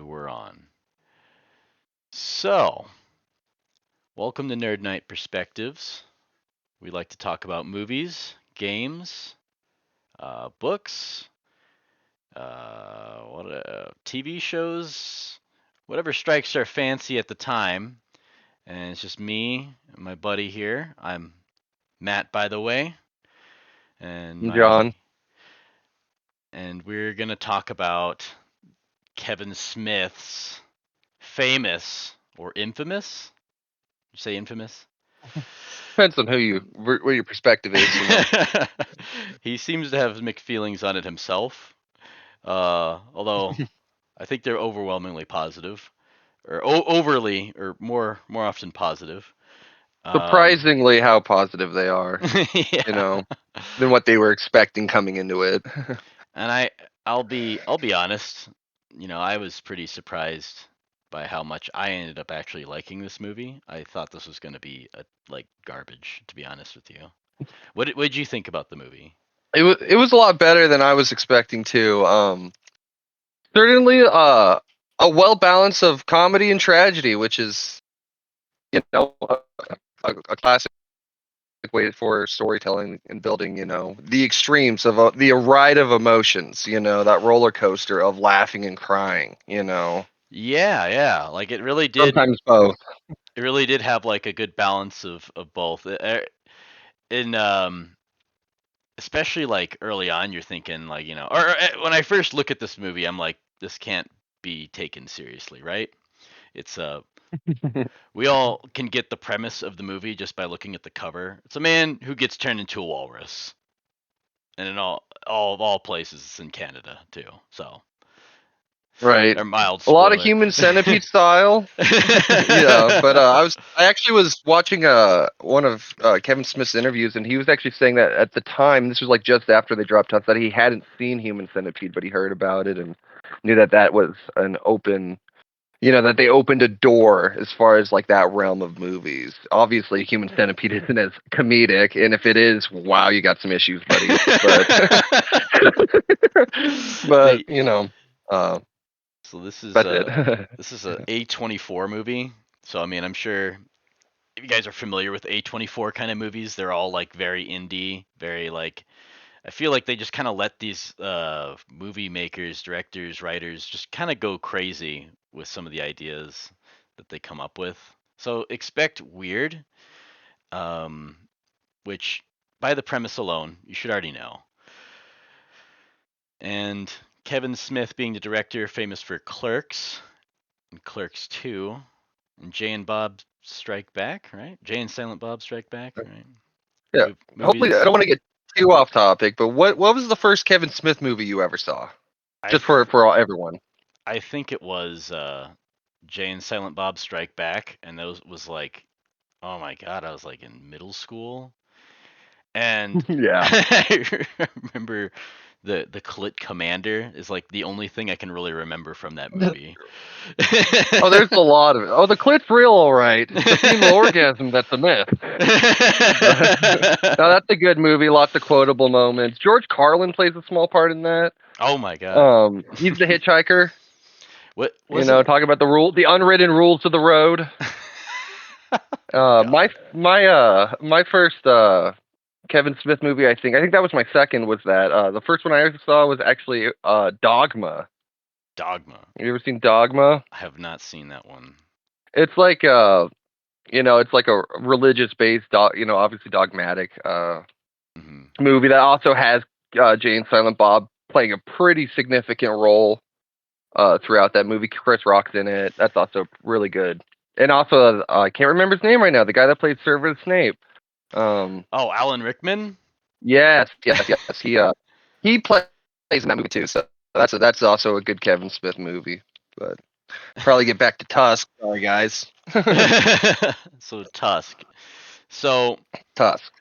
And we're on. So, welcome to Nerd Night Perspectives. We like to talk about movies, games, books, TV shows, whatever strikes our fancy at the time. And it's just me and my buddy here. I'm Matt, by the way, and my John. and we're gonna talk about Kevin Smith's famous or infamous. You say infamous? Depends on where your perspective is. He seems to have mixed feelings on it himself. Although I think they're overwhelmingly positive, or overly, or more often positive. Um, Surprisingly, how positive they are. You yeah, know, than what they were expecting coming into it. and I'll be honest. I was pretty surprised by how much I ended up actually liking this movie. I thought this was going to be like garbage, to be honest with you. What did you think about the movie? It was a lot better than I was expecting to. Certainly, a well balance of comedy and tragedy, which is a classic way for storytelling and building. The extremes of the ride of emotions. That roller coaster of laughing and crying. Yeah. Like it really did. Sometimes both. It really did have like a good balance of both. In especially like early on, you're thinking like or when I first look at this movie, I'm like, this can't be taken seriously, right? It's we all can get the premise of the movie just by looking at the cover. It's a man who gets turned into a walrus, and in all of all places, it's in Canada too. So, Right. a mild A lot of spoiler. human centipede style. Yeah, but I actually was watching one of Kevin Smith's interviews, and he was actually saying that at the time, this was like just after they dropped Tusk, that he hadn't seen Human Centipede, but he heard about it and knew that was an open, that they opened a door as far as like that realm of movies. Obviously, Human Centipede isn't as comedic, and if it is, wow, you got some issues, buddy. But but the uh, so that's it. this is a A24 movie. So I mean, I'm sure if you guys are familiar with A24 kind of movies, they're all like very indie, very like I feel like they just kind of let these movie makers, directors, writers just kind of go crazy with some of the ideas that they come up with. So expect weird, um, which by the premise alone, you should already know. And Kevin Smith being the director, famous for Clerks and Clerks 2, and Jay and Bob Strike Back, right? Jay and Silent Bob Strike Back, right? Yeah. Hopefully, I Movies. don't want to get too off topic, but what was the first Kevin Smith movie you ever saw? I Just th- for everyone. I think it was Jay and Silent Bob Strike Back, and those was like, oh my god, I was like in middle school, and Yeah. I remember the Clit Commander is like the only thing I can really remember from that movie. Oh, there's a lot of it. Oh, the clit's real, all right. It's the female orgasm that's a myth. No, that's a good movie. Lots of quotable moments. George Carlin plays a small part in that. Oh my god. He's the hitchhiker. What wasn't? Talking about the unwritten rules of the road. Oh My god. my first Kevin Smith movie, I think that was my second. Was that the first one I ever saw was actually Dogma. Dogma. You ever seen Dogma? I have not seen that one. It's like it's like a religious based obviously dogmatic Hmm. movie that also has Jay and Silent Bob playing a pretty significant role throughout that movie. Chris Rock's in it. That's also really good. And also I can't remember his name right now. The guy that played Severus Snape. Um, Oh, Alan Rickman. yes. He plays in that movie too. So that's also a good Kevin Smith movie. But probably get back to Tusk. Sorry, guys. So Tusk. So Tusk.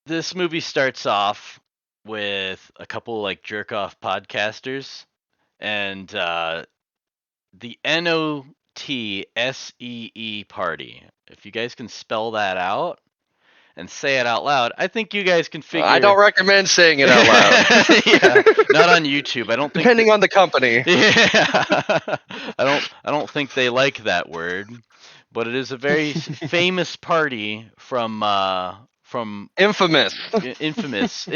this movie starts off with a couple like jerk off podcasters and the NOTSEE party. If you guys can spell that out, and say it out loud, I think you guys can figure. I don't recommend saying it out loud. Yeah, not on YouTube. I don't think. Depending on the company. Yeah, I don't think they like that word, but it is a very famous party from Infamous. infamous.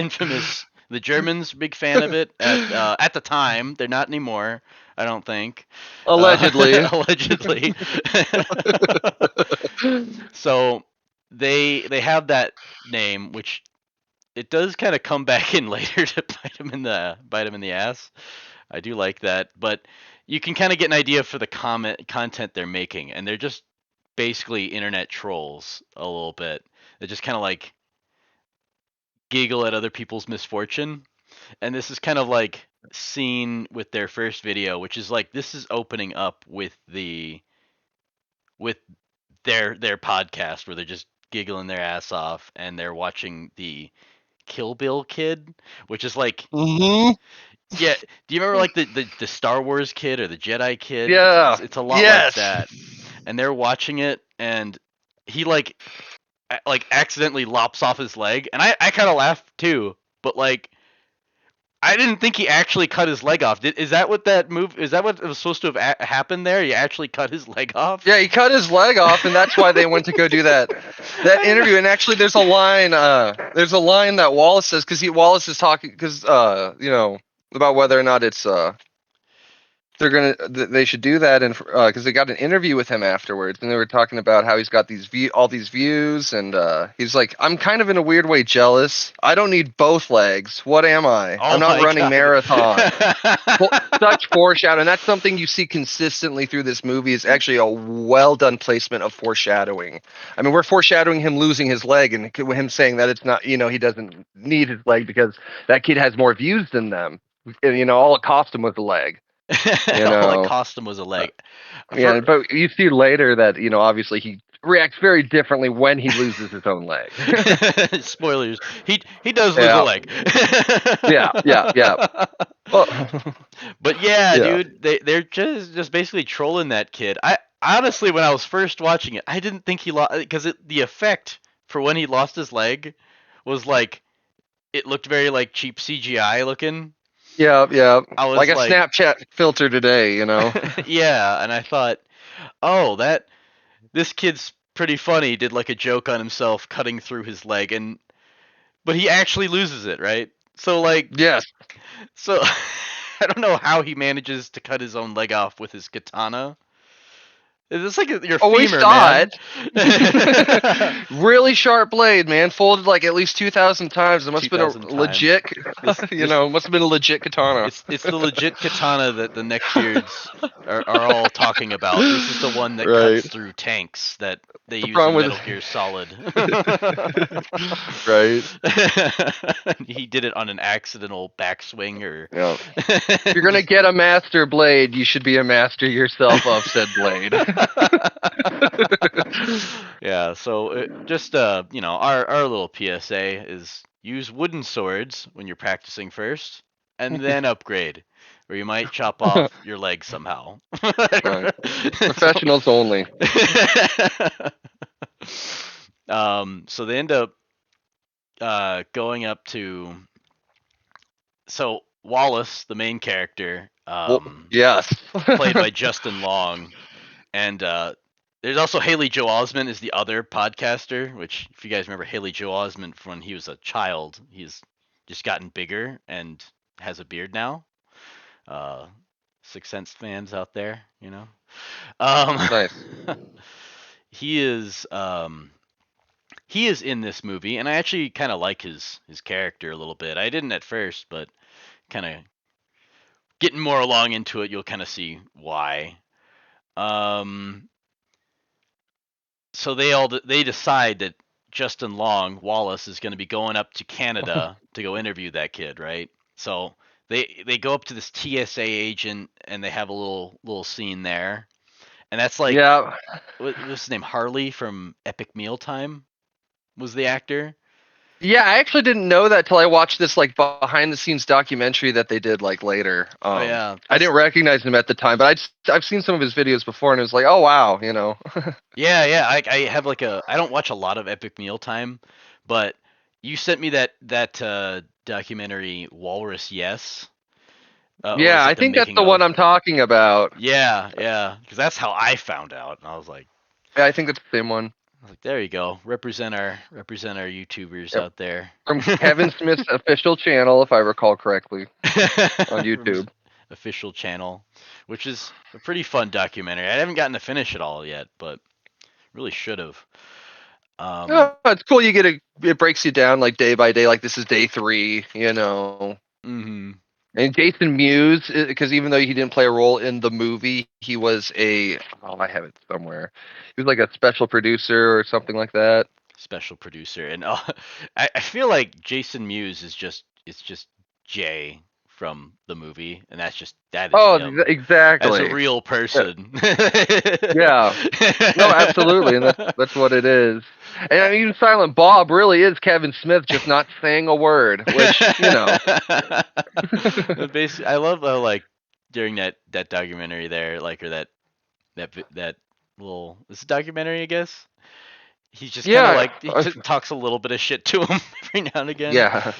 The Germans big fan of it at the time. They're not anymore. I don't think. Allegedly. Allegedly. So they have that name, which it does kind of come back in later to bite him in the ass. I do like that, but you can kind of get an idea for the content they're making, and they're just basically internet trolls a little bit. They just kind of like giggle at other people's misfortune, and this is kind of like seen with their first video, which is like this is opening up with their podcast where they're just giggling their ass off and they're watching the Kill Bill kid, which is like Mm-hmm. yeah. Do you remember like the Star Wars kid or the Jedi kid? Yeah. It's a lot Yes. like that. And they're watching it, and he like accidentally lops off his leg, and I kind of laughed too, but like I didn't think he actually cut his leg off. Is that what that move? Is that what was supposed to have happened there? He actually cut his leg off. Yeah, he cut his leg off, and that's why they went to go do that interview. And actually, there's a line that Wallace says because Wallace is talking because about whether or not it's they should do that, and because they got an interview with him afterwards, and they were talking about how he's got all these views, and he's like, I'm kind of in a weird way jealous. I don't need both legs. What am I? Oh I'm not my running God. marathon. Such foreshadowing. That's something you see consistently through this movie. Is actually a well done placement of foreshadowing. I mean, we're foreshadowing him losing his leg, and him saying that it's not, he doesn't need his leg because that kid has more views than them. And, all it cost him was a leg. All it cost him was a leg. Yeah, but you see later that obviously he reacts very differently when he loses his own leg. Spoilers. He does lose a leg. Yeah. But yeah, dude, they're just basically trolling that kid. I honestly, when I was first watching it, I didn't think he lost because the effect for when he lost his leg was like it looked very like cheap CGI looking. Yeah. I was like a Snapchat filter today, Yeah, and I thought, oh, this kid's pretty funny. Did like a joke on himself cutting through his leg, but he actually loses it, right? So like, yes. So I don't know how he manages to cut his own leg off with his katana. It's like your femur, man. Really sharp blade, man. Folded like at least 2,000 times. It must have been a legit, must have been a legit katana. It's the legit katana that the neckbeards are all talking about. This is the one that cuts through tanks that they use in Metal Gear Solid. Right. He did it on an accidental backswing or. Yeah. If you're gonna get a master blade, you should be a master yourself of said blade. Yeah, so just our little PSA is use wooden swords when you're practicing first, and then upgrade, or you might chop off your leg somehow. Professionals only. So they end up going up to. So Wallace, the main character, yes, played by Justin Long, and there's also Haley Joel Osment is the other podcaster, which if you guys remember Haley Joel Osment from when he was a child, he's just gotten bigger and has a beard now. Sixth Sense fans out there, Nice. He is in this movie, and I actually kind of like his character a little bit. I didn't at first, but kind of getting more along into it, you'll kind of see why. So they decide that Justin Long, Wallace, is going to be going up to Canada to go interview that kid, right? So they go up to this TSA agent and they have a little scene there, and that's like what's his name? Harley from Epic Mealtime was the actor. Yeah, I actually didn't know that till I watched this like behind the scenes documentary that they did like later. I didn't recognize him at the time, but I've seen some of his videos before, and it was like, oh wow, Yeah. I have I don't watch a lot of Epic Mealtime, But you sent me that documentary Walrus Yes, or Yeah, was I it the think that's making the one of? I'm talking about. Yeah, because that's how I found out. And Yeah, I think it's the same one. I was like, there you go, represent our YouTubers Yep. out there. From Kevin Smith's official channel, if I recall correctly, on From his YouTube. official channel, which is a pretty fun documentary. I haven't gotten to finish it all yet, but really should have. Um, Oh, it's cool. It breaks you down like day by day. Like this is day 3, you know. mhm. And Jason Mewes, because even though he didn't play a role in the movie, he was I have it somewhere. He was like a special producer or something like that. Special producer, and I feel like Jason Mewes is just it's just Jay from the movie, and that is Oh, him as a exactly. real Yeah. person. Yeah. No, absolutely, and that's what it is. And I mean, even Silent Bob really is Kevin Smith, just not saying a word, which you know. Basically, I love how like during that documentary there, like or that little it's a documentary, I guess. He's just kind of Yeah, like talks a little bit of shit to him every now and again. yeah,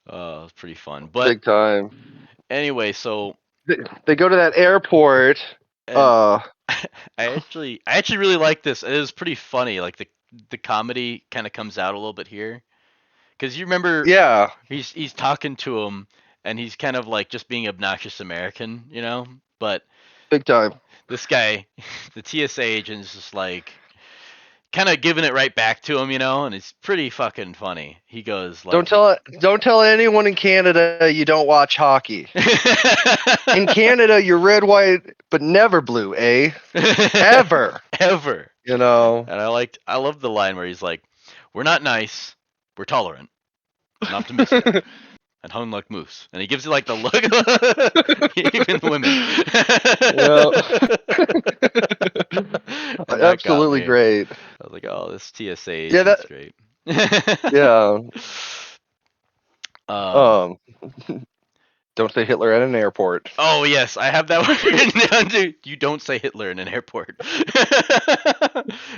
It's pretty fun. But big time. anyway, so They go to that airport. and Uh, I actually really like this. It is pretty funny. Like the comedy kind of comes out a little bit here because you remember yeah, he's talking to him and he's kind of like just being obnoxious American, you know. But big time. this guy, the TSA agent, is just like kind of giving it right back to him, you know, and it's pretty fucking funny. He goes like, Don't tell anyone in Canada you don't watch hockey. In Canada, you're red, white, but never blue, eh? Ever. ever. You know. And I love the line where he's like, "We're not nice, we're tolerant and optimistic and hung like moose." And he gives you like the look, even the women. And that got Absolutely me. great. I was like, "Oh, this TSA Yeah, agent's great." yeah. um, Um, don't say Hitler at an airport. Oh yes, I have that one written down too. You don't say Hitler in an airport,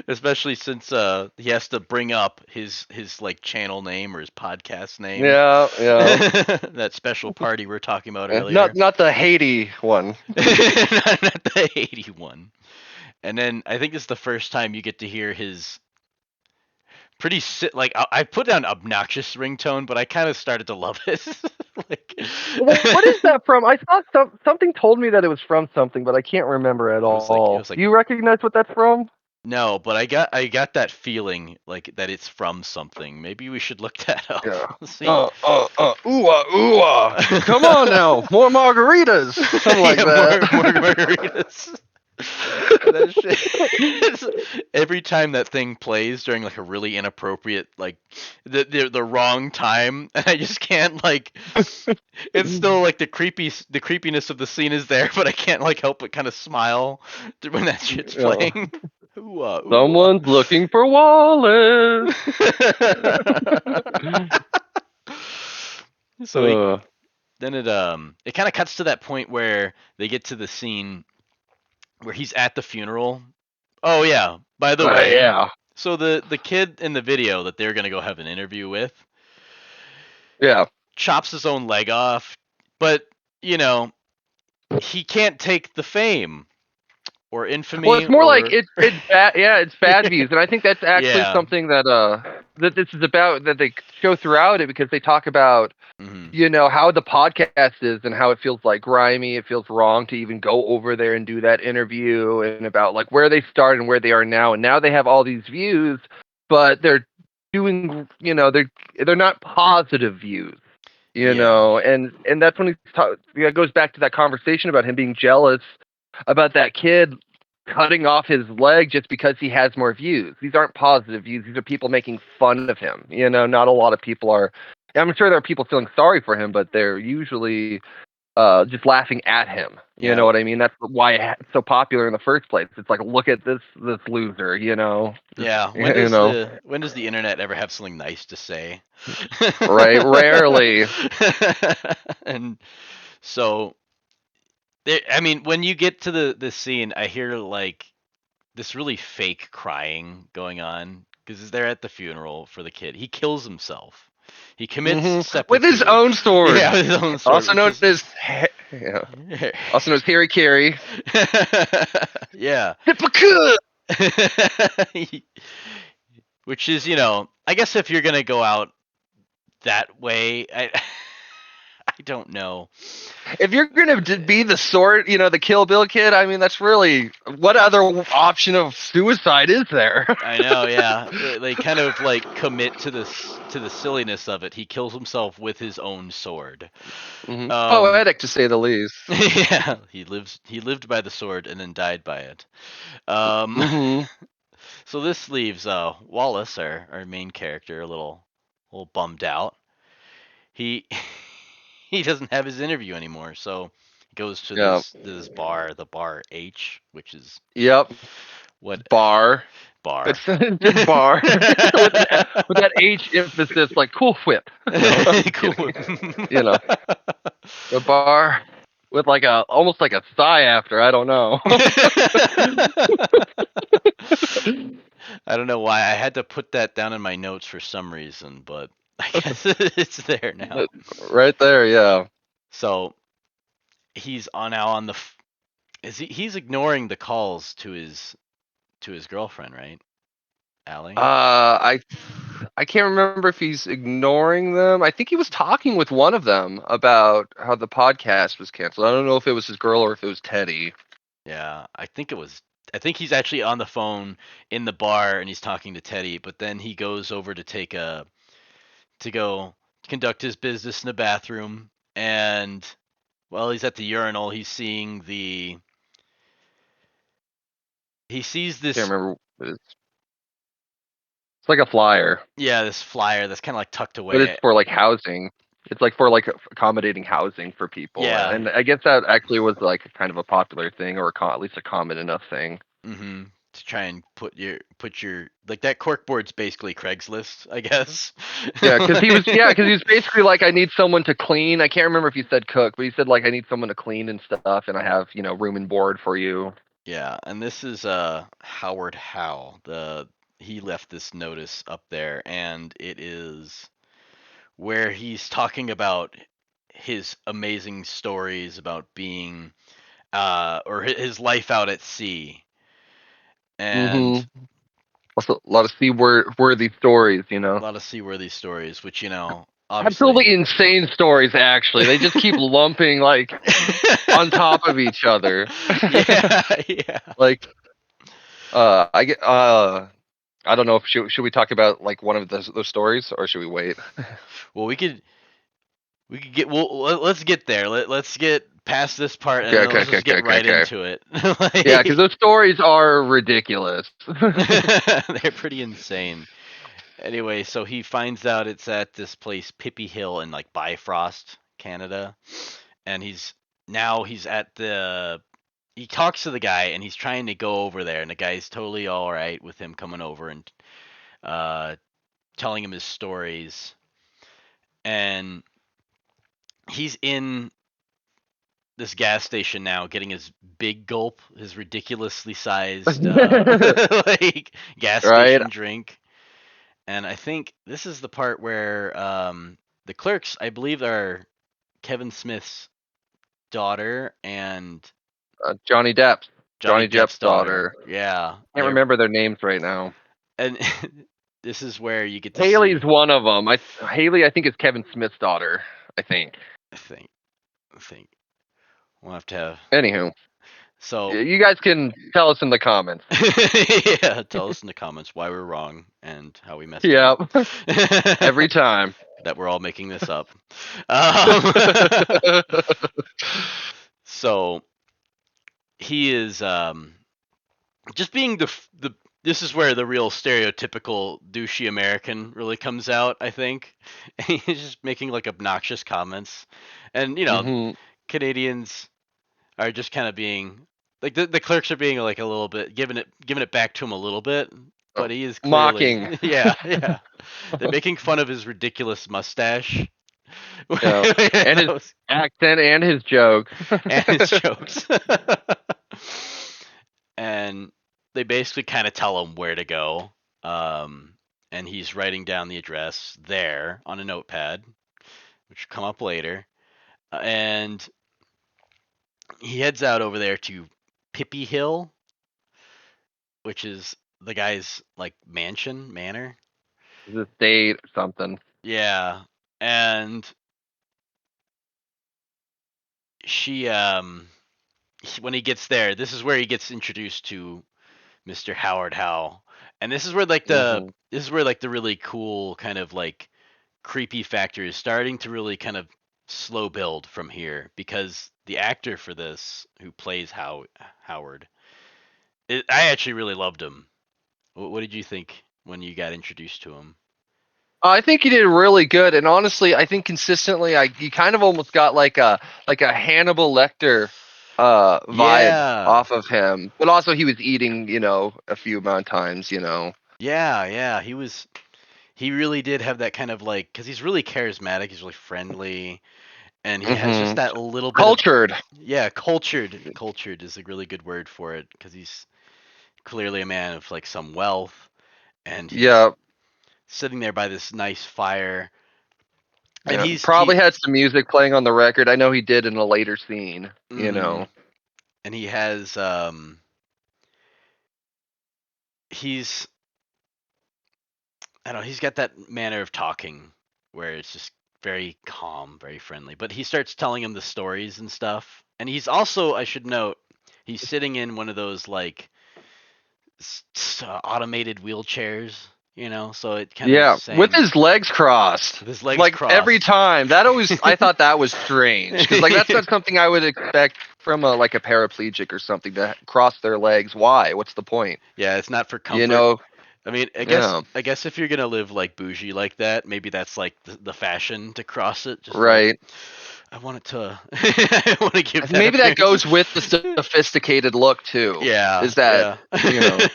especially since he has to bring up his like channel name or his podcast name. Yeah, yeah. That special party we were talking about earlier. Not the Haiti one. Not the Haiti one. And then I think this is the first time you get to hear his like I put down obnoxious ringtone, but I kind of started to love it. Like What is that from? I thought something told me that it was from something, but I can't remember at it all. was like Do you recognize what that's from? no, but I got that feeling like that it's from something. Maybe we should look that up. Yeah. Let's see. Ooh, come on now, more margaritas, something like Yeah, that. more margaritas. That shit. Every time that thing plays during like a really inappropriate like the wrong time, and I just can't like. It's still like the creepiness of the scene is there, but I can't like help but kind of smile when that shit's Yeah. playing. Ooh, ooh. Someone's looking for Wallace. So then it kind of cuts to that point where they get to the scene where he's at the funeral. Oh yeah, by the way, yeah, so the kid in the video that they're gonna go have an interview with yeah. chops his own leg off, but you know he can't take the fame or Well, infamy it's more like or it's bad. Yeah, it's bad views, and I think that's actually yeah. something that this is about that they show throughout it because they talk about Hmm. how the podcast is and how it feels like grimy. It feels wrong to even go over there and do that interview and about like where they started and where they are now. And now they have all these views, but they're doing, they're not positive views, Yeah. and that's when it goes back to that conversation about him being jealous about that kid cutting off his leg just because he has more views. These aren't positive views. These are people making fun of him. Not a lot of people are. I'm sure there are people feeling sorry for him, but they're usually just laughing at him. You know Yeah. what I mean? That's why it's so popular in the first place. It's like, look at this loser. Yeah. When does the internet ever have something nice to say? Right? Rarely. And so I mean, when you get to the scene, I hear like this really fake crying going on because they're at the funeral for the kid. He kills himself. He commits With his seppuku. own sword. Yeah, with his own sword, Also which known is as also known as Harry Carey. yeah. Seppuku! Which is, I guess if you're gonna go out that way, I don't know. If you're gonna be the sword, the Kill Bill kid, I mean, that's really what other option of suicide is there? I know, yeah. They kind of like commit to the silliness of it. He kills himself with his own sword. Poetic to say the least. Yeah, he lived by the sword and then died by it. Mm-hmm. So this leaves Wallace, our main character, a little bummed out. He he doesn't have his interview anymore, so he goes to Yeah. this bar, the bar H, which is Yep. what Bar. bar. It's just bar with that H emphasis, like cool whip. No, I'm just Cool. kidding. The bar with like almost like a sigh after. I don't know. I don't know why I had to put that down in my notes for some reason, but I guess it's there now. Right there, yeah. So he's now on the. He's ignoring the calls to his girlfriend, right, Allie? I can't remember if he's ignoring them. I think he was talking with one of them about how the podcast was canceled. I don't know if it was his girl or if it was Teddy. Yeah, I think it was. I think he's actually on the phone in the bar and he's talking to Teddy, but then he goes over to go conduct his business in the bathroom, and while he's at the urinal, he sees Can't this. remember. It's like a flyer, Yeah, this flyer that's kind of like tucked but it's away. for like housing. It's like for like accommodating housing for people, Yeah. and I guess that actually was like kind of a popular thing, or at least a common enough thing. Mm-hmm. To try and put your like that corkboard's basically Craigslist, I guess. Yeah, because he was basically like, I need someone to clean. I can't remember if he said cook, but he said like, I need someone to clean and stuff, and I have room and board for you. Yeah, and this is Howard Howe. He left this notice up there, and it is where he's talking about his amazing stories about being or his life out at sea. And Also, a lot of worthy stories, a lot of seaworthy stories, which obviously. absolutely insane stories. Actually, they just keep lumping like on top of each other. Yeah, yeah. Like, I get I don't know if should we talk about like one of those stories, or should we wait? Well, we could get let's get there. Let's get past this part and Okay, then let's just get right okay. into it. Yeah, because those stories are ridiculous. They're pretty insane. Anyway, so he finds out it's at this place, Pippy Hill, in like Bifrost, Canada, and he's at the. He talks to the guy and he's trying to go over there, and the guy's totally all right with him coming over and uh, telling him his stories, and he's in this gas station now, getting his big gulp, his ridiculously sized like gas Right. station drink. And I think this is the part where the clerks, I believe, are Kevin Smith's daughter and Johnny Depp's Johnny Depp's daughter. Yeah, Can't remember their names right now. and this is where you get to Haley's see. one of them. Haley, I think, is Kevin Smith's daughter. I think. I think we'll have to have. Anywho, So you guys can tell us in the comments. yeah, tell us in the comments why we're wrong and how we messed Yeah, up. every time That we're all making this up. So he is just being the. This is where the real stereotypical douchey American really comes out, I think. He's just making like obnoxious comments, and Canadians are just kind of being like the clerks are being like a little bit giving it back to him a little bit, but he is clearly mocking. yeah. They're making fun of his ridiculous mustache. And his accent and his jokes. And his jokes. And they basically kind of tell him where to go. and he's writing down the address there on a notepad, which will come up later. And he heads out over there to Pippy Hill, which is the guy's like manor. The state or something. Yeah, and when he gets there, this is where he gets introduced to Mr. Howard Howe, and Mm-hmm. this is where like the really cool kind of like creepy factor is starting to really kind of slow build from here, because the actor for this who plays Howard, I actually really loved him. What did you think when you got introduced to him? I think he did really good, and honestly, I think consistently, you kind of almost got like a Hannibal Lecter vibe Yeah, off of him, but also he was eating, a few amount of times, yeah. He really did have that kind of like, because he's really charismatic, he's really friendly, and he has just hmm that little bit of, cultured. yeah, cultured is a really good word for it, because he's clearly a man of like some wealth, and he's Yeah, sitting there by this nice fire, and yeah. he's Probably he had some music playing on the record. I know he did in a later scene. hmm and he has he's I don't know, he's got that manner of talking where it's just very calm, very friendly. But he starts telling him the stories and stuff. And he's also, I should note, he's sitting in one of those like automated wheelchairs, so it kind of is Yeah, with saying his legs crossed. with his legs Like every crossed. time. That always I thought that was strange because like that's not something I would expect from a like a paraplegic or something to cross their legs. Why? What's the point? Yeah, it's not for You comfort. know? I mean, Yeah. I guess if you're gonna live like bougie like that, maybe that's like the fashion to cross it, just to like, Right. I want it to, I want to give And that maybe that appearance. goes with the sophisticated look too. Yeah, Is that, yeah. you know,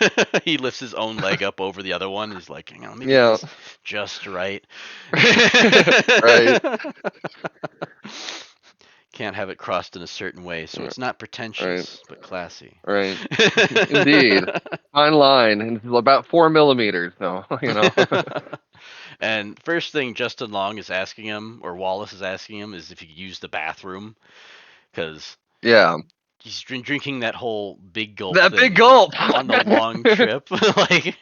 He lifts his own leg up over the other one. He's like, hang on, let me get yeah. this just right. Right. Can't have it crossed in a certain way, so it's not Right. pretentious, but classy. Right. Indeed. Fine line. And it's about 4 millimeters, no, And first thing Justin Long is asking him, or Wallace is asking him, is if he could use the bathroom, because Yeah. he's drinking that whole big gulp That big thing gulp. on the long trip. Like,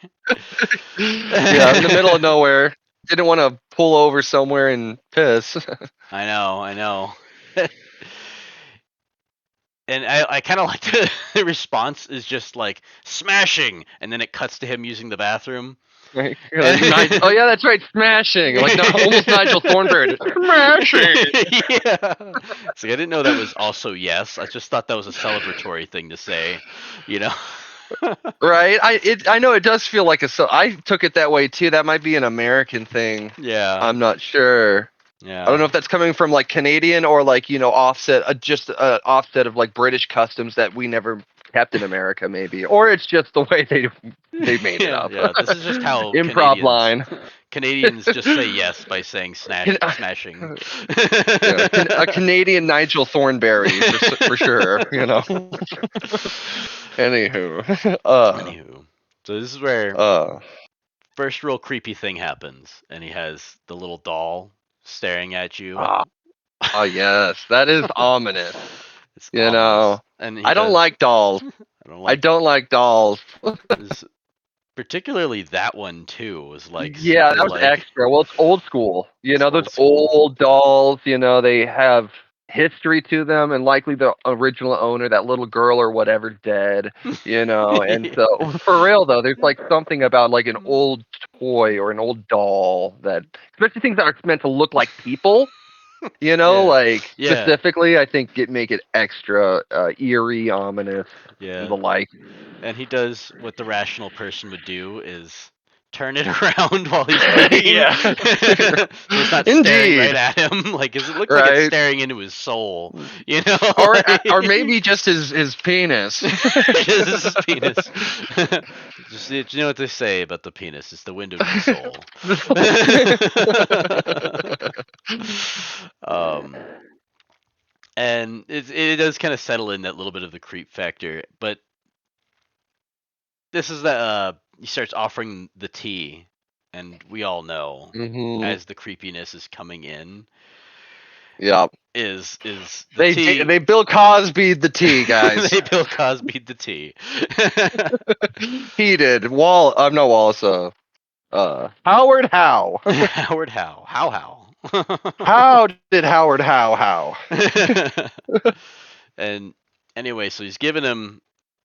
Yeah, I'm in the middle of nowhere. Didn't want to pull over somewhere and piss. I know. And I kind of like the response is just like smashing, and then it cuts to him using the bathroom. Right? You're like, oh yeah, that's right, smashing. Like no, almost Nigel Thornberry. Smashing. Yeah. So I didn't know that was also yes. I just thought that was a celebratory thing to say, you know. Right? I know it does feel like so I took it that way too. That might be an American thing. Yeah. I'm not sure. I don't Yeah. know if that's coming from like Canadian or like offset, just offset of like British customs that we never kept in America, maybe, or it's just the way they made it Yeah, up. yeah. This is just how Improv line. Canadians just say yes by saying Can, smashing. yeah, a Canadian Nigel Thornberry for sure. Anywho, Anywho, so this is where uh, first real creepy thing happens, and he has the little doll staring at you. ah, yes, that is ominous. It's You ominous, know, and he I don't does. like dolls. I don't I like don't like dolls. this, particularly that one too. Was like Yeah, super that was like extra. Well, it's old school. it's Those old school. old dolls, they have history to them, and likely the original owner, that little girl or whatever's dead, And so, for real though, there's like something about like an old toy or an old doll that, especially things that are meant to look like people, Yeah, like yeah, specifically, I think it make it extra eerie, ominous, and yeah. the like. And he does what the rational person would do is turn it around while he's eating. Yeah, So it's not staring right indeed, at him. Like, it looks like it's right. staring into his soul, you know? Or Like, maybe just his penis. just his penis. Just, you know what they say about the penis? It's the window to the soul. um, and it does kind of settle in that little bit of the creep factor, but this is the he starts offering the tea, and we all know Mm-hmm. as the creepiness is coming in Yeah. is the tea. They Bill Cosby the tea, guys. They Bill Cosby the tea. He did. I'm not Wallace. Howard Howe. Howard Howe. How? How did Howard Howe? And anyway, so he's giving him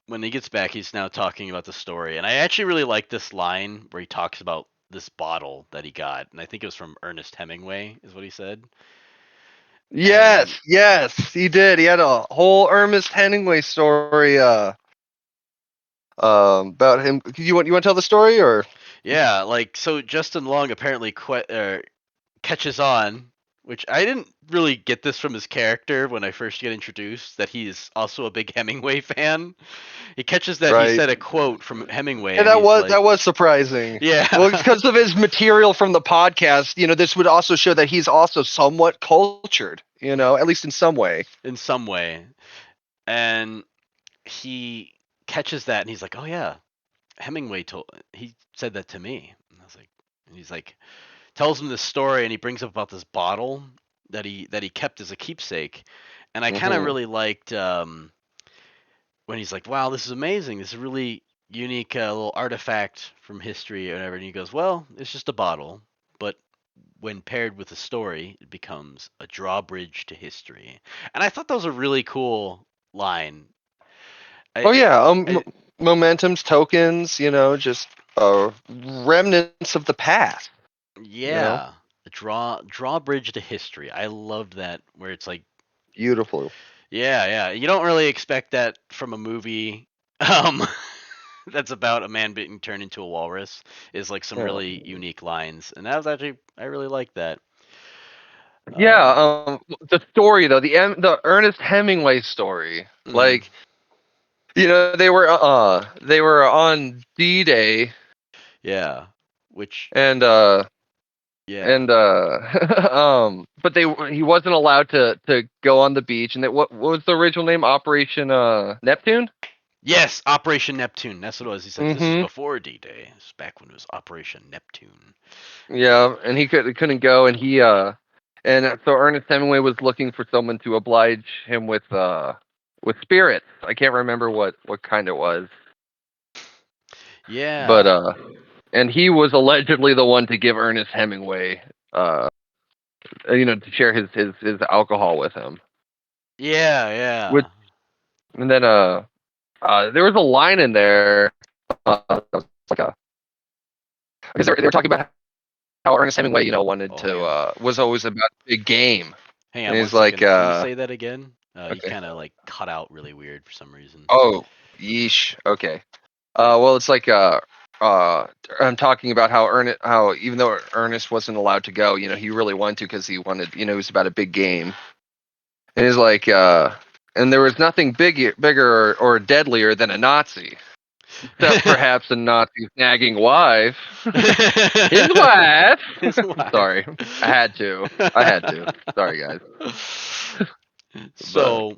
when he gets back, he's now talking about the story, and I actually really like this line where he talks about this bottle that he got, and I think it was from Ernest Hemingway, is what he said. And Yes, he did. He had a whole Ernest Hemingway story. About him. You want to tell the story or? yeah, like so Justin Long apparently catches on, which I didn't really get this from his character when I first get introduced, that he's also a big Hemingway fan. He catches that he Right. said a quote from Hemingway, Yeah, and he's like, that was surprising. yeah, Well, because of his material from the podcast, this would also show that he's also somewhat cultured. At least in some way. in some way. And he catches that, and he's like, oh yeah, he said that to me. And I was like, and he's like, tells him this story, and he brings up about this bottle that he kept as a keepsake. And I kind of Mhm. really liked when he's like, wow, this is amazing. This is a really unique little artifact from history or whatever. And he goes, well, it's just a bottle, but when paired with a story, it becomes a drawbridge to history. And I thought that was a really cool line. Oh yeah, I momentums, tokens, just remnants of the past. yeah, a drawbridge to history. I loved that where it's like, Beautiful. yeah. You don't really expect that from a movie. Um, that's about a man being turned into a walrus is like some Yeah. really unique lines, and that was actually I really liked that. Yeah. The story though, the Ernest Hemingway story, Mhm. like they were on D-Day, Yeah, which and yeah, but he wasn't allowed to go on the beach, and what was the original name? Operation Neptune. yes, Operation Neptune. That's what it was. He's like, this is Mm-hmm. before D-Day. It's back when it was Operation Neptune. Yeah, and he couldn't go, and so Ernest Hemingway was looking for someone to oblige him with spirits. I can't remember what kind it was, but Yeah, and he was allegedly the one to give Ernest Hemingway to share his alcohol with him. With yeah. and then there was a line in there, that was like a because they were talking about how Ernest Hemingway wanted Oh, to was always about a big game, hang and on one he's like second. Can you say that again? You okay. kind of like cut out really weird for some reason. Oh, yeesh. Okay. Well, it's like I'm talking about how even though Ernest wasn't allowed to go, he really wanted to because he wanted, it was about a big game. And he's like, and there was nothing bigger or deadlier than a Nazi, except perhaps a Nazi's nagging wife. His wife. His wife. Sorry, I had to. Sorry, guys. But So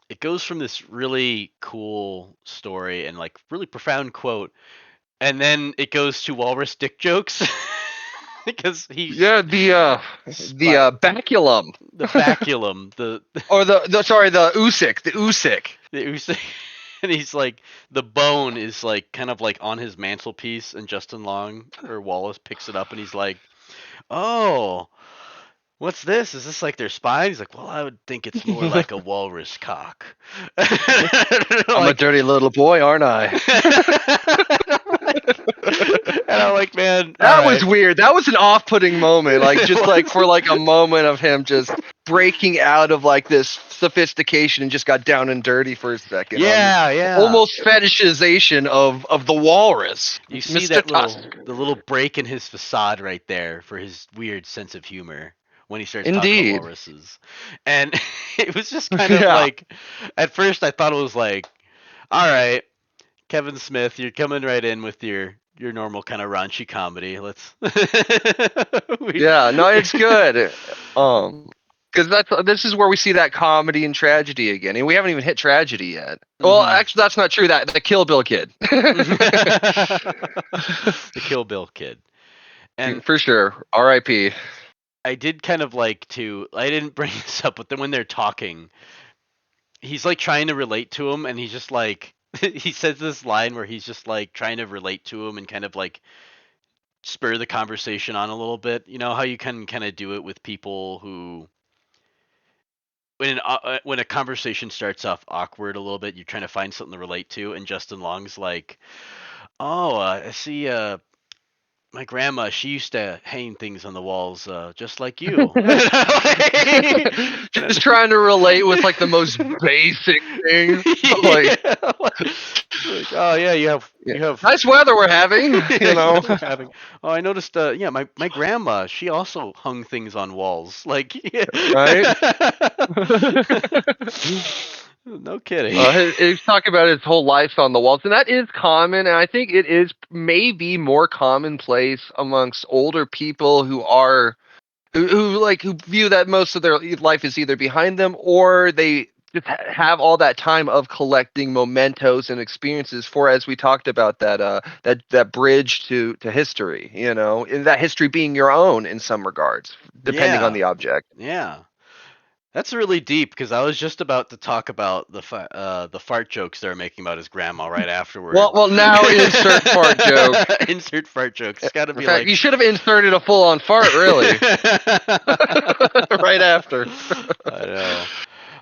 it goes from this really cool story and like really profound quote, and then it goes to walrus dick jokes because he's yeah, the baculum. the baculum, Or the Usyk, the Usyk, and he's like the bone is like kind of like on his mantelpiece, and Justin Long or Wallace picks it up, and he's like, "Oh, what's this? Is this like their spine?" He's like, "Well, I would think it's more like a walrus cock." I'm a dirty little boy, aren't I? And I'm like, man, That was weird. That was an off-putting moment. Like just like for like a moment of him just breaking out of like this sophistication and just got down and dirty for a second. Yeah. Almost fetishization of the walrus. You see Mr. that Tusk. the little break in his facade right there for his weird sense of humor when he starts talking Indeed. about walruses. And it was just kind of like, at first I thought it was like, all right, Kevin Smith, you're coming right in with your normal kind of raunchy comedy. Let's. Yeah, no, it's good. Because this is where we see that comedy and tragedy again, and we haven't even hit tragedy yet. Well, actually, that's not true. That the Kill Bill kid. The Kill Bill kid. And for sure. R.I.P. I did kind of like to. I didn't bring this up, but then when they're talking, he's like trying to relate to him, and he's just like he says this line where he's just like trying to relate to him and kind of like spur the conversation on a little bit. You know how you can kind of do it with people who when a conversation starts off awkward a little bit, you're trying to find something to relate to, and Justin Long's like, "Oh, I see. My grandma, she used to hang things on the walls, just like you." Just trying to relate with like the most basic thing. Like, oh yeah, you yeah, have nice weather we're having, you know. we're having. Oh, I noticed. Yeah, my grandma, she also hung things on walls. Like, Right? no kidding. He's talking about his whole life on the walls, and that is common. And I think it is maybe more commonplace amongst older people who view that most of their life is either behind them, or they just have all that time of collecting mementos and experiences for, as we talked about, that bridge to history, and that history being your own in some regards, depending on Yeah, the object. yeah. That's really deep because I was just about to talk about the fart jokes they're making about his grandma right afterward. Well, now insert fart joke. Insert fart jokes. It's got to In be fact, like. you should have inserted a full-on fart, really, right after. I know.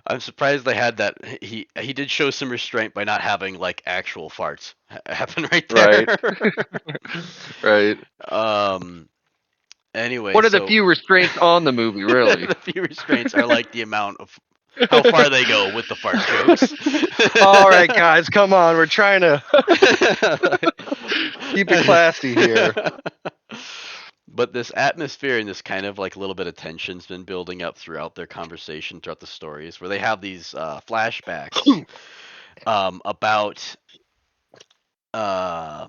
I'm surprised they had that. He did show some restraint by not having like actual farts happen right Right, there. right. Anyway, One of the so few restraints on the movie, really. the few restraints are like the amount of how far they go with the fart jokes. All right, guys, come on. We're trying to keep it classy here. But this atmosphere and this kind of like little bit of tension's been building up throughout their conversation, throughout the stories, where they have these flashbacks about uh,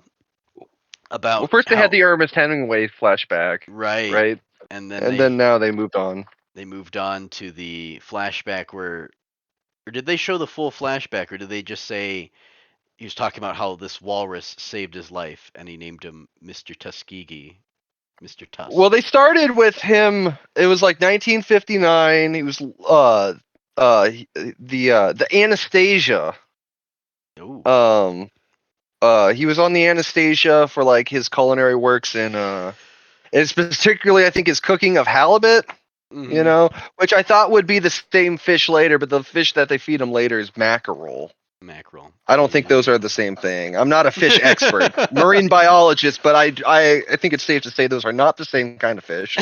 Well, about first they had how the Ernest Hemingway flashback, right, right? and then And then now they moved on. they moved on to the flashback where, or did they show the full flashback, or did they just say he was talking about how this walrus saved his life and he named him Mr. Tuskegee, Mr. Well, Tusk. they started with him. It was like 1959. He was the Anastasia. Ooh. He was on the Anastasia for like his culinary works, and it's particularly, I think, his cooking of halibut. Mm-hmm. Which I thought would be the same fish later, but the fish that they feed him later is mackerel. Mackerel. I don't think those are the same thing. I'm not a fish expert, marine biologist, but I think it's safe to say those are not the same kind of fish.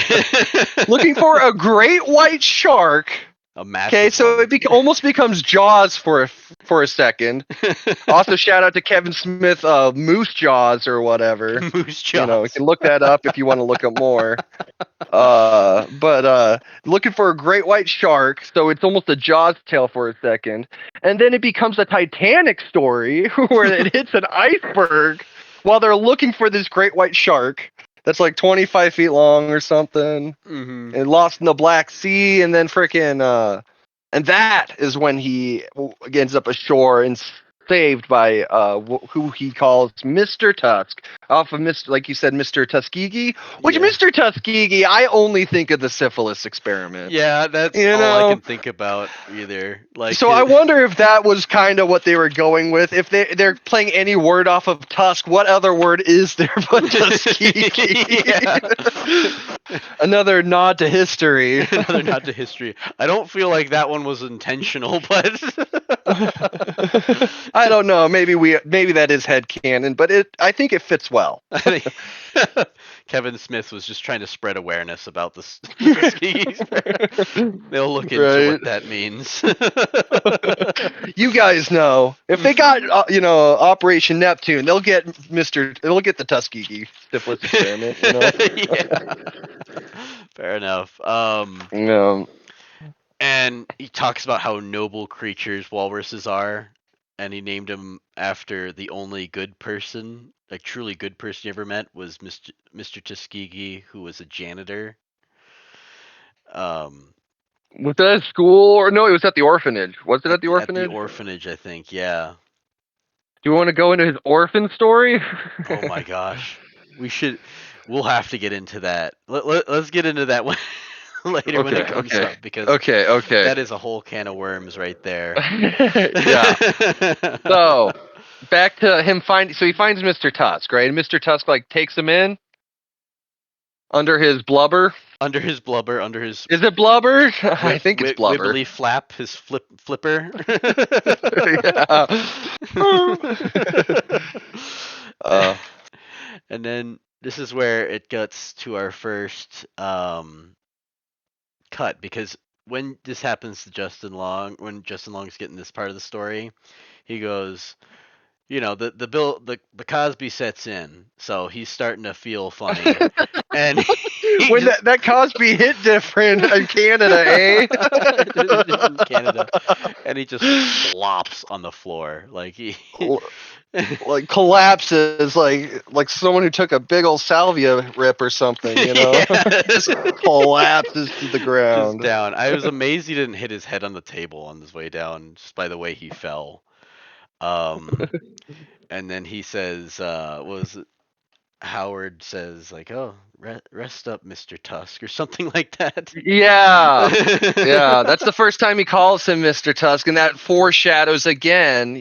Looking for a great white shark. A massive Okay, so one. it almost becomes Jaws for a second. Also, shout out to Kevin Smith, Moose Jaws or whatever. Moose You Jaws. can look that up if you want to look up more. But looking for a great white shark, so it's almost a Jaws tale for a second, and then it becomes a Titanic story where it hits an iceberg while they're looking for this great white shark that's like 25 feet long or something, Mm-hmm. and lost in the Black Sea, and then and that is when he ends up ashore and saved by who he calls Mr. Tusk, off of Mr. like you said, Mr. Tuskegee. Which Yeah. Mr. Tuskegee, I only think of the syphilis experiment. Yeah, that's all I can think about either. Like, So I wonder if that was kind of what they were going with. If they're playing any word off of Tusk, what other word is there but Tuskegee? Another nod to history. Another nod to history. I don't feel like that one was intentional, but I don't know. Maybe that is headcanon, but I think it fits well. I think Kevin Smith was just trying to spread awareness about this. They'll look into what that means. You guys know if they got Operation Neptune, they'll get the Tuskegee syphilis experiment. Yeah. Fair enough. No. And he talks about how noble creatures walruses are, and he named him after the only good person, like truly good person he ever met, was Mr. Tuskegee, who was a janitor. Was that at school or no? It was at the orphanage. Was it at the orphanage? At the orphanage, I think. Yeah. Do you want to go into his orphan story? Oh my gosh, we should We'll have to get into that. Let's get into that one later when Okay, it comes okay, up, because okay, okay. that is a whole can of worms right there. Yeah. So back to him so he finds Mr. Tusk, right? And Mr. Tusk like takes him in under his blubber. Under his blubber, under his Is it blubber? I think it's blubber. wibbly flap, his flipper. Yeah. uh, And then this is where it gets to our first cut, because when this happens to Justin Long, when Justin Long's getting this part of the story, he goes, the Cosby sets in, so he's starting to feel funny, and he when just that Cosby hit different in Canada, eh? in Canada, and he just flops on the floor like he. Like collapses like someone who took a big old salvia rip or something, Yeah, just collapses to the just ground. down. I was amazed he didn't hit his head on the table on his way down, just by the way he fell. Um, and then he says, what was it? Howard says like, "Oh, rest up, Mr. Tusk," or something like that. Yeah. Yeah, that's the first time he calls him Mr. Tusk, and that foreshadows again,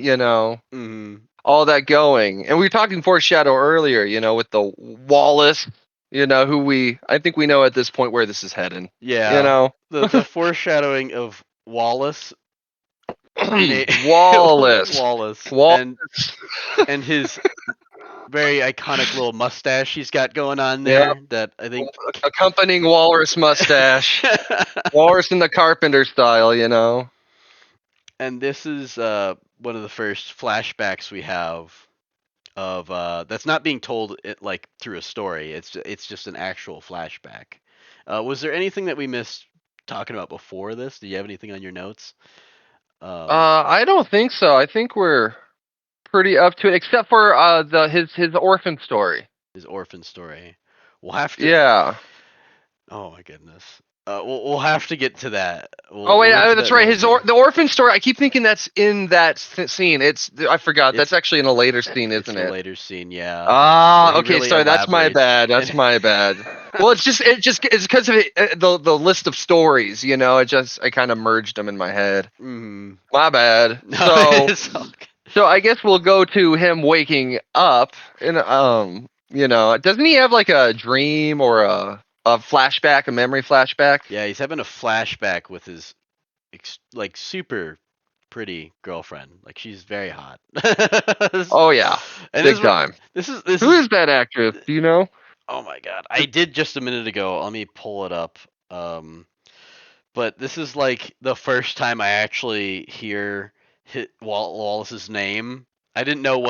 Hmm. all that going. And we were talking foreshadow earlier, with the Wallace, I think we know at this point where this is heading. You Yeah, know? the foreshadowing of Wallace in a Wallace. Wallace, and Wallace. his very iconic little mustache he's got going on Yeah. there, that I think. Accompanying walrus mustache. Walrus in the Carpenter style. And this is one of the first flashbacks we have of that's not being told like through a story. It's just an actual flashback. Was there anything that we missed talking about before this? Do you have anything on your notes? I don't think so. I think we're pretty up to it, except for his orphan story. His orphan story. We'll have to. Yeah. Oh my goodness. We'll have to get to that. Oh We'll wait, get to that's that in a right. little bit. The orphan story. I keep thinking that's in that scene. I forgot. It's That's actually in a later scene, it's isn't in a it? later scene, yeah, where Ah, he okay. really Sorry, that's my elaborates. bad. That's And my bad. Well, it's because of the list of stories. I kind of merged them in my head. mm, My bad. no, So it's all good. so I guess we'll go to him waking up, and doesn't he have like a dream or a flashback, a memory flashback? Yeah, he's having a flashback with his like super pretty girlfriend. Like, she's very hot. Oh yeah, And big time. this Who is is that actress? Do you know? oh my god. I did just a minute ago. Let me pull it up. But this is like the first time I actually hear Wallace's name. I didn't know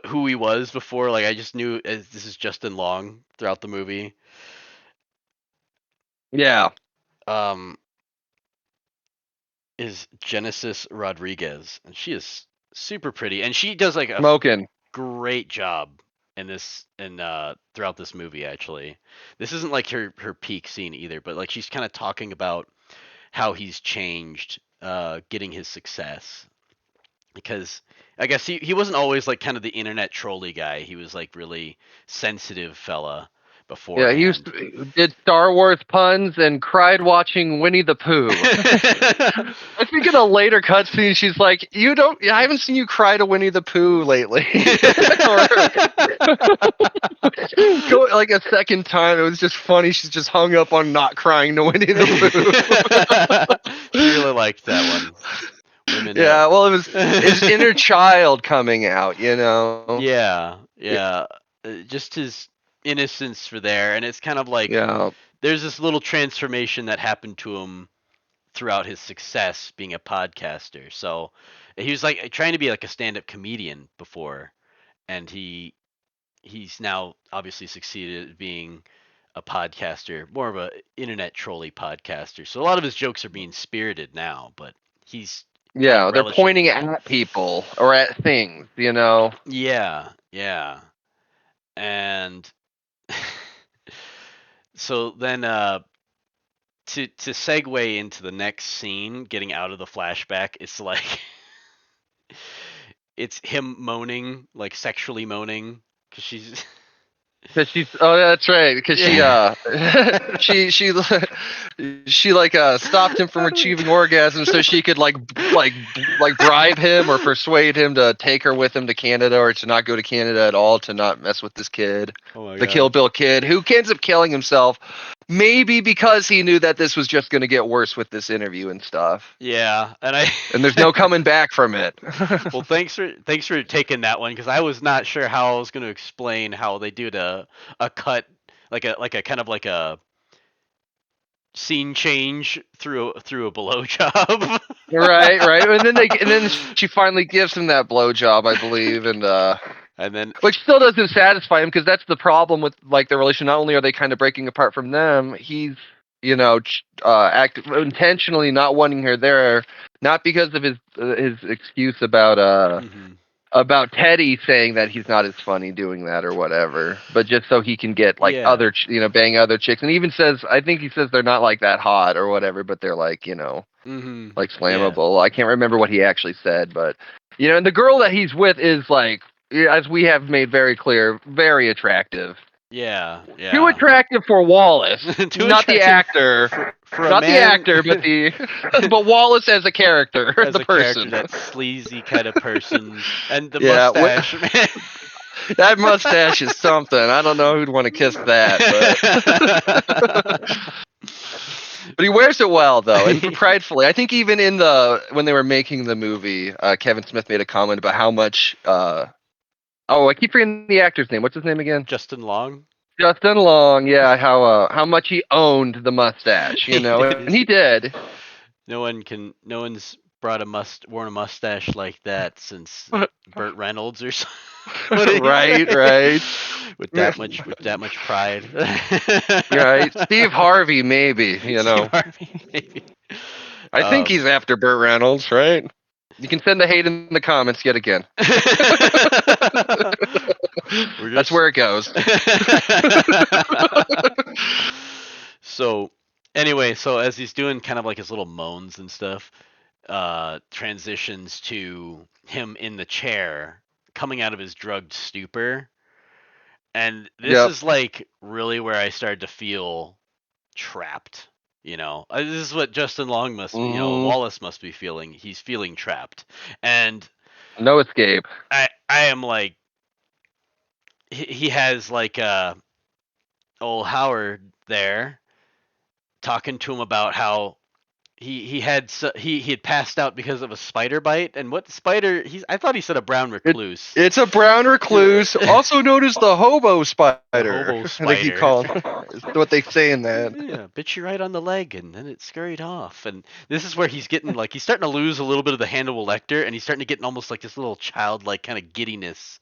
who he was before. Like, I just knew this is Justin Long throughout the movie. Yeah. Um, is Genesis Rodriguez, and she is super pretty, and she does like a Smoking. great job in this and throughout this movie. Actually, this isn't like her peak scene either, but like, she's kind of talking about how he's changed, getting his success, because I guess he wasn't always like kind of the internet trolley guy. He was like really sensitive fella Yeah, beforehand. did Star Wars puns and cried watching Winnie the Pooh. I think in a later cutscene, she's like, I haven't seen you cry to Winnie the Pooh lately." Go like a second time. It was just funny. She's just hung up on not crying to Winnie the Pooh. She really liked that one. Women. Yeah, well, it was his inner child coming out. Yeah, yeah. Just his innocence for there, and it's kind of like Yeah. there's this little transformation that happened to him throughout his success being a podcaster. So he was like trying to be like a stand-up comedian before, and he's now obviously succeeded at being a podcaster, more of a internet trolley podcaster. So a lot of his jokes are being spirited now, but he's kind of Yeah, they're relishing in pointing that. at people or at things. Yeah, yeah. And so then to segue into the next scene, getting out of the flashback, it's like it's him moaning, like sexually moaning, because she's Because that's right. Because she stopped him from achieving orgasm so she could like bribe him or persuade him to take her with him to Canada or to not go to Canada at all, to not mess with this kid, Oh my the God. Kill Bill kid, who ends up killing himself, maybe because he knew that this was just going to get worse with this interview and stuff. Yeah, and And there's no coming back from it. well, thanks for taking that one because I was not sure how I was going to explain how they do a cut like a kind of like a scene change through a blowjob. Right. And then she finally gives him that blowjob, I believe, and and then which still doesn't satisfy him, because that's the problem with like their relation. Not only are they kind of breaking apart from them, he's intentionally not wanting her there, not because of his excuse about Teddy saying that he's not as funny doing that or whatever, but just so he can get like Yeah. bang other chicks. And he even says, I think he says they're not like that hot or whatever, but they're like, like slammable. I can't remember what he actually said, but and the girl that he's with is like, as we have made very clear, very attractive. Yeah. Too attractive for Wallace, Too not the actor. For a Not man, the actor, but but Wallace as a character, as the a person. character, that sleazy kind of person, and the Yeah, mustache, man. That mustache is something. I don't know who'd want to kiss that, but he wears it well though, and pridefully. I think even when they were making the movie, Kevin Smith made a comment about how much. I keep forgetting the actor's name. What's his name again? Justin Long. Justin Long. Yeah, how much he owned the mustache, and he did. No one's worn a mustache like that since Burt Reynolds or something. Right. With that much pride. Right. Steve Harvey, maybe. Steve Harvey, maybe. I think he's after Burt Reynolds, right? You can send the hate in the comments yet again. That's where it goes. So anyway, as he's doing kind of like his little moans and stuff, transitions to him in the chair coming out of his drugged stupor. And this is like really where I started to feel trapped. This is what Justin Long must, Wallace must be feeling. He's feeling trapped, and no escape. I am like, he has like old Howard there talking to him about how he had passed out because of a spider bite. And what spider? I thought he said a brown recluse. It's a brown recluse, also known as the hobo spider. Hobo spider. I think you call it. It's what they say in that. Yeah, bit you right on the leg, and then it scurried off. And this is where he's getting like, he's starting to lose a little bit of the Hannibal Lecter, and he's starting to get almost like this little childlike kind of giddiness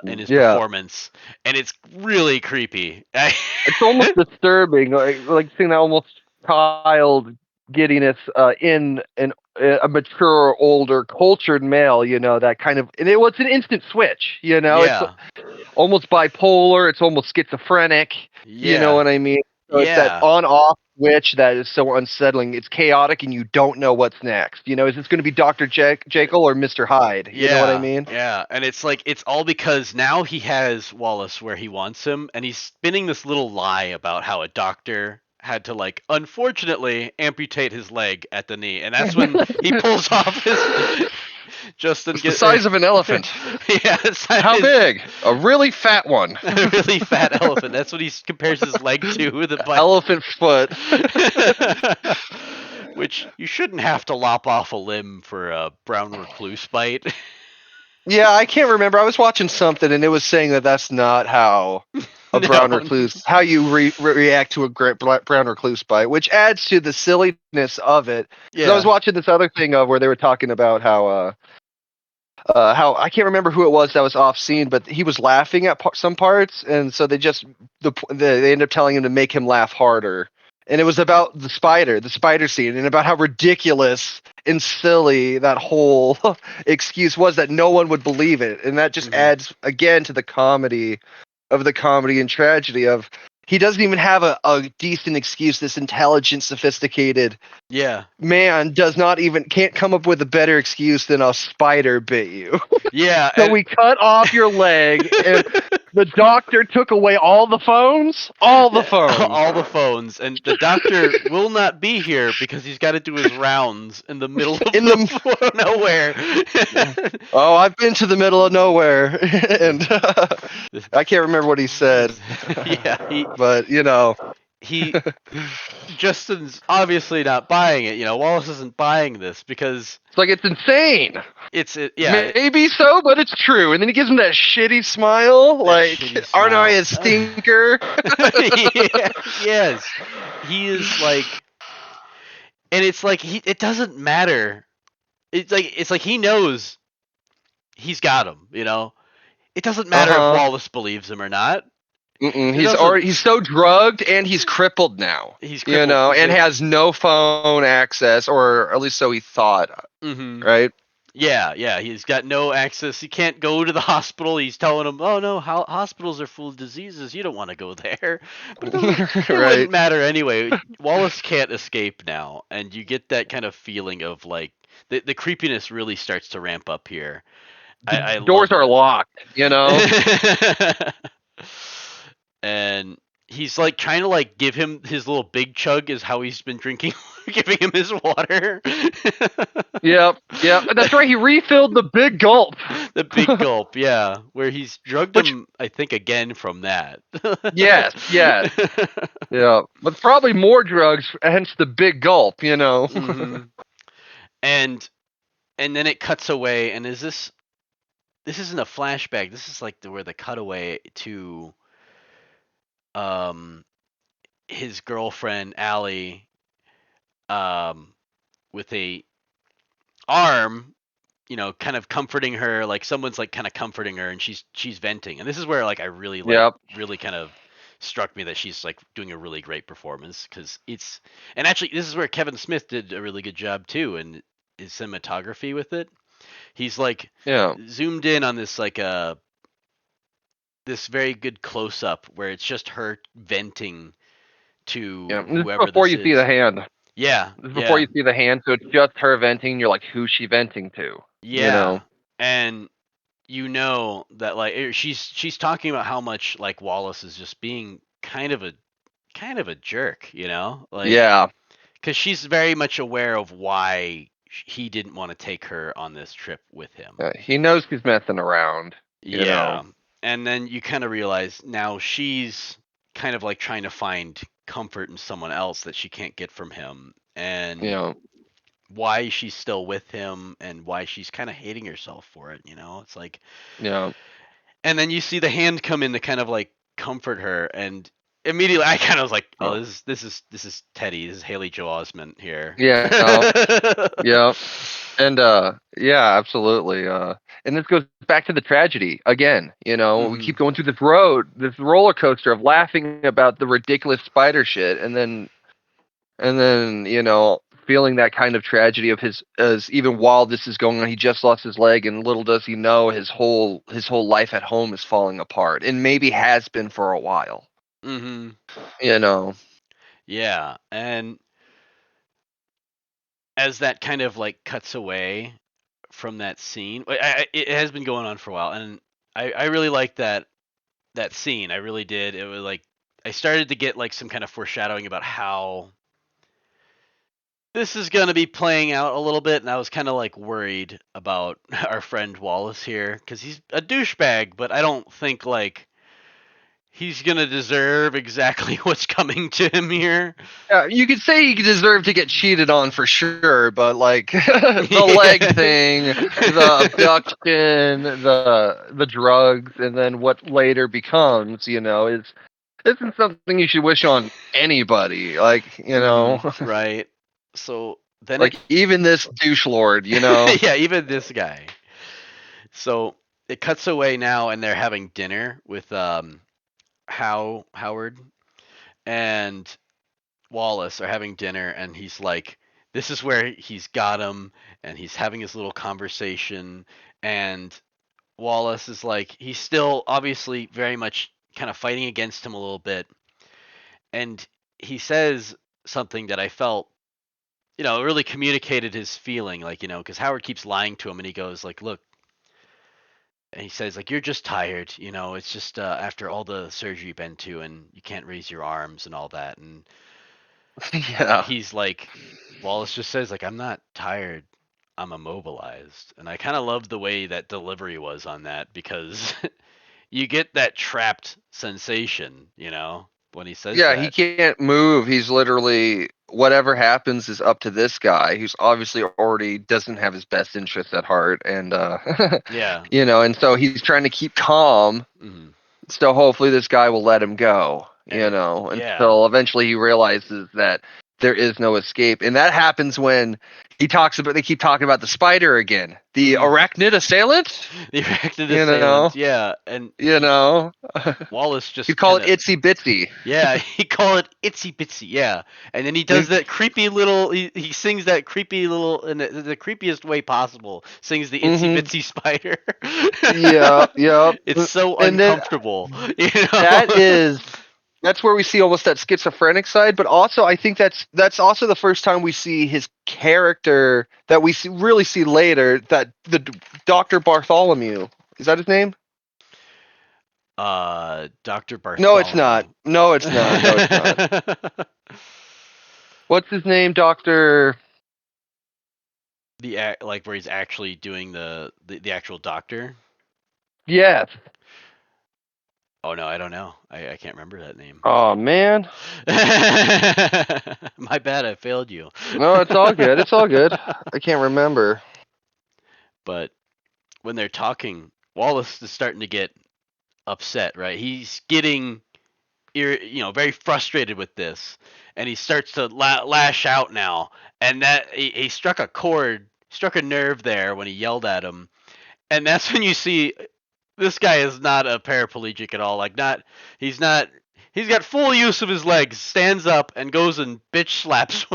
in his performance, and it's really creepy. It's almost disturbing, like seeing that almost child giddiness in a mature, older, cultured male, that kind of, and it was an instant switch, it's almost bipolar, it's almost schizophrenic, you know what I mean? So it's that on-off switch that is so unsettling. It's chaotic, and you don't know what's next. Is this going to be Dr. Jekyll or Mr. Hyde? You know what I mean? Yeah, and it's like, it's all because now he has Wallace where he wants him, and he's spinning this little lie about how a doctor had to, like, unfortunately amputate his leg at the knee, and that's when he pulls off his Justin gets the size of an elephant. Yeah, how big? A really fat one. A really fat elephant. That's what he compares his leg to. The elephant foot. Which you shouldn't have to lop off a limb for a brown recluse bite. Yeah, I can't remember. I was watching something, and it was saying that that's not how a brown recluse, how you react to a brown recluse bite, which adds to the silliness of it. Yeah. I was watching this other thing where they were talking about how I can't remember who it was that was off scene, but he was laughing at some parts, and so they ended up telling him to make him laugh harder. And it was about the spider scene, and about how ridiculous and silly that whole excuse was, that no one would believe it. And that just adds, again, to the comedy and tragedy of, he doesn't even have a decent excuse. This intelligent, sophisticated man can't come up with a better excuse than a spider bit you. Yeah. So we cut off your leg, and The doctor took away all the phones. All the phones. All the phones, and the doctor will not be here because he's got to do his rounds in the middle of nowhere. Oh, I've been to the middle of nowhere, and I can't remember what he said. Yeah, but he Justin's obviously not buying it. Wallace isn't buying this because it's like it's insane. Yeah, maybe so, but it's true. And then he gives him that shitty smile, aren't I a stinker? Yeah, yes, he is like, and it's like it doesn't matter. It's like he knows he's got him. It doesn't matter if Wallace believes him or not. He's so drugged and he's crippled now. He's crippled, and has no phone access, or at least so he thought. Mm-hmm. Right? Yeah. He's got no access. He can't go to the hospital. He's telling him, "Oh no, hospitals are full of diseases. You don't want to go there." But it wouldn't matter anyway. Wallace can't escape now, and you get that kind of feeling of like the creepiness really starts to ramp up here. The doors are locked. And he's like trying to like give him his little big chug is how he's been drinking, giving him his water. Yep. That's right. He refilled the big gulp. The big gulp, yeah, where he's drugged him, I think, again from that. Yes. Yeah, but probably more drugs, hence the big gulp. Mm-hmm. And then it cuts away, and this isn't a flashback. This is like where the cutaway to his girlfriend Allie with a arm, kind of comforting her, like someone's like kind of comforting her, and she's venting. And this is where like I really really kind of struck me that she's like doing a really great performance, because and actually this is where Kevin Smith did a really good job too, and his cinematography with it. He's like zoomed in on this like this very good close up where it's just her venting to whoever before you see the hand. Yeah. Before you see the hand, so it's just her venting. You're like, who's she venting to? Yeah. And that like she's talking about how much like Wallace is just being kind of a jerk, like, yeah, because she's very much aware of why he didn't want to take her on this trip with him. He knows he's messing around. And then you kind of realize now she's kind of like trying to find comfort in someone else that she can't get from him, and why she's still with him, and why she's kind of hating herself for it. It's like, and then you see the hand come in to kind of like comfort her, and immediately I kind of was like, oh, this is Teddy, this is Haley Joel Osment here. Yeah. And absolutely. And this goes back to the tragedy again. We keep going through this roller coaster of laughing about the ridiculous spider shit, and then feeling that kind of tragedy of as even while this is going on, he just lost his leg, and little does he know his whole life at home is falling apart, and maybe has been for a while. Mm-hmm. Yeah, and as that kind of like cuts away from that scene, it has been going on for a while, and I really liked that scene. I really did. It was like I started to get like some kind of foreshadowing about how this is going to be playing out a little bit, and I was kind of like worried about our friend Wallace here, because he's a douchebag, but I don't think like he's going to deserve exactly what's coming to him here. You could say he deserved to get cheated on for sure, but like the leg thing, the abduction, the drugs, and then what later becomes, isn't something you should wish on anybody. Like, Right. So then like even this douche lord, yeah, even this guy. So it cuts away now, and they're having dinner with Howard and Wallace are having dinner, and he's like, this is where he's got him, and he's having his little conversation, and Wallace is like, he's still obviously very much kind of fighting against him a little bit, and he says something that I felt, really communicated his feeling, like, because Howard keeps lying to him, and he goes like, look, and he says like, you're just tired, it's just after all the surgery you've been to, and you can't raise your arms and all that. And Yeah. he's like, Wallace just says like, I'm not tired, I'm immobilized. And I kind of loved the way that delivery was on that, because you get that trapped sensation, when he says Yeah, he that. can't move. He's literally, whatever happens is up to this guy who's obviously already doesn't have his best interests at heart, and Yeah. and so he's trying to keep calm. Hmm. So hopefully this guy will let him go, And yeah. until eventually he realizes that there is no escape. And that happens when they keep talking about the spider again, the Hmm. arachnid assailant. The arachnid You assailant, know, yeah. And you know, Wallace he'd just call kind it of, itsy bitsy. yeah, he call it itsy bitsy, yeah. And then he does Yeah, that creepy little, he sings that creepy little, in the creepiest way possible, sings the itsy mm-hmm. bitsy spider. Yeah, yeah. It's so And then uncomfortable, that is that's where we see almost that schizophrenic side, but also I think that's also the first time we see his character that we really see later, that the Dr. Bartholomew. Is that his name? Dr. No, it's not. Bartholomew. No, it's not. No, it's not. What's his name, Doctor? Like where he's actually doing the actual doctor. Yes. Oh no, I don't know. I can't remember that name. Oh man. My bad, I failed you. No, it's all good. It's all good. I can't remember. But when they're talking, Wallace is starting to get upset, right? He's getting very frustrated with this, and he starts to lash out now. And that he struck a nerve there when he yelled at him. And that's when you see this guy is not a paraplegic at all. Like, he's not. He's got full use of his legs. Stands up and goes and bitch slaps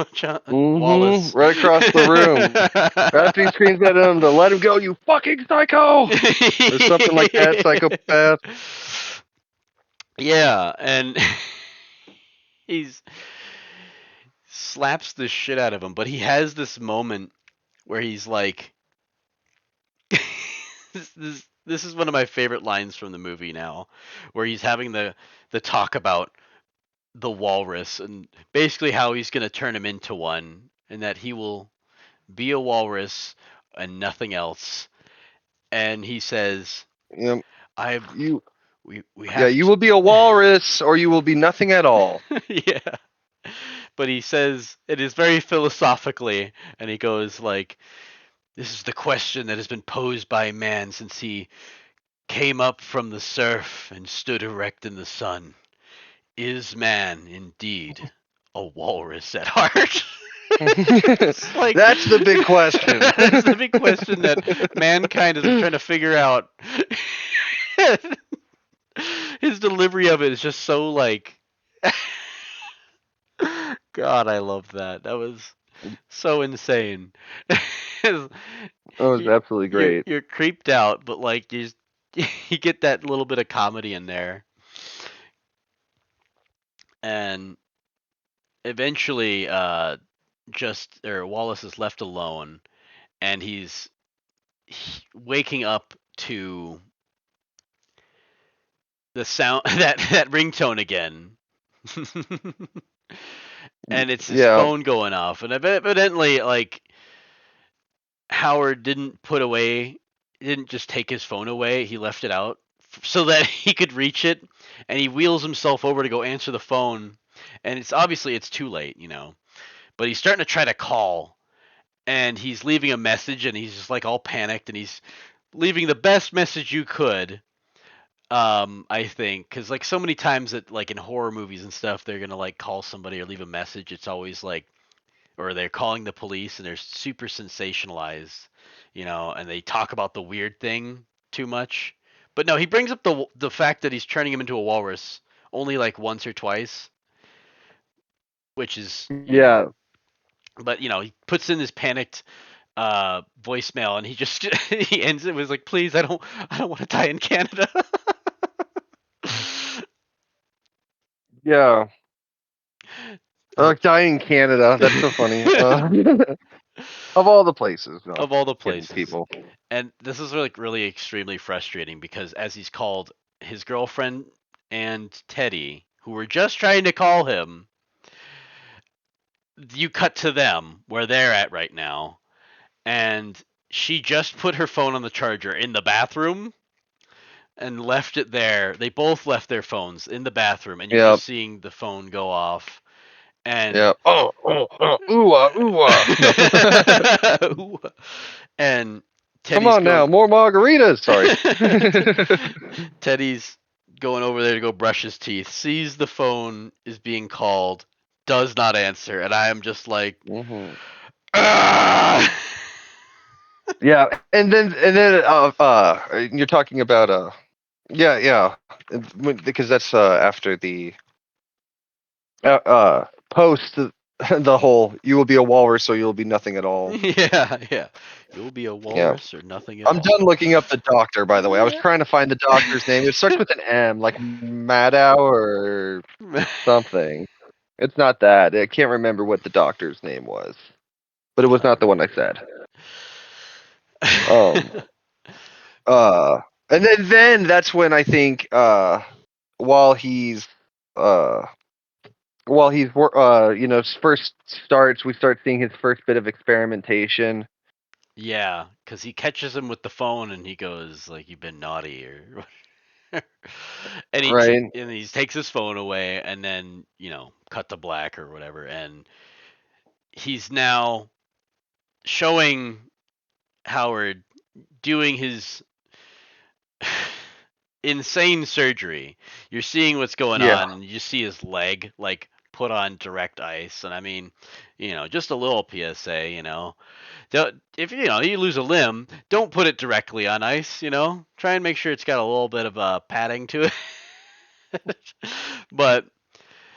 Wallace. Right across the room. After he screams at him to let him go, you fucking psycho! Or something like that, psychopath. Yeah, and he's slaps the shit out of him, but he has this moment where he's like, this is one of my favorite lines from the movie now, where he's having the talk about the walrus, and basically how he's going to turn him into one, and that he will be a walrus and nothing else. And he says, Yep. I You we Yeah, have you will be a walrus or you will be nothing at all. yeah. But he says it is very philosophically, and he goes like, this is the question that has been posed by man since he came up from the surf and stood erect in the sun. Is man indeed a walrus at heart? It's like, That's the big question. that's the big question that mankind is trying to figure out. His delivery of it is just so like, God, I love that. That was so insane. That was you, absolutely you're great. you're creeped out, but like you get that little bit of comedy in there, and eventually, Wallace is left alone, and he's waking up to the sound that ringtone again. And it's his Yeah. phone going off, and evidently, like, Howard didn't just take his phone away. He left it out so that he could reach it, and he wheels himself over to go answer the phone, and it's too late, But he's starting to try to call, and he's leaving a message, and he's just like all panicked, and he's leaving the best message you could. I think, because like so many times that like in horror movies and stuff, they're gonna like call somebody or leave a message. It's always like, or they're calling the police and they're super sensationalized, and they talk about the weird thing too much. But no, he brings up the fact that he's turning him into a walrus only like once or twice, which is, Yeah. but he puts in this panicked voicemail, and he just he ends it with like, please, I don't want to die in Canada. Yeah. Dying in Canada. That's so funny. Of all the places, no, Of all the kidding places. people. And this is like really extremely frustrating because as he's called, his girlfriend and Teddy, who were just trying to call him, you cut to them where they're at right now, and she just put her phone on the charger in the bathroom and left it there. They both left their phones in the bathroom, and you're Yep. just seeing the phone go off. And Yep. Ooh, no. and Come Teddy's on now, going. more margaritas. Sorry. Teddy's going over there to go brush his teeth, sees the phone is being called, does not answer, and I am just like, hmm "Ah!" Yeah, and then you're talking about yeah, because that's after the post the whole "you will be a walrus or you'll be nothing at all." Yeah, yeah. You'll be a Yeah, walrus or nothing at I'm done all. looking up the doctor. By the way, I was trying to find the doctor's name. It starts with an M, like Maddow or something. It's not that. I can't remember what the doctor's name was, but it was not the one I said. Um. Uh. And then that's when I think while he's uh first starts, we start seeing his first bit of experimentation. Yeah, because he catches him with the phone and he goes like, "You've been naughty," or and Right. he takes his phone away, and then cut to black or whatever, and he's now showing Howard doing his insane surgery. You're seeing what's going Yeah. on, and you see his leg like put on direct ice, and I mean, just a little PSA, if you lose a limb, don't put it directly on ice. Try and make sure it's got a little bit of padding to it. But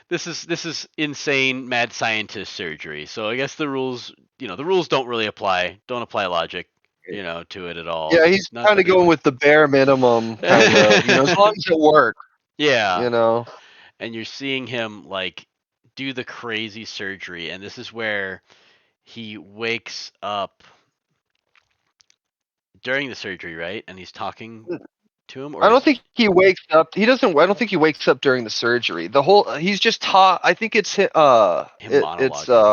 this is insane mad scientist surgery. So I guess the rules don't really apply. Don't apply logic, to it at Yeah, all. he's Not kind that of they going want. with the bare minimum, kind of. As long as it works. Yeah, You know. and you're seeing him like do the crazy surgery, and this is where he wakes up during the surgery, right? And he's talking to him, I or don't is think he wakes up. He doesn't. I don't think he wakes up during the surgery. The whole he's just taught. I think it's him it's monologuing?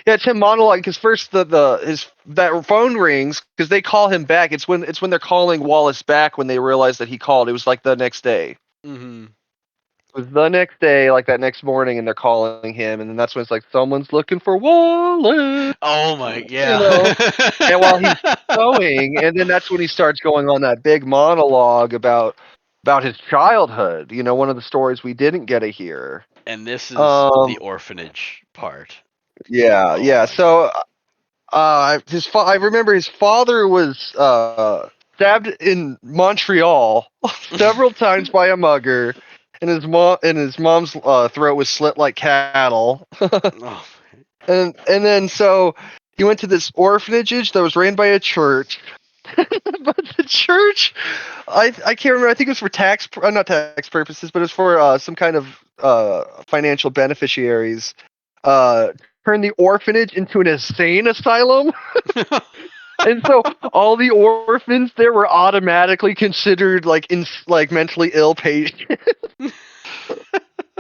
yeah, it's him monologue because first the his that phone rings because they call him back. It's when they're calling Wallace back when they realize that he called. It was like the next day. Mm-hmm. It was the next day, like that next morning, and they're calling him, and then that's when it's like someone's looking for Wallace, Oh my, you yeah. know. And while he's going, and then that's when he starts going on that big monologue about his childhood. One of the stories we didn't get to hear. And this is the Um, orphanage part. yeah, Oh yeah. my So, god. I remember his father was stabbed in Montreal several times by a mugger, and his mom's throat was slit like cattle. Oh, And then so he went to this orphanage that was ran by a church. But the church, I can't remember. I think it was for not tax purposes, but it was for some kind of financial beneficiaries. Uh, Turned the orphanage into an insane asylum, and so all the orphans there were automatically considered like mentally ill patients.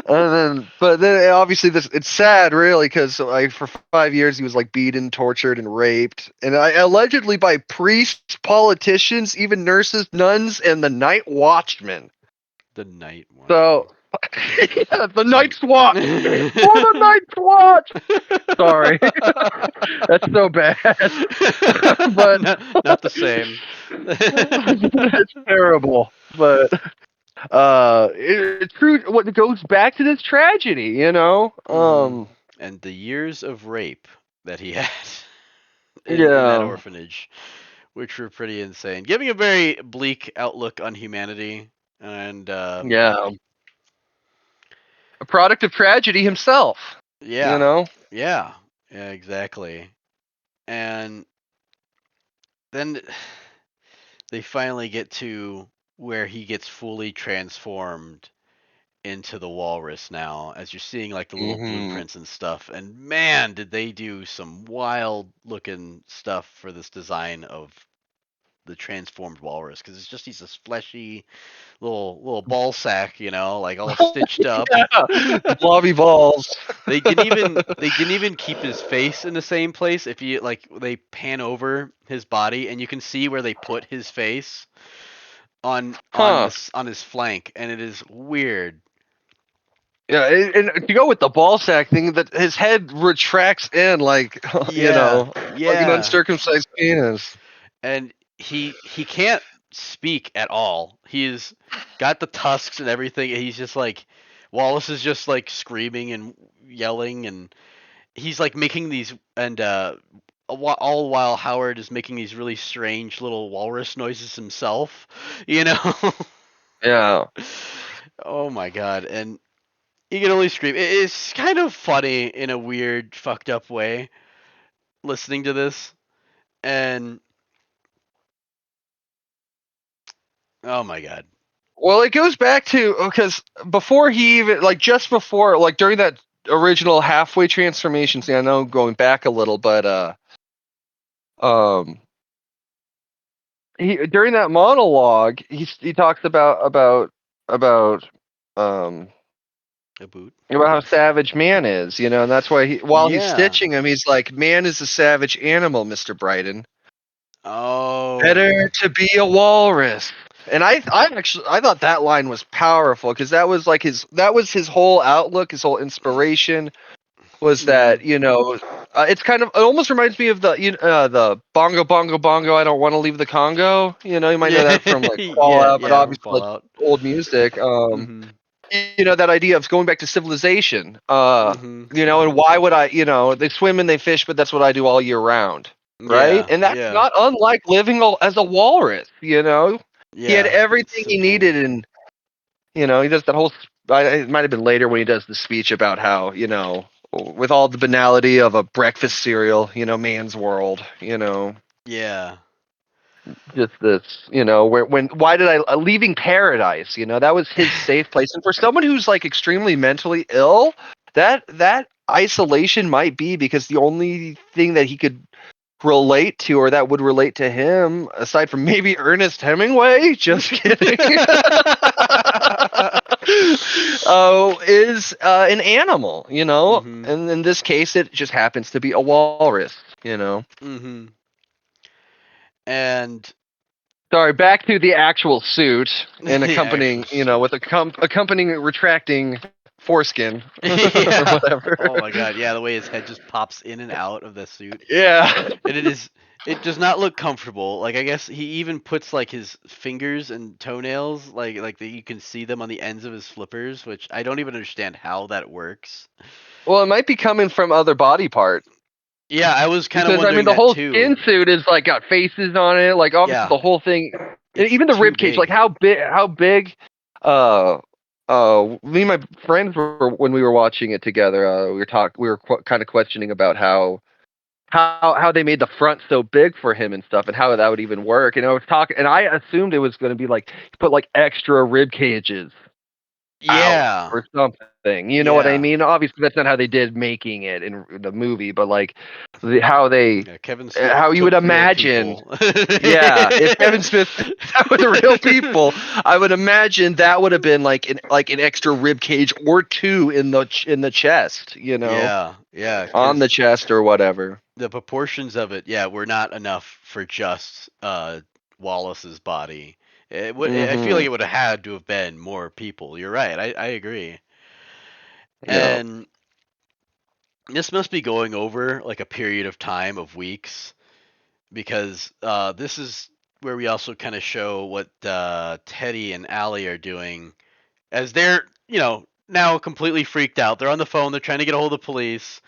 But then obviously it's sad, really, because like for 5 years he was like beaten, tortured, and raped, and allegedly by priests, politicians, even nurses, nuns, and the night watchman. the night watchman. So, yeah, the night's watch for the night's watch. Sorry, that's so bad, but Not the same. that's terrible. But it's true. What goes back to this tragedy, Hmm. And the years of rape that he had in that Yeah. orphanage, which were pretty insane, giving a very bleak outlook on humanity. And Yeah. A product of tragedy himself, you yeah, know? yeah, yeah, exactly. And then they finally get to where he gets fully transformed into the walrus now, as you're seeing like the little Mm-hmm. blueprints and stuff. And man, did they do some wild looking stuff for this design of the transformed walrus, because it's just he's this fleshy little ball sack, like all stitched up. Yeah, blobby balls. They can even keep his face in the same place if you like they pan over his body and you can see where they put his face on Huh. this on his flank, and it is weird. Yeah, and to go with the ball sack thing, that his head retracts in like Yeah, like an yeah. uncircumcised penis. And he can't speak at all. He's got the tusks and everything. And he's just like Wallace is just like screaming and yelling, and he's like making these and all while Howard is making these really strange little walrus noises himself, you know. Yeah. Oh my god. And he can only scream. It's kind of funny in a weird fucked up way listening to this. And oh my god. Well, it goes back to because before he even like just before like during that original halfway transformation scene, I know going back a little, but um he during that monologue he talks about um A boot. about how savage man is, and that's why while he's Yeah. stitching him, he's like, man is a savage animal, Mr. Brighton. Oh. Better to be a walrus. And I thought that line was powerful because that was his whole outlook, his whole inspiration was Mhm. that it's it almost reminds me of the bongo bongo bongo. I don't want to leave the Congo. You might know Yeah. that from like Yeah. Fallout, but Yeah. From obviously like Fallout. old music. Mhm. That idea of going back to civilization. Mhm. And why would they swim and they fish, but that's what I do all year round, right? Yeah. And that's Yeah. not unlike living as a walrus. He had Yeah. It's everything he simple. needed, and he does that whole. It might have been later when he does the speech about how with all the banality of a breakfast cereal, man's world, Yeah. just this, why did I leaving paradise? That was his safe place, and for someone who's like extremely mentally ill, that isolation might be because the only thing that he could relate to or that would relate to him aside from maybe Ernest Hemingway, just kidding. Is an animal, Mhm. and in this case it just happens to be a walrus. Mhm. And Sorry, back to the actual suit and the actual accompanying, suit. with accompanying retracting foreskin or Yeah. whatever. Oh my god. Yeah, the way his head just pops in and out of the suit. Yeah. And it does not look comfortable. Like I guess he even puts like his fingers and toenails like that you can see them on the ends of his flippers, which I don't even understand how that works. Well, it might be coming from other body parts. Yeah, I was kind of Because I mean, wondering the that whole too. skin suit is like got faces on it, like obviously Yeah, the whole thing, and it's even the too rib cage. Like big. how big? Uh, me and my friends were when we were watching it together. We were kind of questioning about how they made the front so big for him and stuff, and how that would even work. And I was talking, and I assumed it was going to be like put like extra rib cages out Yeah, or something. You know what I yeah. mean? Obviously, that's not how they did making it in the movie, but like how they, Yeah, Kevin Smith how you would took real imagine. people. Yeah, if Kevin Smith did that with real people, I would imagine that would have been like an extra rib cage or two in the chest, Yeah, yeah, on the because chest or whatever. the proportions of it, yeah, were not enough for just Wallace's body. I feel like Mm-hmm. it would have had to have been more people. You're right. I agree. Yeah. And this must be going over like a period of time of weeks, because this is where we also kind of show what Teddy and Allie are doing as they're, now completely freaked out. They're on the phone. They're trying to get a hold of the police,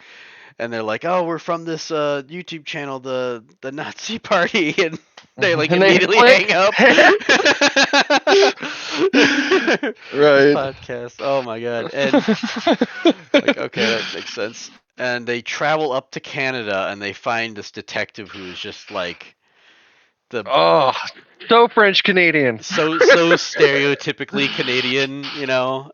and they're like, "Oh, we're from this YouTube channel, the Nazi Party," and they like And they immediately hang click. up. This Right. podcast. Oh my god. And like, okay, that makes sense. And they travel up to Canada and they find this detective who is just like the Oh, So French Canadian. So stereotypically Canadian,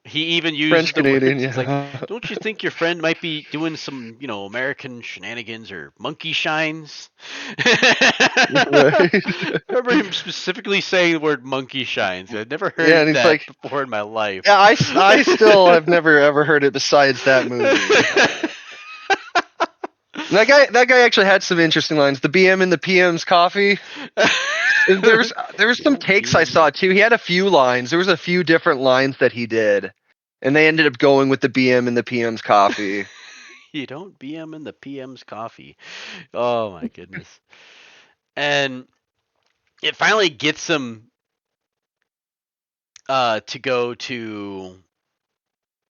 He even uses French the Canadian, words. He's like, yeah. "Don't you think your friend might be doing some, American shenanigans or monkey shines?" Right. I remember him specifically saying the word monkey shines. I'd never Yeah, heard and he's that like, before in my life. yeah, I still have never ever heard it besides that movie. That guy actually had some interesting lines. The BM and the PM's coffee. There's some takes I saw too. He had a few lines. There was a few different lines that he did, and they ended up going with the BM and the PM's coffee. You don't BM in the PM's coffee. Oh my goodness. And it finally gets him to go to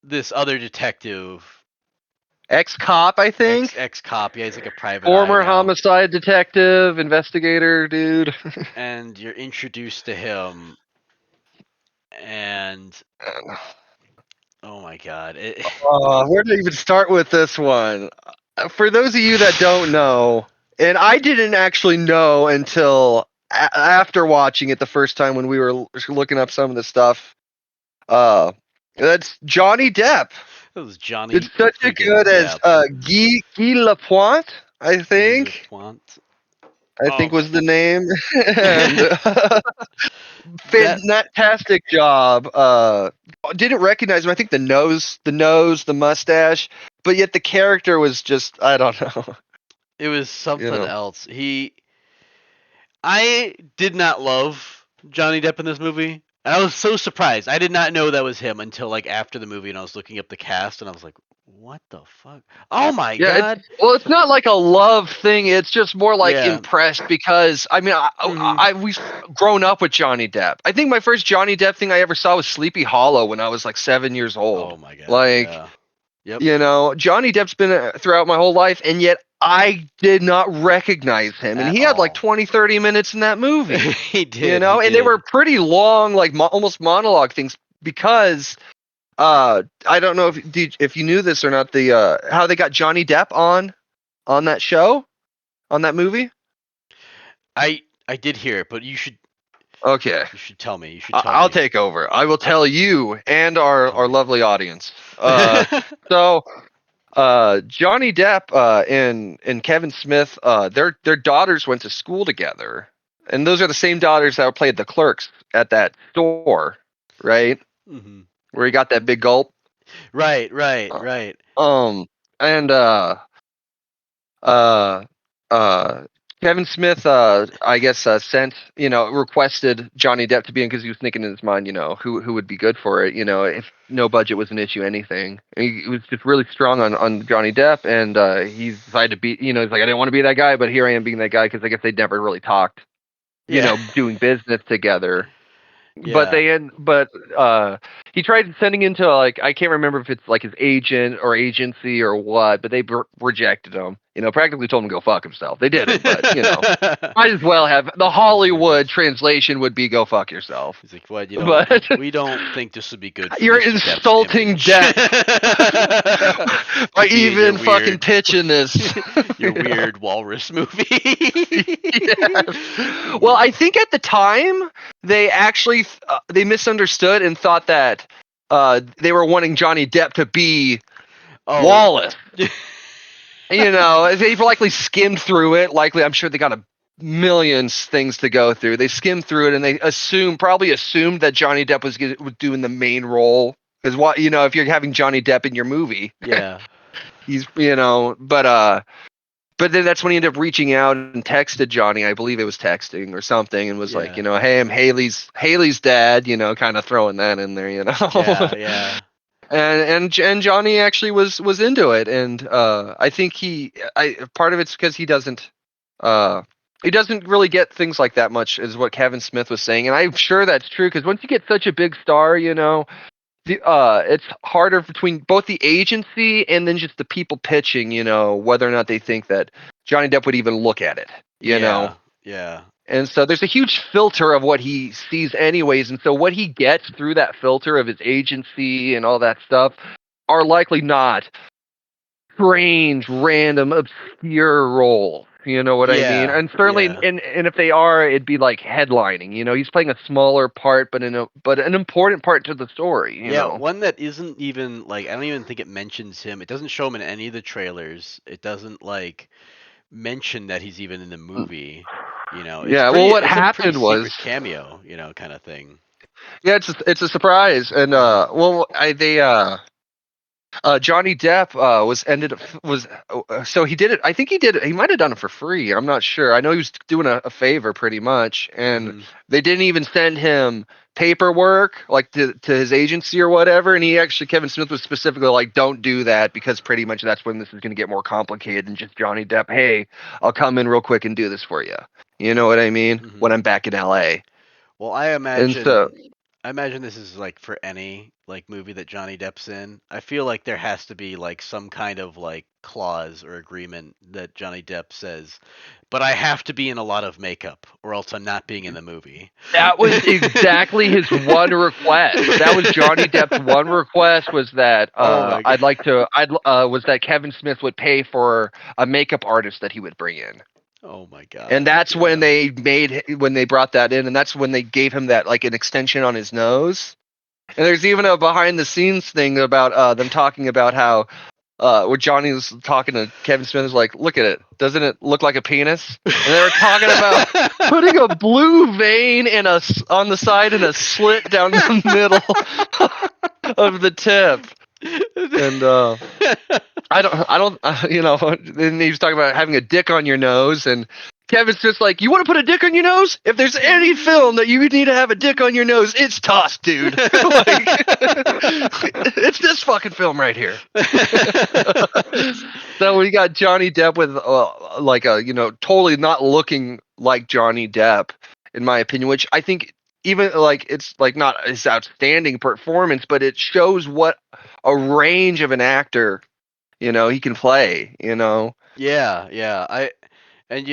this other detective. Ex-cop, I think. Ex-cop. Yeah, he's like a private Former eye now. homicide detective, investigator, dude. And you're introduced to him, and oh my god. Where to even start with this one? For those of you that don't know, and I didn't actually know until after watching it the first time when we were looking up some of the stuff. That's Johnny Depp. That was Johnny. It's such a good as Guy Lapointe, I think. I think was the name. And fantastic job. Didn't recognize him. I think the nose, the mustache, but yet the character was just, I don't know. It was something else. I did not love Johnny Depp in this movie. And I was so surprised. I did not know that was him until like after the movie, and I was looking up the cast, and I was like, "What the fuck? Oh my god!" It's not like a love thing. It's just more like impressed because I mean, we've grown up with Johnny Depp. I think my first Johnny Depp thing I ever saw was Sleepy Hollow when I was like 7 years old. Oh my god! Like, yep. Johnny Depp's been throughout my whole life, and yet I did not recognize him. And he had like 20, 30 minutes in that movie. He did. And they were pretty long, like almost monologue things because I don't know if you knew this or not, the how they got Johnny Depp on that show, on that movie. I did hear it, but you should. Okay. You should tell me. I'll take over. I will tell you and our lovely audience. So Johnny Depp and Kevin Smith, their daughters went to school together, and those are the same daughters that played the clerks at that store, right? Mm-hmm. Where he got that big gulp. Right. And Kevin Smith, I guess, requested Johnny Depp to be in because he was thinking in his mind, who would be good for it, if no budget was an issue, anything. And he was just really strong on Johnny Depp, and he decided to be, he's like, I didn't want to be that guy, but here I am being that guy because I guess they'd never really talked, doing business together. Yeah. But he tried sending into like, I can't remember if it's like his agent or agency or what, but they rejected him. Practically told him to go fuck himself. They didn't, but might as well have. The Hollywood translation would be go fuck yourself. He's like, what? We don't think this would be good. For You're insulting Depp by even fucking pitching this. Your weird walrus movie. Yes. Well, I think at the time they actually they misunderstood and thought that they were wanting Johnny Depp to be Wallace. They likely skimmed through it. Likely, I'm sure they got a million things to go through. They skimmed through it and they probably assumed that Johnny Depp was doing the main role. Because if you're having Johnny Depp in your movie, he's but then that's when he ended up reaching out and texted Johnny. I believe it was texting or something, and was like, hey, I'm Haley's dad. Kind of throwing that in there. Yeah. And Johnny actually was into it, and I think part of it's because he doesn't really get things like that much, is what Kevin Smith was saying, and I'm sure that's true because once you get such a big star, it's harder between both the agency and then just the people pitching, whether or not they think that Johnny Depp would even look at it, know. Yeah. And so there's a huge filter of what he sees anyways. And so what he gets through that filter of his agency and all that stuff are likely not strange, random, obscure roles. You know what I mean? Yeah, And certainly, yeah. and if they are, it'd be like headlining. You know, he's playing a smaller part, but an important part to the story. You Yeah, know. one that isn't even like I don't even think it mentions him. It doesn't show him in any of the trailers. It doesn't like mention that he's even in the movie. You know, Yeah. Well, what it's a pretty happened was, secret cameo, kind of thing. yeah, it's a surprise, and Hmm. well, Johnny Depp was so he did it. I think he did it. He might have done it for free. I'm not sure. I know he was doing a favor pretty much, and Hmm. they didn't even send him paperwork like to his agency or whatever. And he actually, Kevin Smith was specifically like, "Don't do that because pretty much that's when this is going to get more complicated than just Johnny Depp. Hey, I'll come in real quick and do this for you. You know what I mean? When Hmm. I'm back in L.A." Well, I And so imagine I imagine this is like for any like movie that Johnny Depp's in. I feel like there has to be like some kind of like clause or agreement that Johnny Depp says, but I have to be in a lot of makeup or else I'm not being in the movie. that was exactly his one request. That was Johnny Depp's one request was that Oh my god. was that Kevin Smith would pay for a makeup artist that he would bring in. Oh my And god. that's Yeah. when they brought that in, and that's when they gave him that like an extension on his nose. And there's even a behind the scenes thing about them talking about how where Johnny was talking to Kevin Smith is like, look at it, doesn't it look like a penis? And they were talking about putting a blue vein on the side and a slit down the middle of the tip. And I don't, and he was talking about having a dick on your nose, and Kevin's just like, you want to put a dick on your nose? If there's any film that you need to have a dick on your nose, it's Tusk, dude. Like, it's this fucking film right here. So we got Johnny Depp with like a totally not looking like Johnny Depp, in my opinion, which I think even like it's like not his outstanding performance, but it shows what a range of an actor he can play. Yeah, yeah. And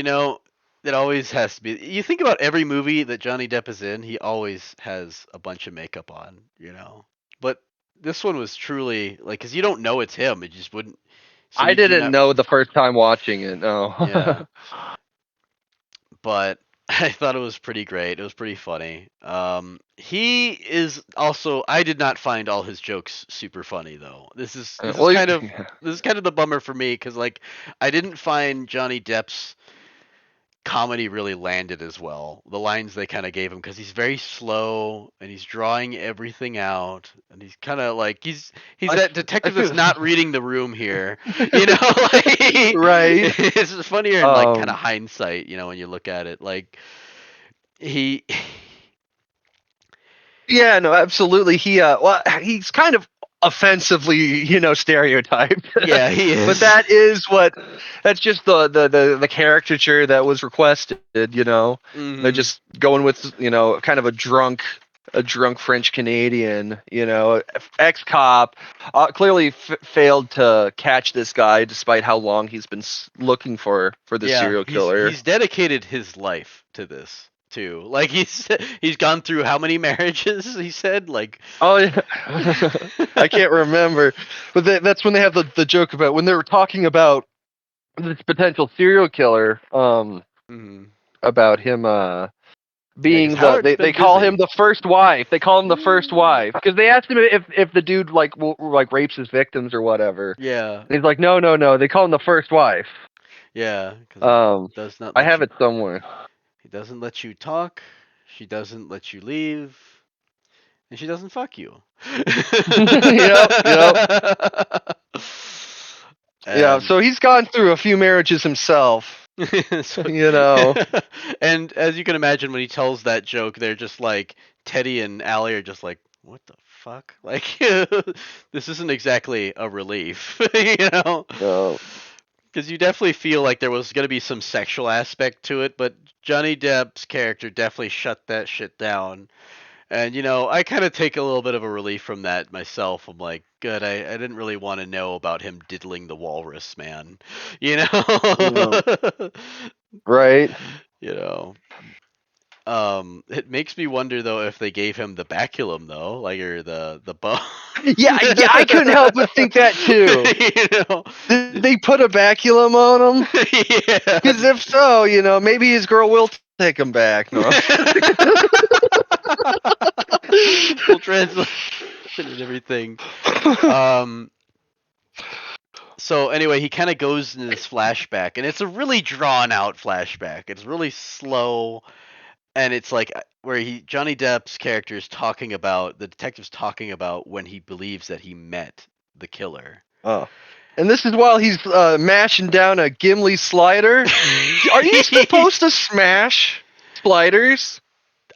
it always has to be. You think about every movie that Johnny Depp is in, he always has a bunch of makeup on. But this one was truly like cuz you don't know it's him. It just wouldn't so I you're didn't not know the first time watching it. No. yeah. But I thought it was pretty great. It was pretty funny. He is also. I did not find all his jokes super funny though. Well, This is kind of the bummer for me because like I didn't find Johnny Depp's comedy really landed as well. The lines they kind of gave him because he's very slow and he's drawing everything out and he's kind of like he's that I detective that's feel not reading the room here. You know, like right. it's funnier in like kind of Um. hindsight. When you look at it, like he Yeah. No. Absolutely. He's kind of offensively, stereotyped. yeah, he But is. that's just the caricature that was requested. They're Hmm. just going with kind of a drunk French Canadian, ex cop, clearly failed to catch this guy despite how long he's been looking for the Yeah, serial he's killer. he's dedicated his life to this too. Like he's gone through how many marriages? He said like. Oh yeah, I can't remember, but that's when they have the joke about when they were talking about this potential serial killer, Mhm. about him Yeah, because being Howard's they been call him busy. the first wife. They call him the first wife because they asked him if the dude like rapes his victims or whatever. Yeah, And he's like, no, no, no. They call him the first wife. yeah, because he Um, does not I let have you. it somewhere. He doesn't let you talk. She doesn't let you leave, and she doesn't fuck you. Yep, yep, yeah. And So he's gone through a few marriages himself. so, You know. and as you can imagine, when he tells that joke, they're just like Teddy and Allie are just like, "What the fuck?" Like, this isn't exactly a relief, you know? No. Because you definitely feel like there was going to be some sexual aspect to it, but Johnny Depp's character definitely shut that shit down. And I kind of take a little bit of a relief from that myself. I'm like, good. I didn't really want to know about him diddling the walrus, man. You know. No. Right. you know. It makes me wonder though if they gave him the baculum though, like or the bone. Yeah, I couldn't help but think that too. You know? Did they put a baculum on him? Yeah. Because if so, maybe his girl will take him back. No. Full translation and everything. So anyway, he kind of goes into this flashback, and it's a really drawn out flashback. It's really slow, and it's like where Johnny Depp's character is talking about the detective's talking about when he believes that he met the killer. Oh. And this is while he's mashing down a Gimli slider. Are you supposed to smash sliders?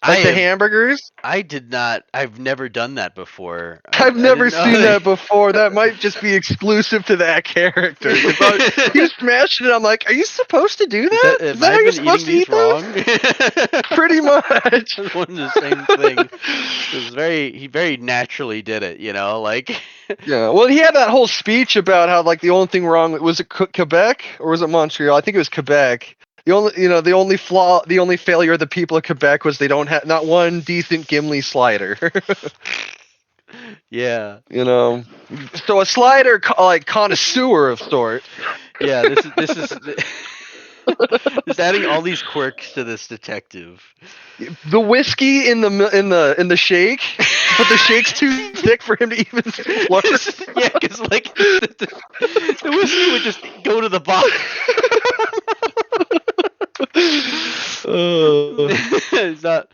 Like the hamburgers? I did not. I've never done that before. I've never seen that before. That might just be exclusive to that character. You smashed it. I'm like, are you supposed to do that? Is that how you're supposed to eat those? Pretty much. One and the same thing. It was he very naturally did it, like. Yeah. Well, he had that whole speech about how like the only thing wrong was it Quebec or was it Montreal? I think it was Quebec. The only flaw, the only failure of the people of Quebec was they don't have not one decent Gimli slider. Yeah. So a slider like connoisseur of sort. Yeah, this is just adding all these quirks to this detective. The whiskey in the shake, but the shake's too thick for him to even slurp. Yeah, because like the whiskey would just go to the bottom. It's not,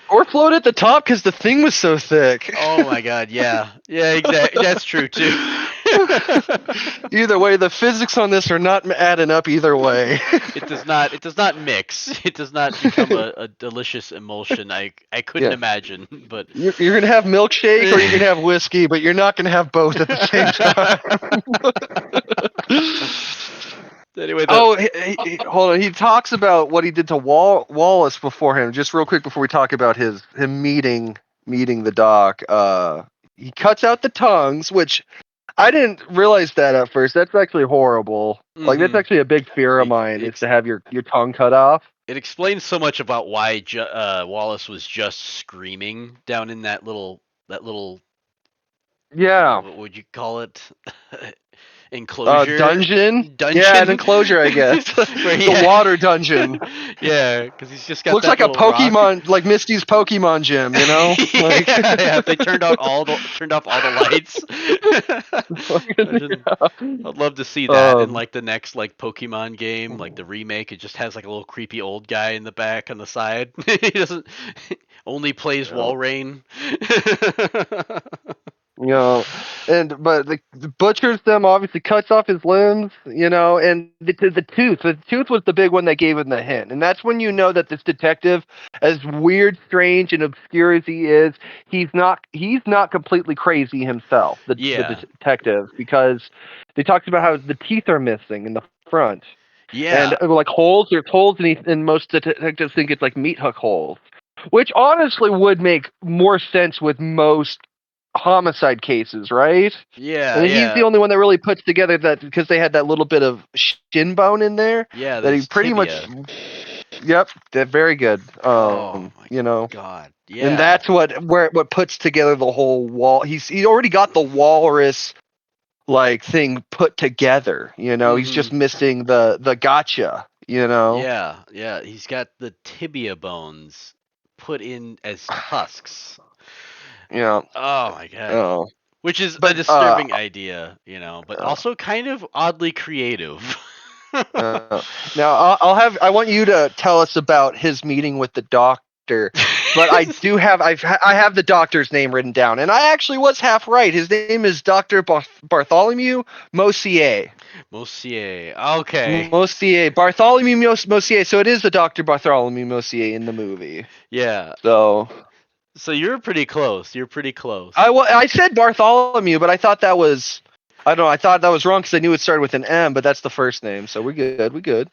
or float at the top because the thing was so thick. Oh my god, yeah, exactly. That's true too. Either way, the physics on this are not adding up. Either way, it does not mix. It does not become a delicious emulsion. I couldn't imagine, but you're gonna have milkshake or you're gonna have whiskey, but you're not gonna have both at the same time. Anyway, hold on. He talks about what he did to Wallace beforehand. Just real quick before we talk about him meeting the doc. He cuts out the tongues, which I didn't realize that at first. That's actually horrible. Mm-hmm. Like that's actually a big fear of mine is to have your tongue cut off. It explains so much about why Wallace was just screaming down in that little. Yeah. What would you call it? Enclosure? Dungeon? Yeah, an enclosure, I guess. The water dungeon. Yeah, because he's just got looks like a Pokemon, rock. Like Misty's Pokemon gym, yeah, if they turned off all the lights. I'd love to see that in like the next like Pokemon game, like the remake. It just has like a little creepy old guy in the back on the side. He doesn't only plays Walrein. But the butchers them, obviously cuts off his limbs, and the tooth. The tooth was the big one that gave him the hint, and that's when you know that this detective, as weird, strange, and obscure as he is, he's not completely crazy himself. The detective, because they talked about how the teeth are missing in the front. Yeah, and like holes. There's holes, and most detectives think it's like meat hook holes, which honestly would make more sense with most homicide cases, right? Yeah, and he's the only one that really puts together that because they had that little bit of shin bone in there. Yeah, that he pretty tibia. much. Yep, they're very good. God, yeah. And that's what puts together the whole wall. He already got the walrus like thing put together. He's just missing the gotcha. Yeah, he's got the tibia bones put in as tusks. Yeah. Oh my god. Oh. Which is a disturbing idea, but also kind of oddly creative. Now I want you to tell us about his meeting with the doctor, but I have the doctor's name written down, and I actually was half right. His name is Dr. Bartholomew Mosier. Okay. Mosier, Bartholomew Mosier. So it is the Dr. Bartholomew Mosier in the movie. Yeah. So you're pretty close. I said Bartholomew, but I thought that was, I don't know. I thought that was wrong because I knew it started with an M, but that's the first name, so we're good.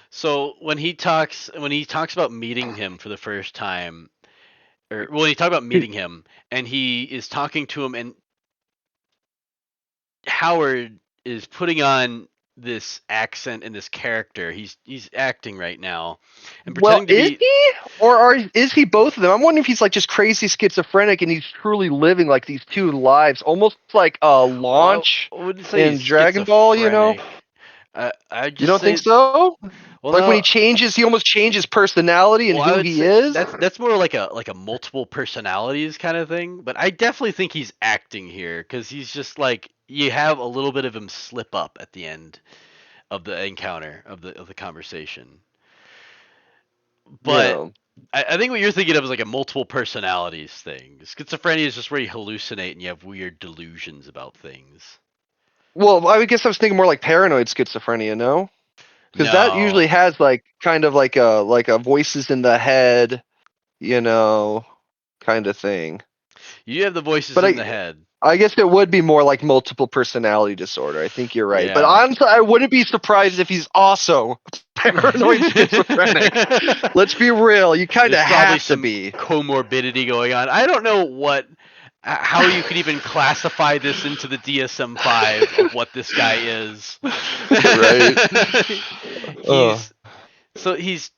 So when he talks about meeting him for the first time, when he talks about meeting him, and he is talking to him, and Howard is putting on this accent and this character. He's acting right now and Well, pretending to is be. he, or is he both of them? I'm wondering if he's like just crazy schizophrenic and he's truly living like these two lives, almost like a Well, launch I wouldn't say in he's Dragon Ball. You know, schizophrenic. I you just don't think say, so? well, Like when no. he changes, he almost changes personality and Well, I who would he say is. that's more like a multiple personalities kind of thing. But I definitely think he's acting here because he's just like you have a little bit of him slip up at the end of the encounter of the conversation. But Yeah. I think what you're thinking of is like a multiple personalities thing. Schizophrenia is just where you hallucinate and you have weird delusions about things. Well, I guess I was thinking more like paranoid schizophrenia. No, because that No, usually has like kind of like a voices in the head, you know, kind of thing. you have the voices But in the head. I guess it would be more like multiple personality disorder. I think you're right. But Yeah. honestly, I wouldn't be surprised if he's also paranoid schizophrenic. Let's be real. You kind of There's probably have to some be. comorbidity going on. I don't know how you could even classify this into the DSM-5 of what this guy is. Right? Uh, he's he's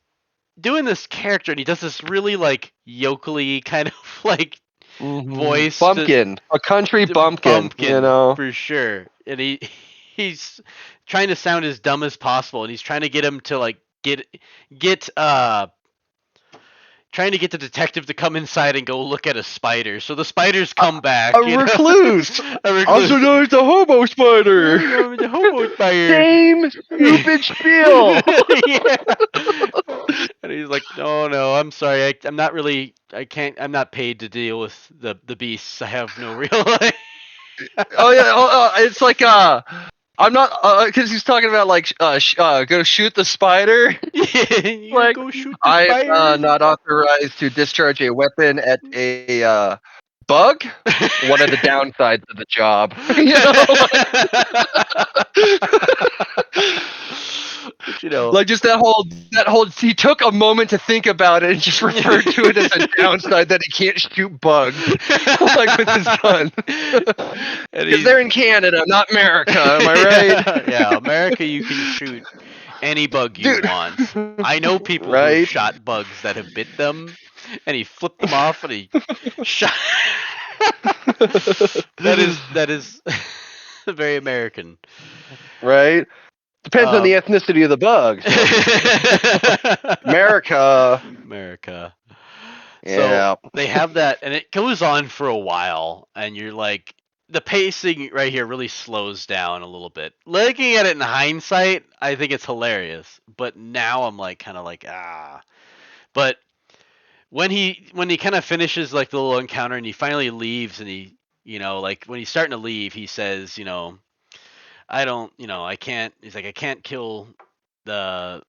doing this character and he does this really like yokely kind of like voice to Bumpkin. A country bumpkin, you bumpkin know? for sure. And he's trying to sound as dumb as possible and he's trying to get him to like get trying to get the detective to come inside and go look at a spider. So the spiders come back, A you know. recluse. A recluse. Also known as the hobo spider. The hobo spider. Same stupid spiel. Yeah. And he's like, no, I'm sorry, I'm not really, I can't, I'm not paid to deal with the beasts. I have no real life. Oh yeah, it's like I'm not because he's talking about like go shoot the spider. Yeah, you Like go shoot the I'm spider. not authorized to discharge a weapon at a bug. One of the downsides of the job, you know. But, you know, Like just that whole he took a moment to think about it and just referred to it as a downside that he can't shoot bugs like with his gun. Because they're in Canada, not America, am I right? Yeah, America, you can shoot any bug you Dude. want. I know people who have Right? shot bugs that have bit them, and he flipped them off and he shot. that is very American. Right? Depends on the ethnicity of the bug. So. America. America. Yeah. So they have that, and it goes on for a while, and you're like, the pacing right here really slows down a little bit. Looking at it in hindsight, I think it's hilarious, but now I'm like, kind of like, ah. But when he kind of finishes like the little encounter and he finally leaves, and he, like when he's starting to leave, he says, I don't, I can't. He's like, I can't kill the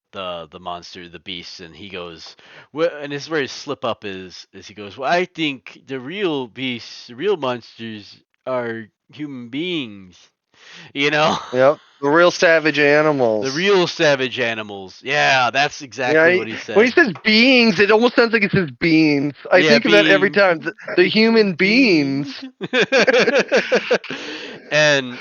monster, the beast, and he goes, well, and this is where his slip up is he goes, well, I think the real beasts, the real monsters are human beings, Yep. The real savage animals. the real savage animals. Yeah, that's exactly Yeah, what he said. when he says beings, it almost sounds like it says beans. I Yeah, think of that every beings. time. The human beings. And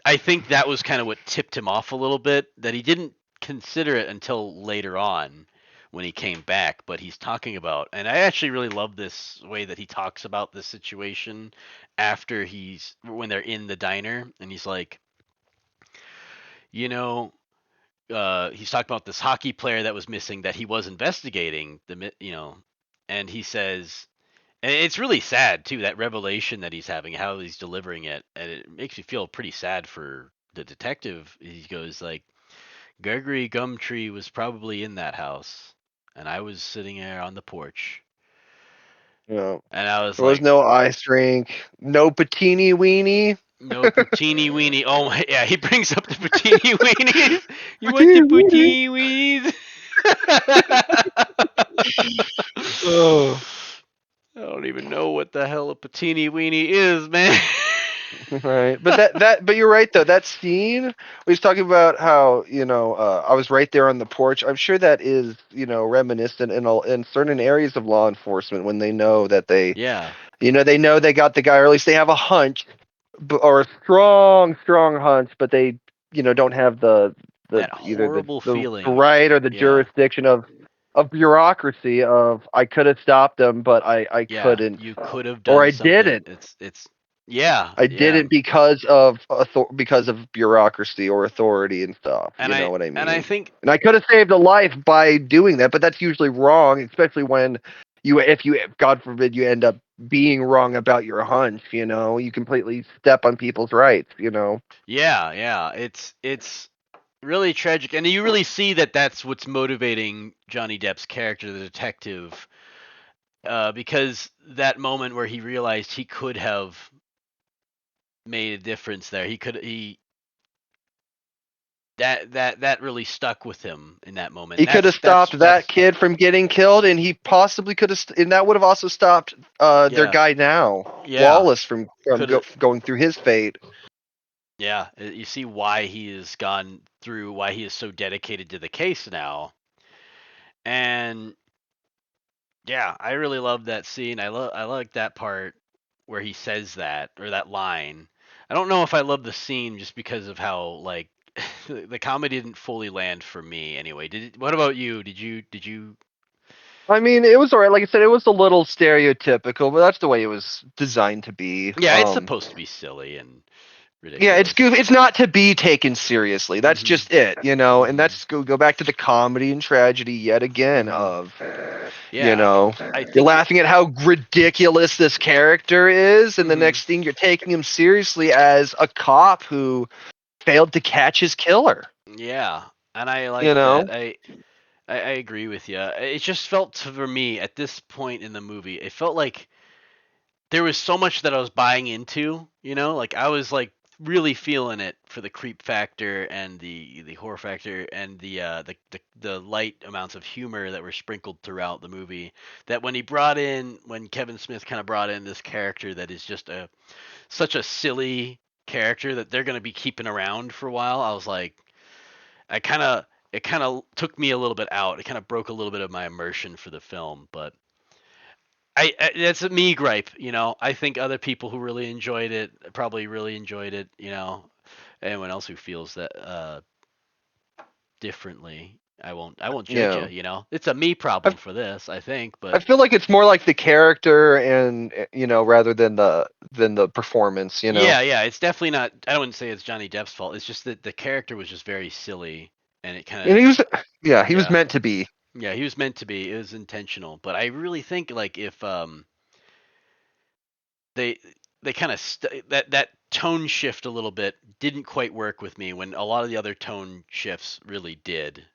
I think that was kind of what tipped him off a little bit, that he didn't consider it until later on when he came back. But he's talking about, and I actually really love this way that he talks about this situation after when they're in the diner, and he's like, you know, he's talking about this hockey player that was missing that he was investigating, and he says, and it's really sad too, that revelation that he's having, how he's delivering it, and it makes me feel pretty sad for the detective. He goes like, Gregory Gumtree was probably in that house, and I was sitting there on the porch, Yeah. and I was There was like, no ice rink, no patini weenie. no poutine weenie. Oh my, yeah, he brings up the poutine weenies. You want the Patini poutine weenies? Oh. I don't even know what the hell a patini weenie is, man. Right, but you're right though. That scene, we was talking about how I was right there on the porch. I'm sure that is reminiscent in certain areas of law enforcement when they know that Yeah. they know they got the guy, or at least they have a hunch, or a strong hunch, but they don't have the That either horrible the feeling. right or the Yeah. jurisdiction of bureaucracy of I could have stopped them, but I Yeah. couldn't, You could have or done I something. didn't. It's yeah, I yeah. didn't because of bureaucracy or authority and stuff. And You know I what I and I mean? think And I could have saved a life by doing that, but that's usually wrong, especially when if you, God forbid, you end up being wrong about your hunch. You completely step on people's rights. yeah, yeah. It's really tragic, and you really see that that's what's motivating Johnny Depp's character, the detective, because that moment where he realized he could have made a difference there. He that really stuck with him in that moment. He And could have stopped that that's kid from getting killed, and he possibly could have, and that would have also stopped their yeah, guy now, yeah. Wallace, from Could have going through his fate. yeah. You see why he has gone through, why he is so dedicated to the case now, and yeah, I really love that scene. I like that part where he says that, or that line. I don't know if I love the scene just because of how like the comedy didn't fully land for me anyway. What about you? Did you I mean, it was alright. Like I said, it was a little stereotypical, but that's the way it was designed to be. Yeah, it's supposed to be silly and Yeah, it's ridiculous. goofy. It's not to be taken seriously. That's Mhm. just it. And Mhm. that's go back to the comedy and tragedy yet again Mhm. of, you Yeah. know, I you're think it laughing at how ridiculous this character is, and the mhm. next thing you're taking him seriously as a cop who failed to catch his killer. Yeah. And I You like that. know, I agree with you. It just felt for me at this point in the movie, it felt like there was so much that I was buying into, like I was like really feeling it for the creep factor and the horror factor and the light amounts of humor that were sprinkled throughout the movie. That when Kevin Smith kind of brought in this character that is just such a silly character that they're going to be keeping around for a while, I was like, I kind of it kind of took me a little bit out. It kind of broke a little bit of my immersion for the film, but I that's a me gripe. I think other people who really enjoyed it probably really enjoyed it. Anyone else who feels that differently, I won't judge you, yeah. you know. It's a me I problem for this, I think, I but feel like it's more like the character and rather than the performance. yeah, yeah, it's definitely not. I wouldn't say it's Johnny Depp's fault. It's just that the character was just very silly and it kind And of he was yeah. meant to be. Yeah, he was meant to be. It was intentional, but I really think like if they they kind of that tone shift a little bit didn't quite work with me when a lot of the other tone shifts really did.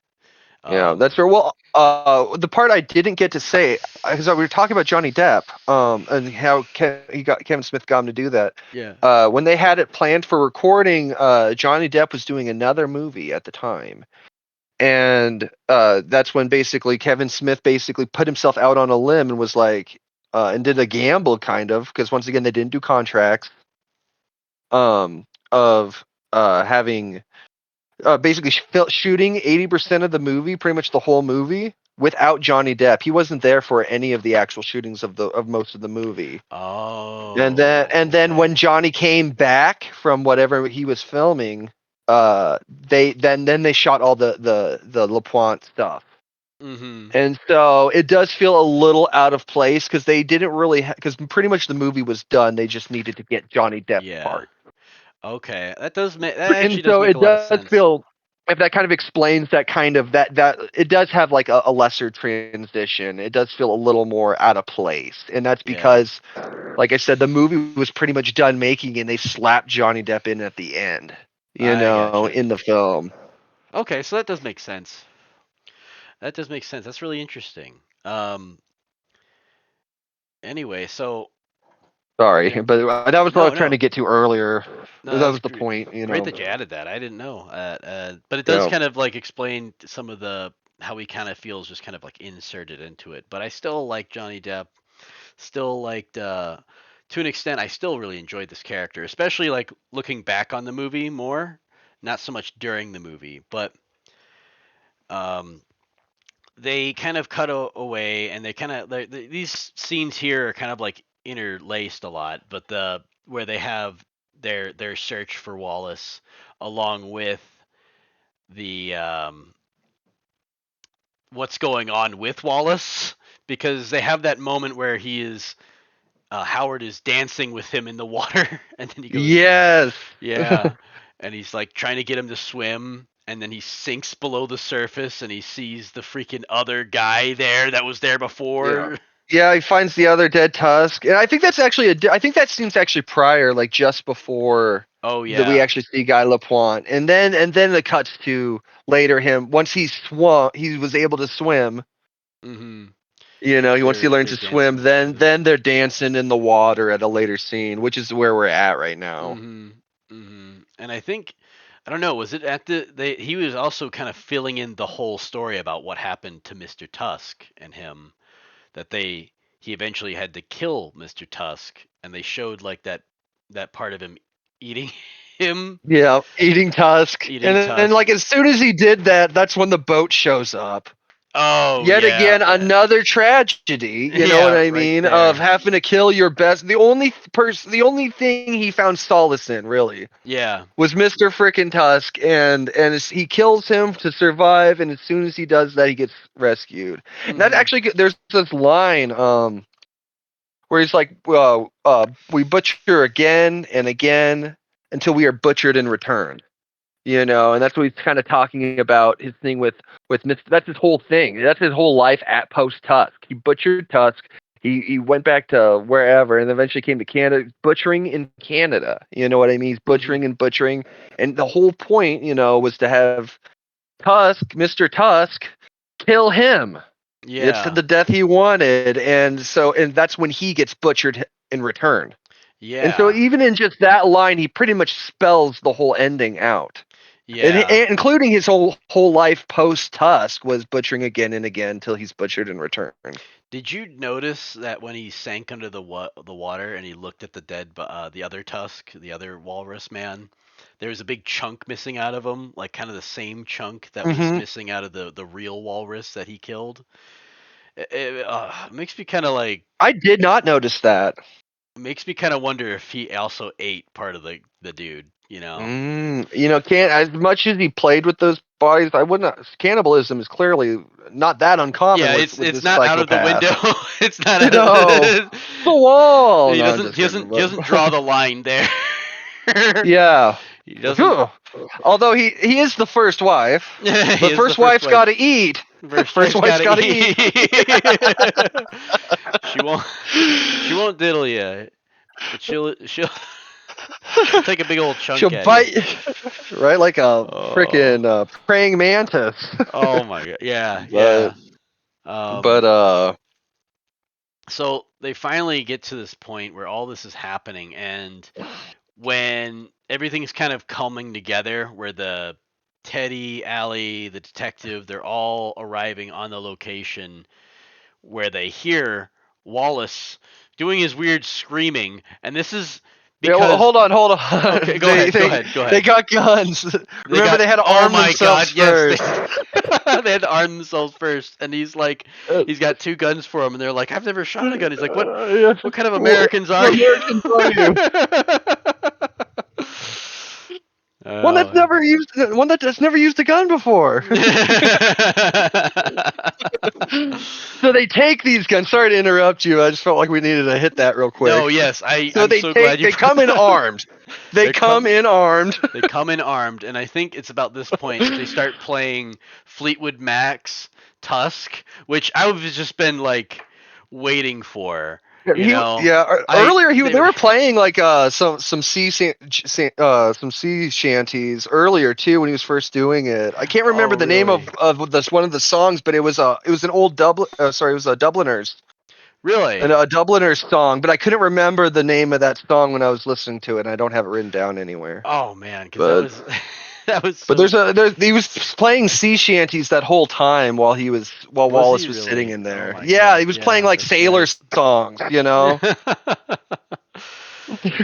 Yeah, Um, that's fair. Well, the part I didn't get to say, because we were talking about Johnny Depp, and how Kevin Smith got him to do that. yeah. When they had it planned for recording, Johnny Depp was doing another movie at the time, and that's when basically Kevin Smith basically put himself out on a limb and was like, and did a gamble kind of, because once again they didn't do contracts, of having basically shooting 80% of the movie, pretty much the whole movie, without Johnny Depp. He wasn't there for any of the actual shootings of most of the movie. And then Okay. when Johnny came back from whatever he was filming, then they shot all the LaPointe stuff. Mm-hmm. And so it does feel a little out of place because they didn't really because pretty much the movie was done. They just needed to get Johnny Depp's Yeah. part. Okay. That And actually does so make a it lot of does sense. feel, if that kind of explains that kind of that it does have like a lesser transition. It does feel a little more out of place, and that's Yeah. because, like I said, the movie was pretty much done making, and they slapped Johnny Depp in at the end, I gotcha. in the film. Okay, so that does make sense. That does make sense. That's really interesting. Anyway, so Sorry, yeah. but that was what I No, was trying no. to get to earlier. No, That that's was the point, great that you added that. I didn't know. But it does Yeah, kind of like explain some of the how he kind of feels just kind of like inserted into it. But I still like Johnny Depp. Still liked to an extent. I still really enjoyed this character, especially like looking back on the movie more. Not so much during the movie, but um, they kind of cut away, and they kind of these scenes here are kind of like interlaced a lot. But the where they have their search for Wallace, along with the what's going on with Wallace, because they have that moment where he is Howard is dancing with him in the water, and then he goes, Yes. yeah, and he's like trying to get him to swim, and then he sinks below the surface, and he sees the freaking other guy there that was there Yeah. before. Yeah, he finds the other dead Tusk, and I think that's actually I think that scene's actually prior, like just before Oh that we yeah. actually see Guy Lapointe, and then it cuts to later him once he was able to swim. Mhm. Once he learned They're to swim, dancing. then they're dancing in the water at a later scene, which is where we're at right now. Mhm. Mhm. And I think I don't know, was it at he was also kind of filling in the whole story about what happened to Mr. Tusk and him, that he eventually had to kill Mr. Tusk, and they showed like that part of him eating him, Yeah, eating Tusk, and eating then Tusk. like as soon as he did that, that's when the boat shows up. Oh Yet yeah. again, another tragedy. You know what Yeah, I right mean? Of there. having to kill your best. The only thing he found solace in, really, Yeah. was Mister Frickin' Tusk, and he kills him to survive. And as soon as he does that, he gets rescued. And that Mhm. actually, there's this line, where he's like, "We butcher again and again until we are butchered in return." And that's what he's kind of talking about, his thing with Mr. That's his whole thing. That's his whole life at post Tusk. He butchered Tusk. He went back to wherever and eventually came to Canada, butchering in Canada. You know what I mean? He's Mhm. butchering and butchering, and the whole point, was to have Tusk, Mister Tusk, kill him. It's Yeah. the death he wanted, and that's when he gets butchered in return. And so Yeah. even in just that line, he pretty much spells the whole ending out. Yeah. Including his whole life post Tusk was butchering again and again until he's butchered in return. Did you notice that when he sank under the water and he looked at the other Tusk, the other walrus man, there was a big chunk missing out of him, like kind of the same chunk that was Hmm. missing out of the real walrus that he killed. It makes me kind of like I did not notice that. makes me kind of wonder if he also ate part of the dude, you know? Can't as much as he played with those bodies. I wouldn't. Cannibalism is clearly not that uncommon Yeah, with it's this not out of the psychopath. window. It's not. No, the wall. He No, I'm doesn't just he kidding. doesn't he doesn't draw the line there. Yeah. He doesn't. Although he is the first wife, He but is the first first wife's got wife. to eat. First First wife's wife's gotta got to eat. eat. she won't. She won't diddle you, but she'll take a big old She'll chunk at you. bite right like a Oh. freaking praying mantis. Oh my god. Yeah. but Yeah. but Um. So they finally get to this point where all this is happening, and when everything's kind of coming together, where the Teddy, Allie, the detective, they're all arriving on the location where they hear Wallace doing his weird screaming, and this is yeah, well, because hold on. okay, go they ahead, go they ahead, go they ahead. got guns. They Remember, got they had to oh arm my god, themselves yes, first. they had to arm themselves first, and he's got two guns for him, and they're like, I've never shot a gun. He's like, Yeah. what kind of Americans are What you? Americans are you? Oh. One that's never used a gun before. So they take these guns. Sorry to interrupt you. I just felt like we needed to hit that real No, quick. yes, So I'm so glad you. they come in armed. They They come come in armed. they come in armed, and I think it's about this point that they start playing Fleetwood Mac's Tusk, which I've just been like waiting for. You know, I Earlier they they were were playing like some sea shanties earlier too when he was first doing it. I can't remember oh the name really, of this one of the songs, but it was an old it was a Dubliners really. a Dubliners song, but I couldn't remember the name of that song when I was listening to it, and I don't have it written down anywhere. Oh man, because that But was that was but so. he was playing sea shanties that whole time while Was he Wallace was sitting really? in Oh there. my Yeah, he god, was playing yeah, like that's sailor right. songs.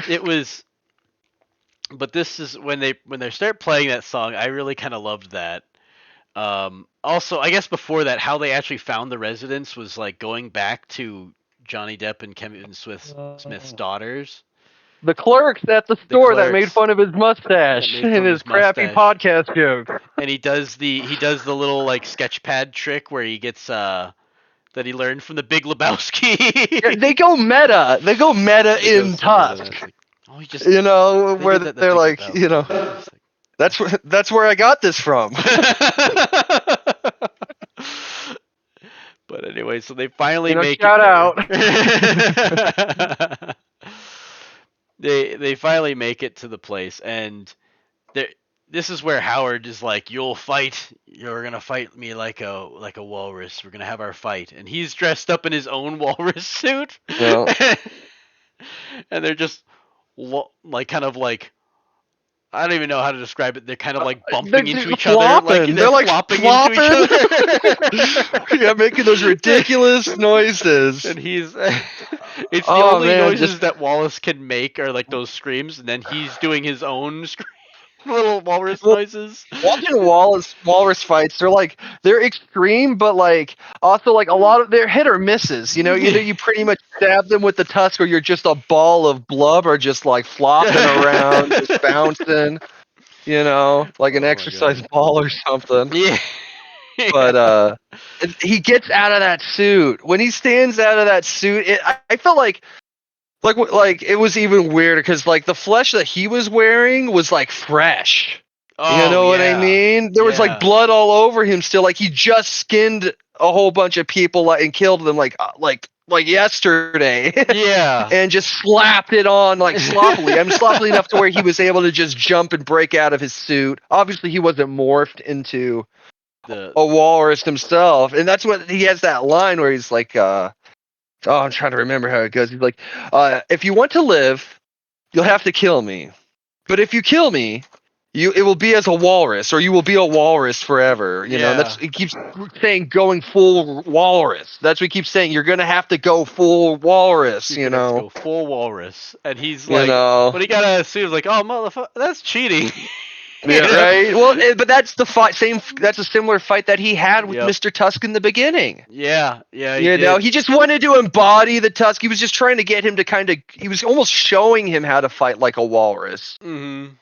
It was, but this is when they start playing that song. I really kind of loved that. Also, I guess before that, how they actually found the residence was like going back to Johnny Depp and Kevin Smith's daughters. The clerks at the store that made clerks fun of his mustache that made fun and of his his crappy mustache. podcast jokes. And he does the little like sketch pad trick where he gets that he learned from the Big Lebowski. Yeah, they go meta. They go meta He goes in so meta, Tusk. like, oh, he just You know, they where did that in the they're Big like, you know, Lebowski. It's like, that's where I got this from. But anyway, so they finally You know, make shout it out. there. They finally make it to the place, and this is where Howard is like, "You'll fight. You're gonna fight me like a walrus. We're gonna have our fight." And he's dressed up in his own walrus suit, Well, and they're just like kind of like, I don't even know how to describe it. They're kind of like they're bumping into just each other, like They're like flopping into each flopping. other. Yeah, making those ridiculous noises. And he's it's the Oh only man, noises that Wallace can make are like those screams, and then he's doing his own little walrus noises. watching walrus fights, they're extreme, but like also like a lot of they're hit or misses. You know, either you pretty much stab them with the tusk, or you're just a ball of blubber, just like flopping around, just bouncing. You know, like an exercise ball or something. Yeah. But he gets out of that suit. When he stands out of that suit, I felt like it was even weirder because like the flesh that he was wearing was like fresh. Oh, you know what I mean? There was like blood all over him still. Like he just skinned a whole bunch of people and killed them like yesterday. Yeah. And just slapped it on like sloppily. I'm sloppily enough to where he was able to just jump and break out of his suit. Obviously, he wasn't morphed into a walrus himself, and that's what he has that line where he's like, "Oh, I'm trying to remember how it goes." He's like, "If you want to live, you'll have to kill me. But if you kill me, it will be as a walrus, or you will be a walrus forever." You know, and he keeps saying going full walrus. That's what he keeps saying. You're gonna have to go full walrus. You're gonna have to go full walrus, and he's like, but he gotta assume like, "Oh, motherfucker, that's cheating." Yeah, right. Well, but that's the fight. That's a similar fight that he had with Mr. Tusk in the beginning. Yeah. You know, he just wanted to embody the Tusk. He was just trying to get him to he was almost showing him how to fight like a walrus. Mm-hmm.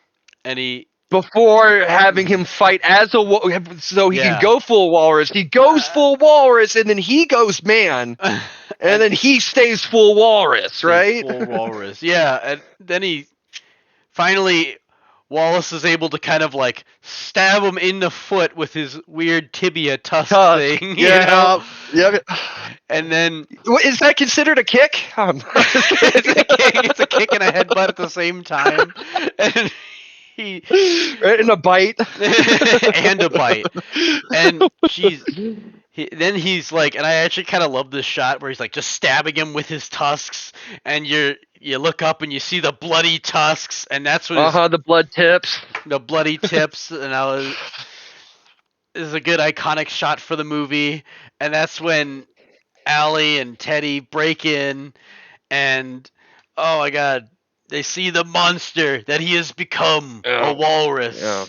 And before having him fight as a so he can go full walrus. He goes full walrus, and then he goes man, and then he stays full walrus, right? Full walrus. Yeah, and then he finally. Wallace is able to kind of like stab him in the foot with his weird tibia tusk thing. Yeah. And then is that considered a kick? It's a kick and a headbutt at the same time. And and a bite. And a bite. And then he's like, and I actually kind of love this shot where he's like just stabbing him with his tusks, and you look up and you see the bloody tusks, and that's what the blood tips. The bloody tips, and is a good iconic shot for the movie, and that's when Allie and Teddy break in, and oh my god, they see the monster that he has become, a walrus. Yeah.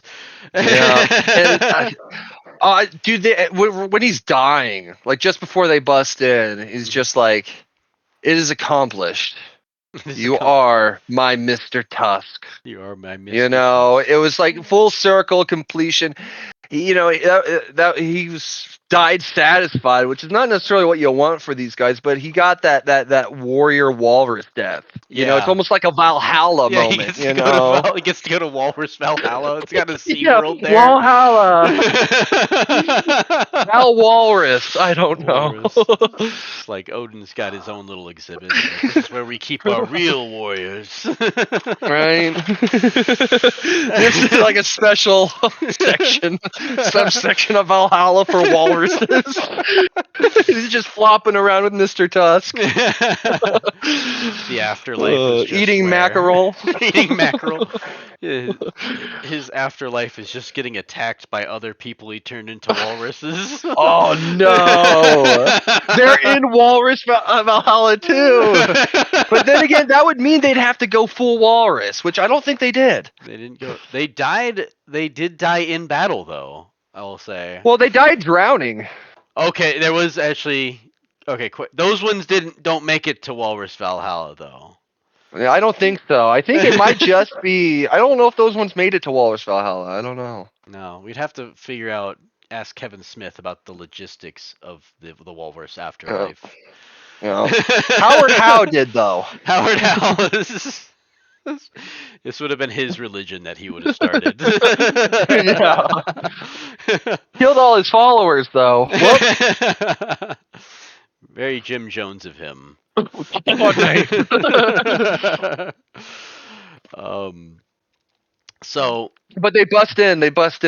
And, dude, when he's dying, like just before they bust in, he's just like, "It is accomplished. You are my Mr. Tusk. You are my Mr. You know, it was like full circle completion. You know, that he died satisfied, which is not necessarily what you want for these guys, but he got that warrior walrus death. You know, it's almost like a Valhalla moment. He gets to go to Walrus Valhalla. It's got a SeaWorld there. Valhalla. Val Walrus. I don't know. It's like Odin's got his own little exhibit. This is where we keep our real warriors. Right. This is like a special subsection of Valhalla for walruses. He's just flopping around with Mr. Tusk. The afterlife is eating mackerel. Eating mackerel. His afterlife is just getting attacked by other people he turned into walruses. Oh no! They're in Walrus Valhalla too. But then again, that would mean they'd have to go full walrus, which I don't think they did. They didn't go. They died. They did die in battle, though. I will say. Well, they died drowning. Okay, there was actually. Okay, those ones don't make it to Walrus Valhalla though. I don't think so. I think it might just be. I don't know if those ones made it to Walrus Valhalla. I don't know. No, we'd have to figure out. Ask Kevin Smith about the logistics of the Walrus Uh, afterlife. you know, Howard Howe did though. Howard Howe. This would have been his religion that he would have started. Yeah. Killed all his followers though. Whoop. Very Jim Jones of him. Oh, nice. So. But they bust in. They bust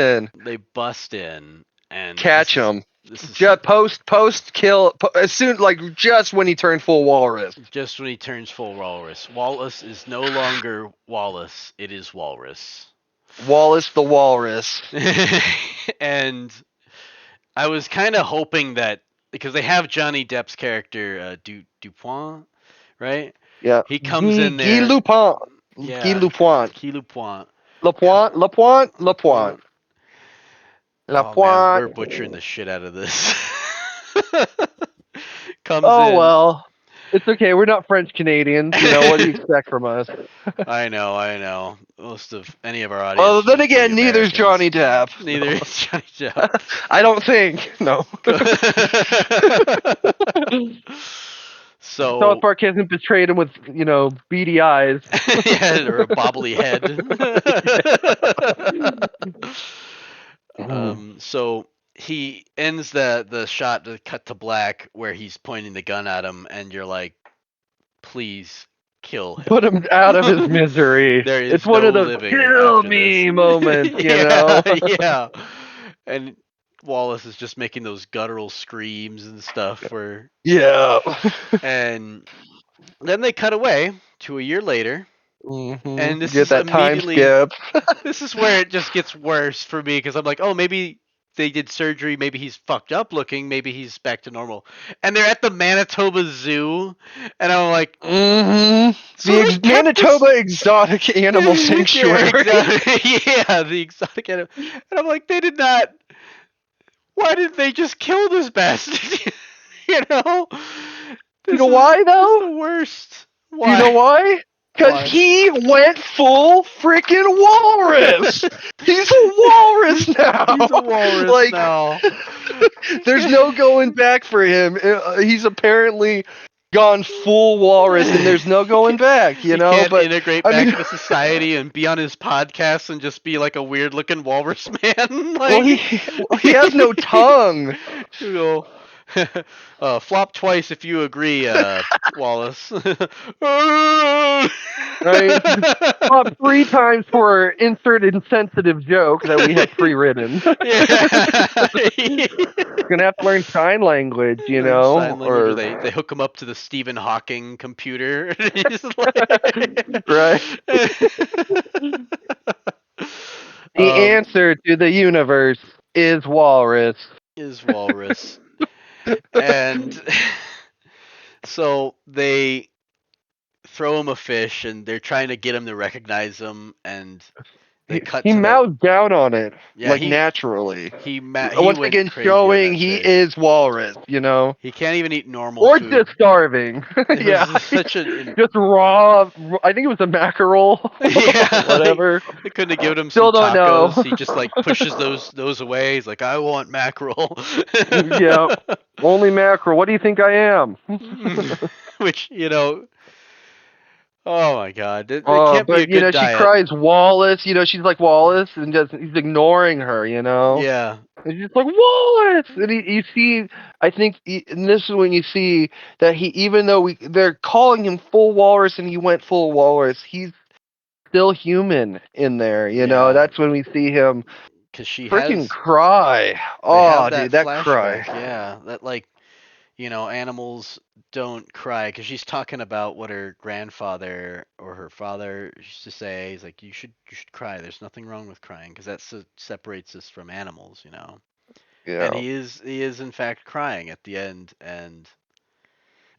in and catch him. This is just post kill as soon just when he turned full walrus. Just when he turns full walrus. Wallace is no longer Wallace. It is Walrus. Wallace the Walrus. And I was kind of hoping that because they have Johnny Depp's character Dupont, right? Yeah. He comes in there. Guy Lupin. Yeah. Guy Lupin. Guy Lupin. Lapointe. Oh, man, we're butchering the shit out of this. Comes in. Well. It's okay. We're not French Canadians. You know, what do you expect from us? I know. Most of any of our audience. Well, then again, neither is Johnny Depp. Neither is Johnny Depp. I don't think. No. So South Park hasn't betrayed him with, beady eyes. Yeah, or a bobbly head. So he ends the shot to cut to black where he's pointing the gun at him, and you're like, please kill him. Put him out of his misery. It's one of those kill me moments, you know? Yeah. And Wallace is just making those guttural screams and stuff where. Yeah. And then they cut away to a year later. Mm-hmm. And this Get is that time skip. This is where it just gets worse for me because I'm like, oh, maybe they did surgery, maybe he's fucked up looking, maybe he's back to normal. And they're at the Manitoba Zoo, and I'm like, so the Manitoba Exotic Animal Sanctuary. Yeah, the exotic animal. And I'm like, they did not. Why didn't they just kill this bastard? You know? You know why though? The worst. Why? You know why? Because he went full freaking walrus. He's a walrus now. He's a walrus now. There's no going back for him. He's apparently gone full walrus, and there's no going back. You know, can't integrate back into society and be on his podcast and just be like a weird-looking walrus man. Well, he has no tongue. You know. Flop twice if you agree, Wallace. Right? Flop 3 times for insert insensitive joke that we have pre-written. Gonna have to learn sign language, you know. Sign language, or they hook him up to the Stephen Hawking computer. Right. The answer to the universe is walrus. And so they throw him a fish, and they're trying to get him to recognize him, and they cut. He mowed down on it, naturally. He once again showing he is walrus. You know, he can't even eat normal or food. Just starving. Yeah, just raw. I think it was a mackerel. Yeah, whatever. They couldn't have given him Still some don't tacos. know. He just pushes those away. He's like, I want mackerel. Yeah, only mackerel. What do you think I am? Which oh my God! It can't be a good diet. She cries Wallace. She's like Wallace, and he's ignoring her. Yeah. And she's like Wallace, and you see. I think, and this is when you see that even though they're calling him full walrus, and he went full walrus, he's still human in there. You know, that's when we see him. Because she freaking cry. Oh, dude, that flashback. cry. Yeah, that animals don't cry, because she's talking about what her grandfather or her father used to say. He's like, you should cry. There's nothing wrong with crying, because that separates us from animals, Yeah. And he is in fact crying at the end, and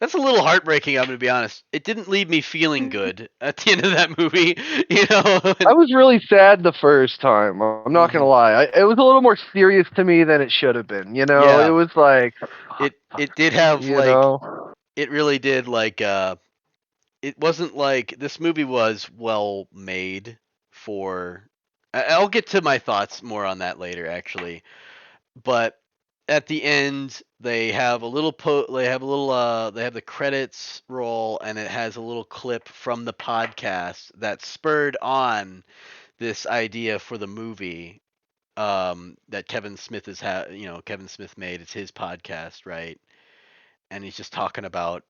that's a little heartbreaking. I'm gonna be honest. It didn't leave me feeling good at the end of that movie. I was really sad the first time. I'm not gonna lie. It was a little more serious to me than it should have been. It was like it did have it really did it wasn't like this movie was well made for. I'll get to my thoughts more on that later, actually. But at the end, they have a little they have a little they have the credits roll, and it has a little clip from the podcast that spurred on this idea for the movie that Kevin Smith Kevin Smith made. It's his podcast, right? And he's just talking about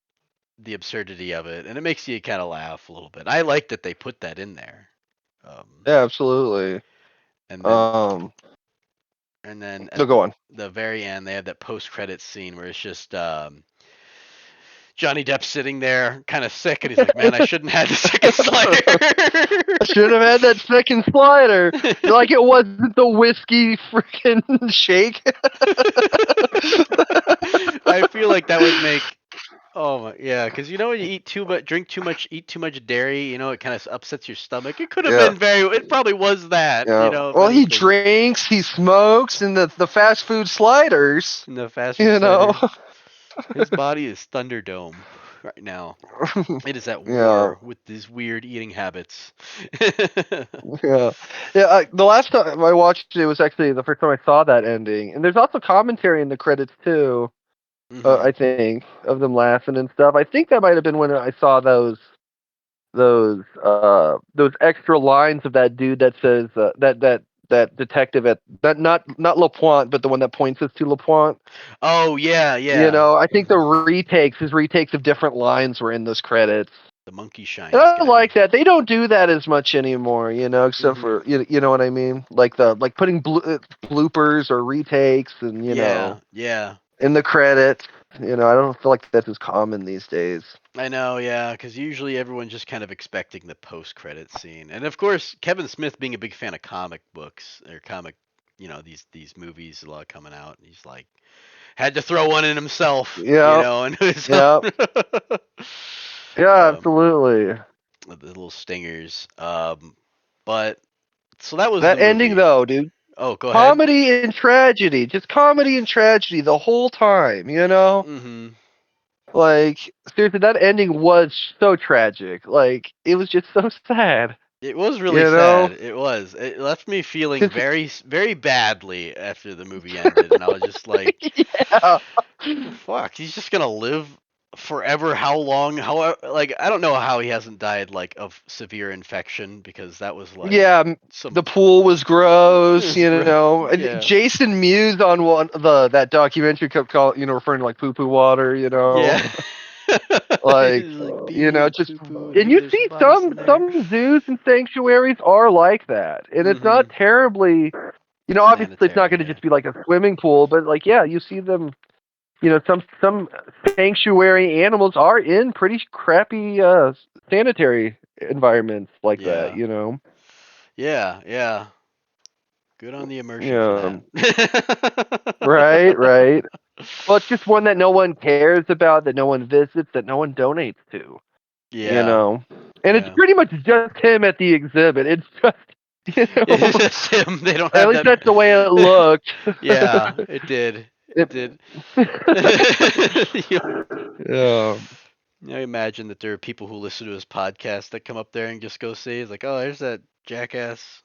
the absurdity of it, and it makes you kind of laugh a little bit. I like that they put that in there. Yeah, absolutely. And then Um, at no, go on. the very end, they have that post credits scene where it's just Johnny Depp sitting there, kind of sick, and he's like, "Man, I shouldn't have had the second I should have had that second slider. slider." Like it wasn't the whiskey freaking shake. I feel like that would make. Oh my, yeah, because when you eat too much, drink too much, eat too much dairy, it kind of upsets your stomach. It could have Yeah. been it probably was that, Yeah. if Well, he anything. drinks, he smokes, and the fast food sliders. In the fast food You know. slider, his body is Thunderdome right now. It is at Yeah. war with these weird eating habits. Yeah. Yeah. The last time I watched it was actually the first time I saw that ending, and there's also commentary in the credits too. Hmm. I think of them laughing and stuff. I think that might have been when I saw those extra lines of that dude that says that detective at that not LaPointe, but the one that points us to LaPointe. Oh yeah, yeah. I think his retakes of different lines were in those credits. The monkey And shines I guy. like that. They don't do that as much anymore, except Hmm. for you know what I mean, like putting bloopers or retakes and Yeah, yeah. in the credits. I don't feel like that's as common these days. I know, yeah, because usually everyone's just kind of expecting the post-credit scene, and of course, Kevin Smith being a big fan of comic books or these movies, a lot coming out, he's like had to throw one in himself, Yeah, and his own, yeah, yeah, um, absolutely. the little stingers. But so that was the That ending movie. though, dude. Oh, go ahead. Comedy and tragedy, just comedy and tragedy the whole time. Hmm. Like seriously, that ending was so tragic. Like it was just so sad. It was really You know, sad. It was. It left me feeling 'Cause- very, very badly after the movie ended, and I was just like, yeah, "Fuck, he's just gonna live forever. How long? How like I don't know how he hasn't died like of severe infection because that was like yeah. The some pool was gross. And yeah, Jason Mewes on that documentary kept referring to like poo poo water. yeah. Like He's like pee and just poo poo, and and maybe you there's some see bodies some in there. some zoos and sanctuaries are like that, and it's Mm-hmm. not terribly. Obviously it's not Sanitary, going to yeah. just be like a swimming pool, but like yeah, you see them. Some sanctuary animals are in pretty crappy sanitary environments like that. Yeah. Yeah, yeah. Good on the immersion for Yeah, that. right, right. Well, it's just one that no one cares about, that no one visits, that no one donates to. Yeah, And it's yeah. pretty much just him at the exhibit. It's just, It's just him. They don't at have least that's the way it looked. Yeah, it did. It It, did. you, yeah, imagine that there are people who listen to his podcast that come up there and just go see. It's like, oh, there's that jackass.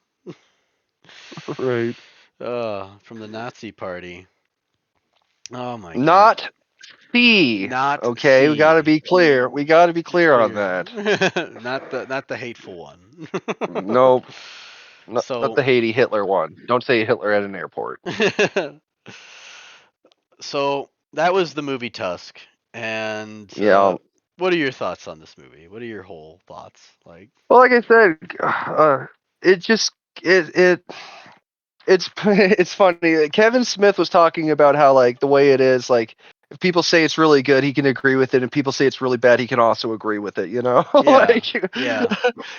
right. From the Nazi party. Oh my god. Not C. Not Okay, we got to C. be clear. We got to be Be clear on clear. that. Not the hateful one. Nope, not So the Haiti Hitler one. Don't say Hitler at an airport. so that was the movie Tusk. And Yeah. what are your thoughts on this movie? What are your whole thoughts? Like, Well, like I said, it just it it's it's funny. Kevin Smith was talking about how like the way it is, like if people say it's really good, he can agree with it, and people say it's really bad, he can also agree with it. yeah, Like yeah,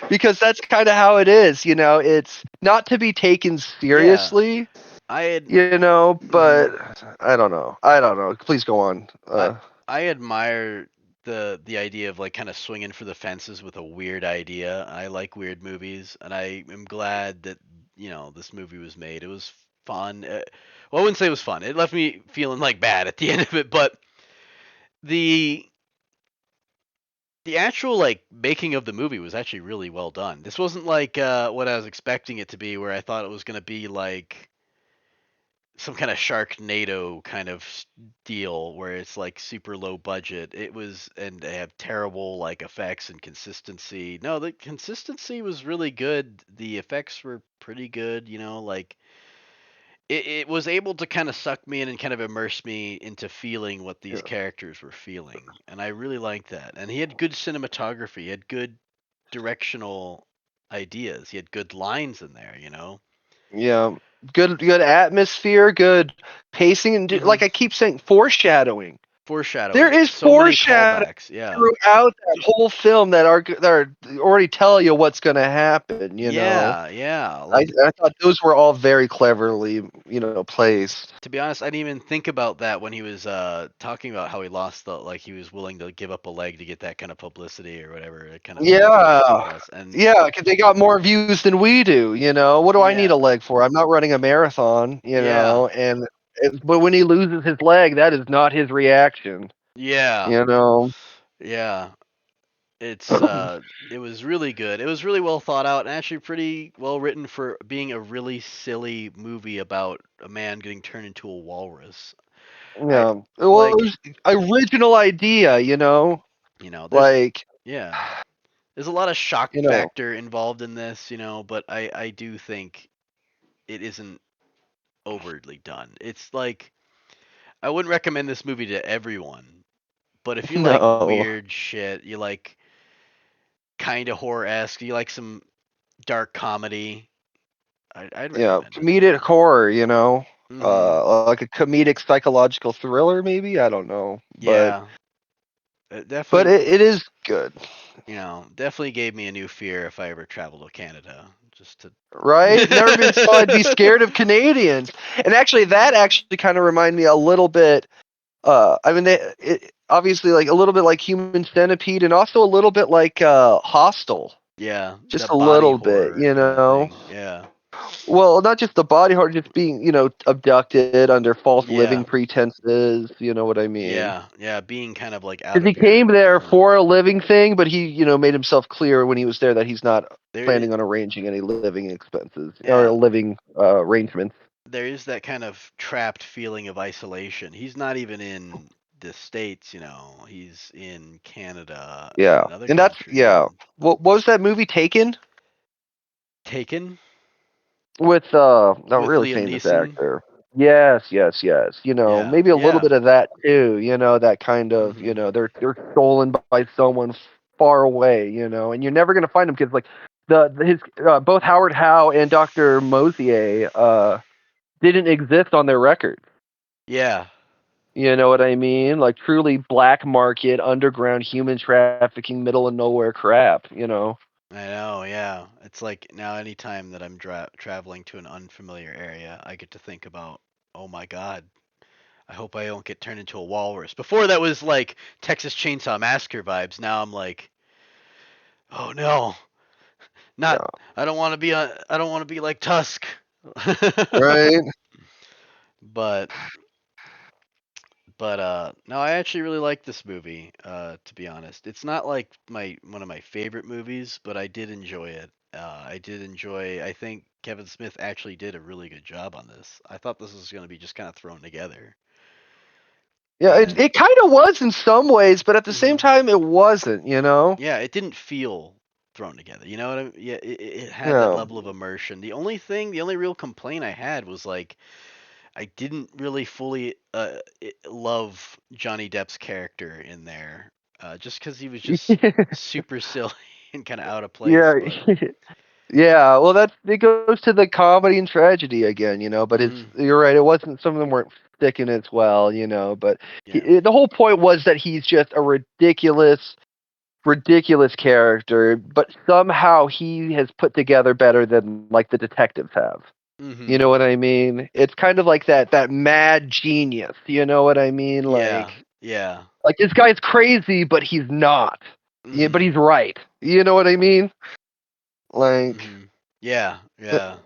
because that's kind of how it is. It's not to be taken yeah. seriously. I had, But mhm. I don't know. I don't know. Please go on. I I admire the idea of like kind of swinging for the fences with a weird idea. I like weird movies, and I am glad that this movie was made. It was fun. Well, I wouldn't say it was fun. It left me feeling like bad at the end of it, but the the actual like making of the movie was actually really well done. This wasn't like what I was expecting it to be, where I thought it was gonna be like some kind of Sharknado kind of deal where it's like super low budget. It was, and they have terrible like effects and consistency. No, the consistency was really good. The effects were pretty good. Like it was able to kind of suck me in and kind of immerse me into feeling what these Yeah. characters were feeling, and I really liked that. And he had good cinematography. He had good directional ideas. He had good lines in there. Yeah. Good atmosphere, good pacing, and Hmm. like I keep saying, foreshadowing. There Foreshadowing. is So many foreshadowing callbacks. Yeah. throughout that whole film that are already tell you what's going to happen. Yeah, yeah. I thought those were all very cleverly, placed. To be honest, I didn't even think about that when he was talking about how he lost like he was willing to give up a leg to get that kind of publicity or whatever. It kind of Yeah. was. And Yeah, because they got more views than we do. What do I need yeah, a leg for? I'm not running a marathon. yeah, But when he loses his leg, that is not his reaction. yeah, You know. yeah. It's it was really good. It was really well thought out and actually pretty well written for being a really silly movie about a man getting turned into a walrus. I Yeah. Well, it like, was original idea. there's Like, yeah. There's a lot of shock you know. factor involved in this, but I do think it isn't overtly done. It's like I wouldn't recommend this movie to everyone, but if you like No. weird shit, you like kind of horror-esque, you like some dark comedy, I'd Yeah. recommend it. Comedic horror. Mhm. Like a comedic psychological thriller, maybe. I don't know, but Yeah. It but definitely, it is good. definitely gave me a new fear if I ever travel to Canada, just to Right? Never been so I'd be scared of Canadians. And actually, that actually kind of remind me a little bit. I mean, obviously like a little bit like Human Centipede, and also a little bit like Hostel. yeah, Just that a body little bit, horror kind of thing. Yeah. Well, not just the body horror, just being abducted under false living Yeah. pretenses. You know what I mean? Yeah, yeah, being kind of like out Because he of your came there element. for a living thing, but he, made himself clear when he was there that he's not There, planning on arranging any living expenses or yeah, living arrangements. there is that kind of trapped feeling of isolation. He's not even in the States, he's in Canada and Yeah, another and that's country. yeah. And What was that movie Taken Taken with a with really Liam famous Neeson. actor? Yes, yes, yes. Yeah, Maybe a little yeah. bit of that too. That kind of Hmm. they're stolen by someone far away. And you're never gonna find them because like his both Howard Howe and Dr. Mosier didn't exist on their records. Yeah, You know what I mean? Like truly black market, underground human trafficking, middle of nowhere crap. I know. Yeah, it's like now anytime that I'm traveling to an unfamiliar area, I get to think about, oh my God, I hope I don't get turned into a walrus. Before that was like Texas Chainsaw Massacre vibes. Now I'm like, oh no, not. Yeah. I don't want to be. I don't want to be like Tusk. Right? but no, I actually really like this movie. To be honest, it's not like my one of my favorite movies, but I did enjoy it. I did enjoy. I think Kevin Smith actually did a really good job on this. I thought this was going to be just kind of thrown together, Yeah, it, and it kind of was in some ways, but at the same mhm. time, it wasn't. Yeah, it didn't feel thrown together. You know what I mean? Yeah, it had that Yeah. level of immersion. The only real complaint I had was like I didn't really fully love Johnny Depp's character in there, just because he was just super silly and kind of out of place. Yeah. But Yeah. Well, it goes to the comedy and tragedy again. But mhm, you're right. It wasn't some of them weren't sticking as well. But yeah, the whole point was that he's just a ridiculous character, but somehow he has put together better than like the detectives have. You mhm, know what I mean? It's kind of like that mad genius. You know what I mean? yeah, yeah, Like this guy's crazy, but he's not. Yeah, but mhm, he's right. You know what I mean? Like, mhm, yeah, yeah.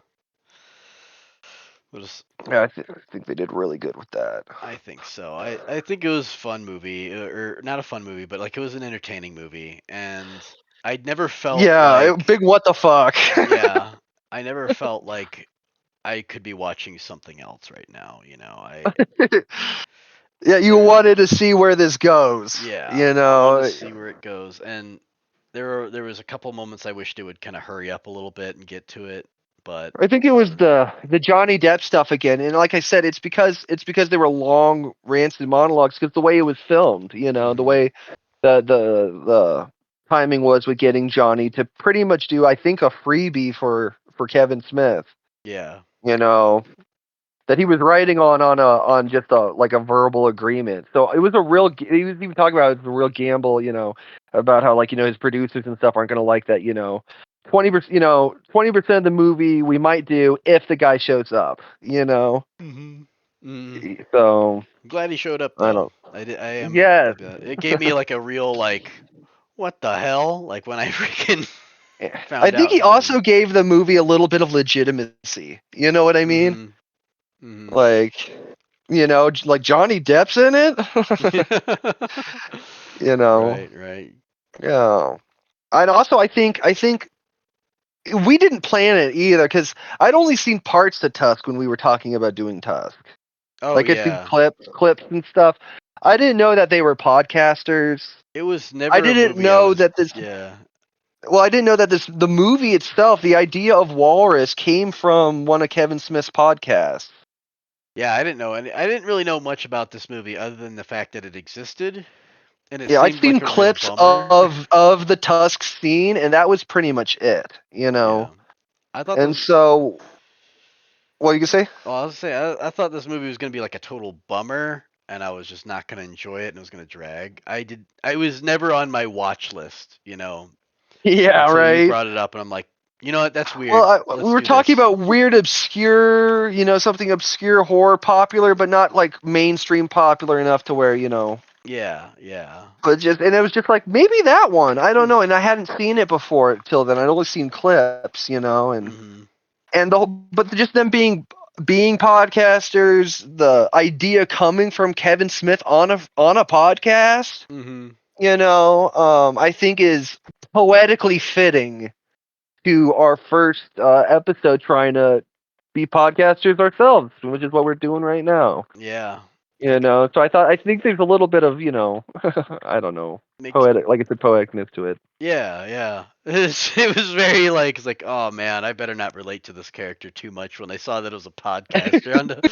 Yeah, I think they did really good with that. I think so. I think it was a fun movie, or not a fun movie, but like it was an entertaining movie, and I'd never felt Yeah, like, big what the fuck. yeah, I never felt like I could be watching something else right now. Yeah, you There, wanted to see where this goes. yeah, You I wanted to know, see where it goes, and there was a couple moments I wished it would kind of hurry up a little bit and get to it, but I think it other was than that, the Johnny Depp stuff again, and like I said, it's because they were long rants and monologues because the way it was filmed, the hmm way the timing was with getting Johnny to pretty much do, I think, a freebie for Kevin Smith, yeah, you know, that he was writing on just a like a verbal agreement. So it was a real. He was even talking about it was a real gamble, about how like his producers and stuff aren't going to like that, 20%, 20% of the movie we might do if the guy shows up, hmm hmm So I'm glad he showed up I though. don't. I am Yes. happy that it gave me like a real like, what the hell, like when I freaking I found think out he he was. also gave the movie a little bit of legitimacy. You know what I mean? hmm hmm Like, like Johnny Depp's in it. you know, Right, right. yeah. And also, I think we didn't plan it either because I'd only seen parts of Tusk when we were talking about doing Tusk. Oh Like I'd seen yeah. clips and stuff. I didn't know that they were podcasters. It was I never a didn't movie I know was, that this. yeah. Well, I didn't know that the movie itself, the idea of Walrus, came from one of Kevin Smith's podcasts. Yeah, I didn't know any, I didn't really know much about this movie other than the fact that it existed and it Yeah, I've seemed seen like a real clips bummer. of the Tusk scene, and that was pretty much it. Yeah. I thought And this so, what you can say? well, I was gonna say I thought this movie was gonna be like a total bummer and I was just not gonna enjoy it and it was gonna drag. I was never on my watch list, Yeah, until you right. brought it up and I'm like, you know what, that's Well, weird. we Let's were do talking this. about weird, obscure, something obscure horror popular, but not like mainstream popular enough to where. Yeah, yeah. But and it was just like maybe that one. I don't know, and I hadn't seen it before till then. I'd only seen clips, Mhm. and the whole, but just them being podcasters, the idea coming from Kevin Smith on a podcast, Mhm. I think is poetically fitting to our first episode trying to be podcasters ourselves, which is what we're doing right now. Yeah. I c- So I think there's a little bit of, I don't know, makes poetic, like it's a poeticness to it. Yeah, yeah. It was very like it's like, oh man, I better not relate to this character too much when I saw that it was a podcaster on the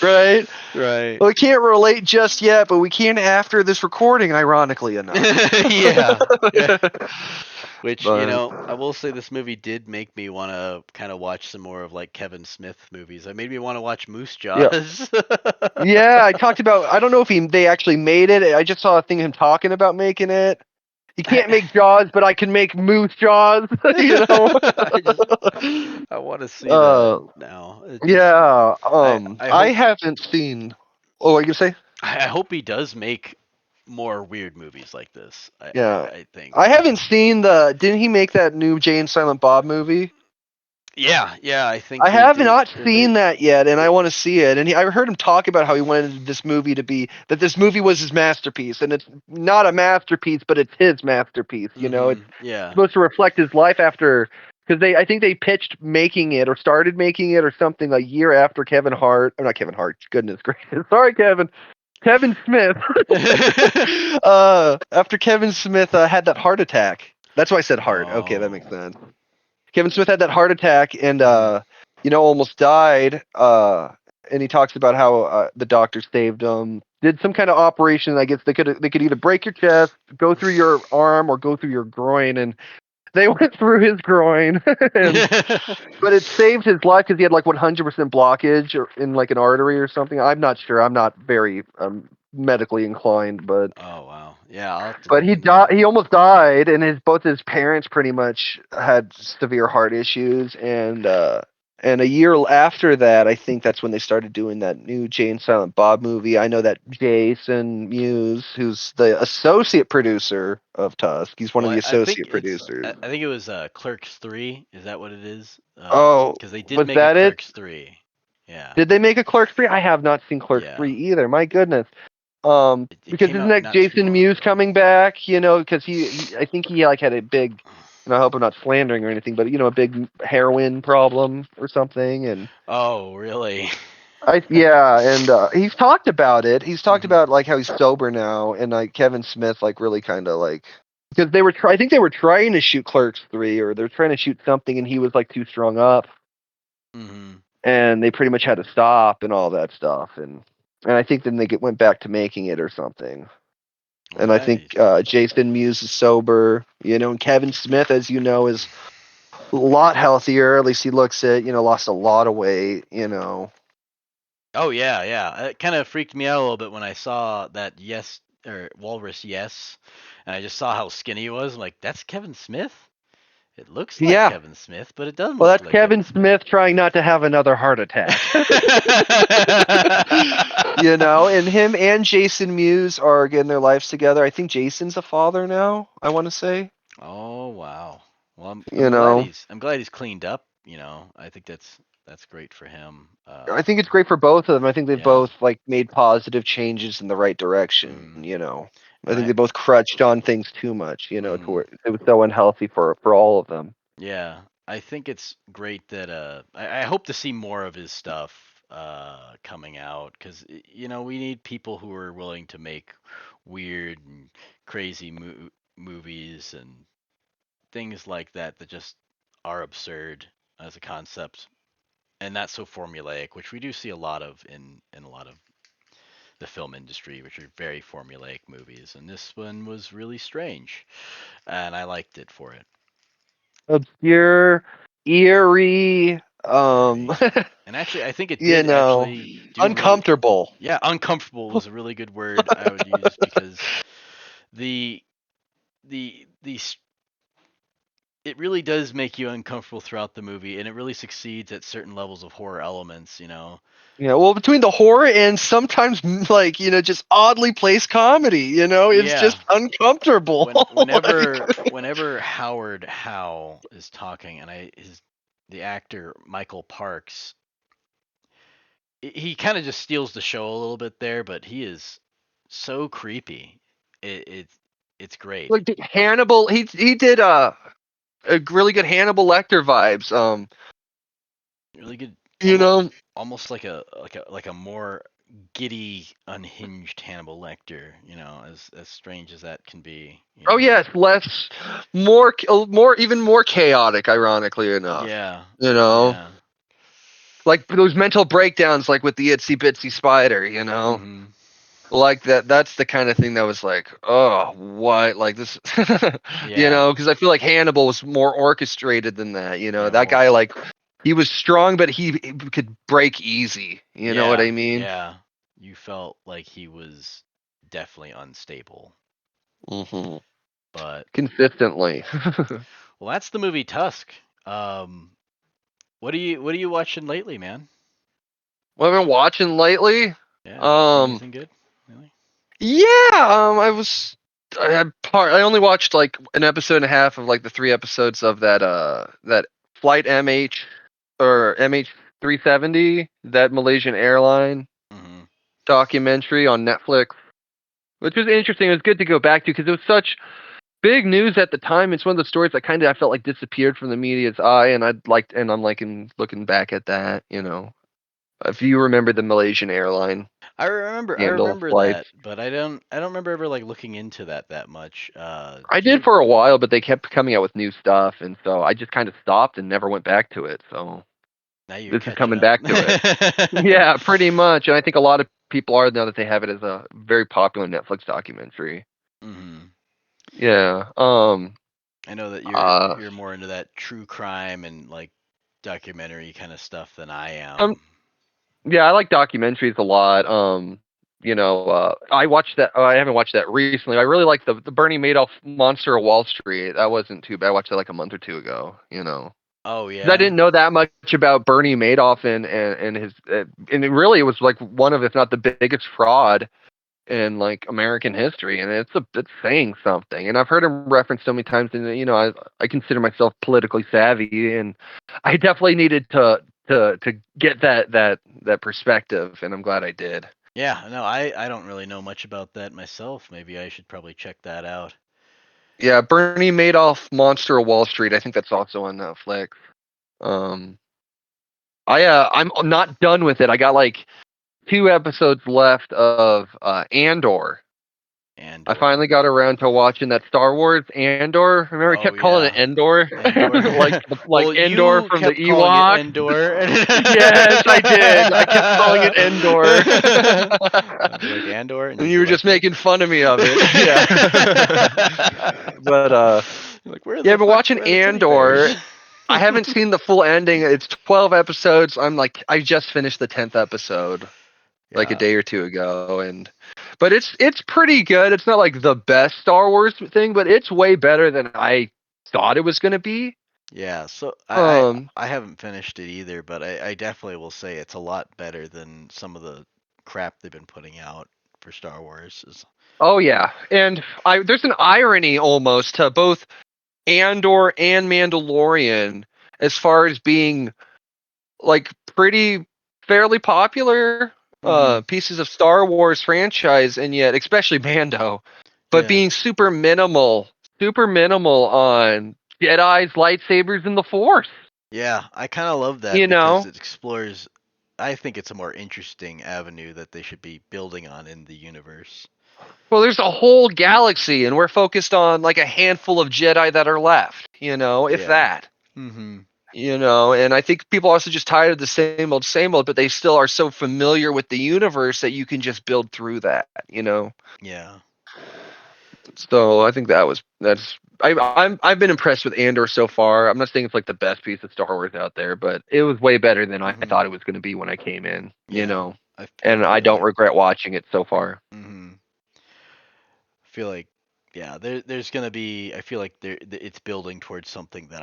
Right? Right. Well, we can't relate just yet, but we can after this recording, ironically enough. Yeah. Yeah. Which, But I will say this movie did make me want to kind of watch some more of like Kevin Smith movies. It made me want to watch Moose yeah, Jaws. yeah, I talked about. I don't know if they actually made it. I just saw a thing of him talking about making it. You can't make Jaws, but I can make Moose Jaws. you know. I just I want to see that uh, now. It just yeah. I I hope haven't seen. Oh, what you gonna say? I hope he does make more weird movies like this. Yeah. I think I because haven't seen the. Didn't he make that new Jay and Silent Bob movie? yeah, I think I they have did. not Did seen they? that yet, and I want to see it. And I heard him talk about how he wanted this movie to be that this movie was his masterpiece, and it's not a masterpiece, but it's his masterpiece. It's Yeah. supposed to reflect his life after because I think they pitched making it or started making it or something a year after Kevin Hart. Or not Kevin Hart. Goodness gracious, sorry, Kevin. Kevin Smith. After Kevin Smith had that heart attack. That's why I said heart. Okay, that makes Oh. sense. Kevin Smith had that heart attack and Mhm. almost died. And he talks about how the doctor saved him. Did some kind of operation. I guess they could either break your chest, go through your arm, or go through your groin. And they went through his groin, but it saved his life because he had like 100% blockage or in like an artery or something. I'm not sure. I'm not very medically inclined, but Oh wow. Yeah, I'll have to but look he into that. died. He almost died, and both his parents pretty much had severe heart issues, And a year after that, I think that's when they started doing that new Jay and Silent Bob movie. I know that Jason Mewes, who's the associate producer of Tusk, he's one Well, of the I think associate it's producers. I think it was Clerks 3. Is that what it is? Oh, Because they did was make a that it? Clerks 3. Yeah. Did they make a Clerks 3? I have not seen Clerks Yeah. 3 either. My goodness. It Because came isn't out that not too Jason long Mewes ago. coming back? You know, because I think he like had a big, and I hope I'm not slandering or anything, but a big heroin problem or something, and Oh, really? yeah, and he's talked about it. He's talked Hmm. about like how he's sober now, and like Kevin Smith like really kind of like because I think they were trying to shoot Clerks 3 or they're trying to shoot something, and he was like too strung up, Hmm. and they pretty much had to stop and all that stuff, and I think then they went back to making it or something. Well, And I think nice. Jason Mewes is sober, and Kevin Smith, as you know, is a lot healthier. At least he looks it. Lost a lot of weight. Oh yeah, yeah. It kind of freaked me out a little bit when I saw that Yes or Walrus Yes, and I just saw how skinny he was. I'm like, that's Kevin Smith. It looks like Yeah. Kevin Smith, but it doesn't Well, look that's like Kevin Kevin Smith. Smith trying not to have another heart attack. And him and Jason Mewes are getting their lives together. I think Jason's a father now, I want to say. Oh wow. Well, I'm You glad know, he's cleaned up. I think that's great for him. I think it's great for both of them. I think they've Yeah. both like made positive changes in the right direction. Mm. I And think they both crutched on things too much. To mhm. where it was so unhealthy for all of them. Yeah, I think it's great that I hope to see more of his stuff coming out because we need people who are willing to make weird and crazy movies and things like that just are absurd as a concept and not so formulaic, which we do see a lot of in a lot of the film industry, which are very formulaic movies. And this one was really strange, and I liked it for it. Obscure, eerie, Eerie. And actually, I think it you did know, actually do really. uncomfortable. Yeah, uncomfortable was a really good word I would use because the the it really does make you uncomfortable throughout the movie, and it really succeeds at certain levels of horror elements. Well, between the horror and sometimes like just oddly placed comedy, it's Yeah. just uncomfortable. Whenever Like, whenever Howard Howe is talking, and the actor Michael Parks, he kind of just steals the show a little bit there, but he is so creepy. It's great. like Hannibal, he did a really good Hannibal Lecter vibes. Really good. You know, Almost like a more giddy, unhinged Hannibal Lecter. As strange as that can be. oh yes, less, more, even more chaotic. Ironically enough, Yeah. you know, Yeah. like those mental breakdowns, like with the itsy bitsy spider. Mhm. Like that. That's the kind of thing that was like, oh, what, like this, Yeah. because I feel like Hannibal was more orchestrated than that. Yeah. That More. guy, like, he was strong, but he could break easy. You know what Yeah. I mean? Yeah. You felt like he was definitely unstable, Hmm. but Consistently. well, that's the movie Tusk. Um, what are you watching lately, man? What I've been watching lately? Yeah, have you seen Um, anything good? Really? yeah. I only watched like an episode and a half of like the 3 episodes of that Flight MH or MH370, that Malaysian airline Mhm. documentary on Netflix, which was interesting. It was good to go back to because it was such big news at the time. It's one of the stories that kind of I felt like disappeared from the media's eye, and I'm like looking back at that. If you remember the Malaysian airline I scandal remember flights. that, but I don't remember ever like looking into that much. I Do did you for a while, but they kept coming out with new stuff, and so I just kind of stopped and never went back to it. So now you're this is catching coming up. back to it. Yeah, pretty much. And I think a lot of people are now that they have it as a very popular Netflix documentary. Mhm. Yeah. I know that you're Uh. you're more into that true crime and like documentary kind of stuff than I Um. am. Yeah, I like documentaries a lot. I watched that. I haven't watched that recently. I really like the Bernie Madoff Monster of Wall Street. That wasn't too bad. I watched that like a month or two ago. Oh 'Cause I yeah. didn't know that much about Bernie Madoff and his and it really was like one of, if not the biggest fraud in like American history, and it's saying something. And I've heard him referenced so many times, and I consider myself politically savvy, and I definitely needed to get that perspective, and I'm glad I did. Yeah, no, I don't really know much about that myself. Maybe I should probably check that out. Yeah, Bernie Madoff, Monster of Wall Street. I think that's also on Netflix. Um, I'm not done with it. I got like 2 episodes left of Andor. I finally Andor. got around to watching that Star Wars Andor. Remember, I Oh kept calling it yeah. Endor, like Endor. like Well, Endor you from the kept calling it Ewoks. Endor. Yes, I did. I kept calling it Endor, I'd be like Andor, and and you'd you be were like, just "What?" making fun of me of it. Yeah, but You're like, "Where yeah, the I've been fuck watching are the teddy bears?" Andor. I haven't seen the full ending. It's 12 episodes. I just finished the 10th episode like a Yeah. day or two ago, but it's pretty good. It's not like the best Star Wars thing, but it's way better than I thought it was going to be. Yeah, so Um I haven't finished it either, but I definitely will say it's a lot better than some of the crap they've been putting out for Star Wars. oh yeah. And there's an irony almost to both Andor and Mandalorian as far as being like pretty fairly popular Mm-hmm. pieces of Star Wars franchise, and yet especially Mando, but Yeah. being super minimal on Jedi's lightsabers and the Force. Yeah, I kind of love that You because know, it explores. I think it's a more interesting avenue that they should be building on in the universe. well, there's a whole galaxy, and we're focused on like a handful of Jedi that are left. If Yeah. that. Mm-hmm. And I think people are also just tired of the same old, but they still are so familiar with the universe that you can just build through that. Yeah. So I think I've been impressed with Andor so far. I'm not saying it's like the best piece of Star Wars out there, but it was way better than I Mm-hmm. thought it was going to be when I came in. Yeah. I And I feel don't like. regret watching it so far. Mm-hmm. Feel like. Yeah. There's gonna be. I feel like it's building towards something that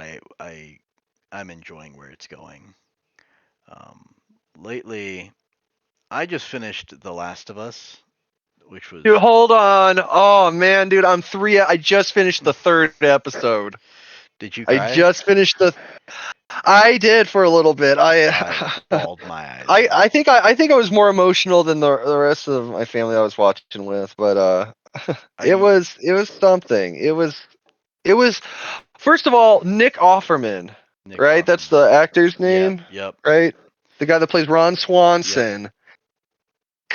I'm enjoying where it's going. Um, lately, I just finished The Last of Us, which Dude, was. hold on. Oh man, dude, I just finished the third episode. Did you I cry? just finished the. I did for a little bit. I I bawled my eyes out. I think I was more emotional than the rest of my family I was watching with, but it I was it was something. It was first of all Nick Offerman, Nick right? That's the Offerman. actor's Yep, name, yep, right? The guy that plays Ron yep. Swanson.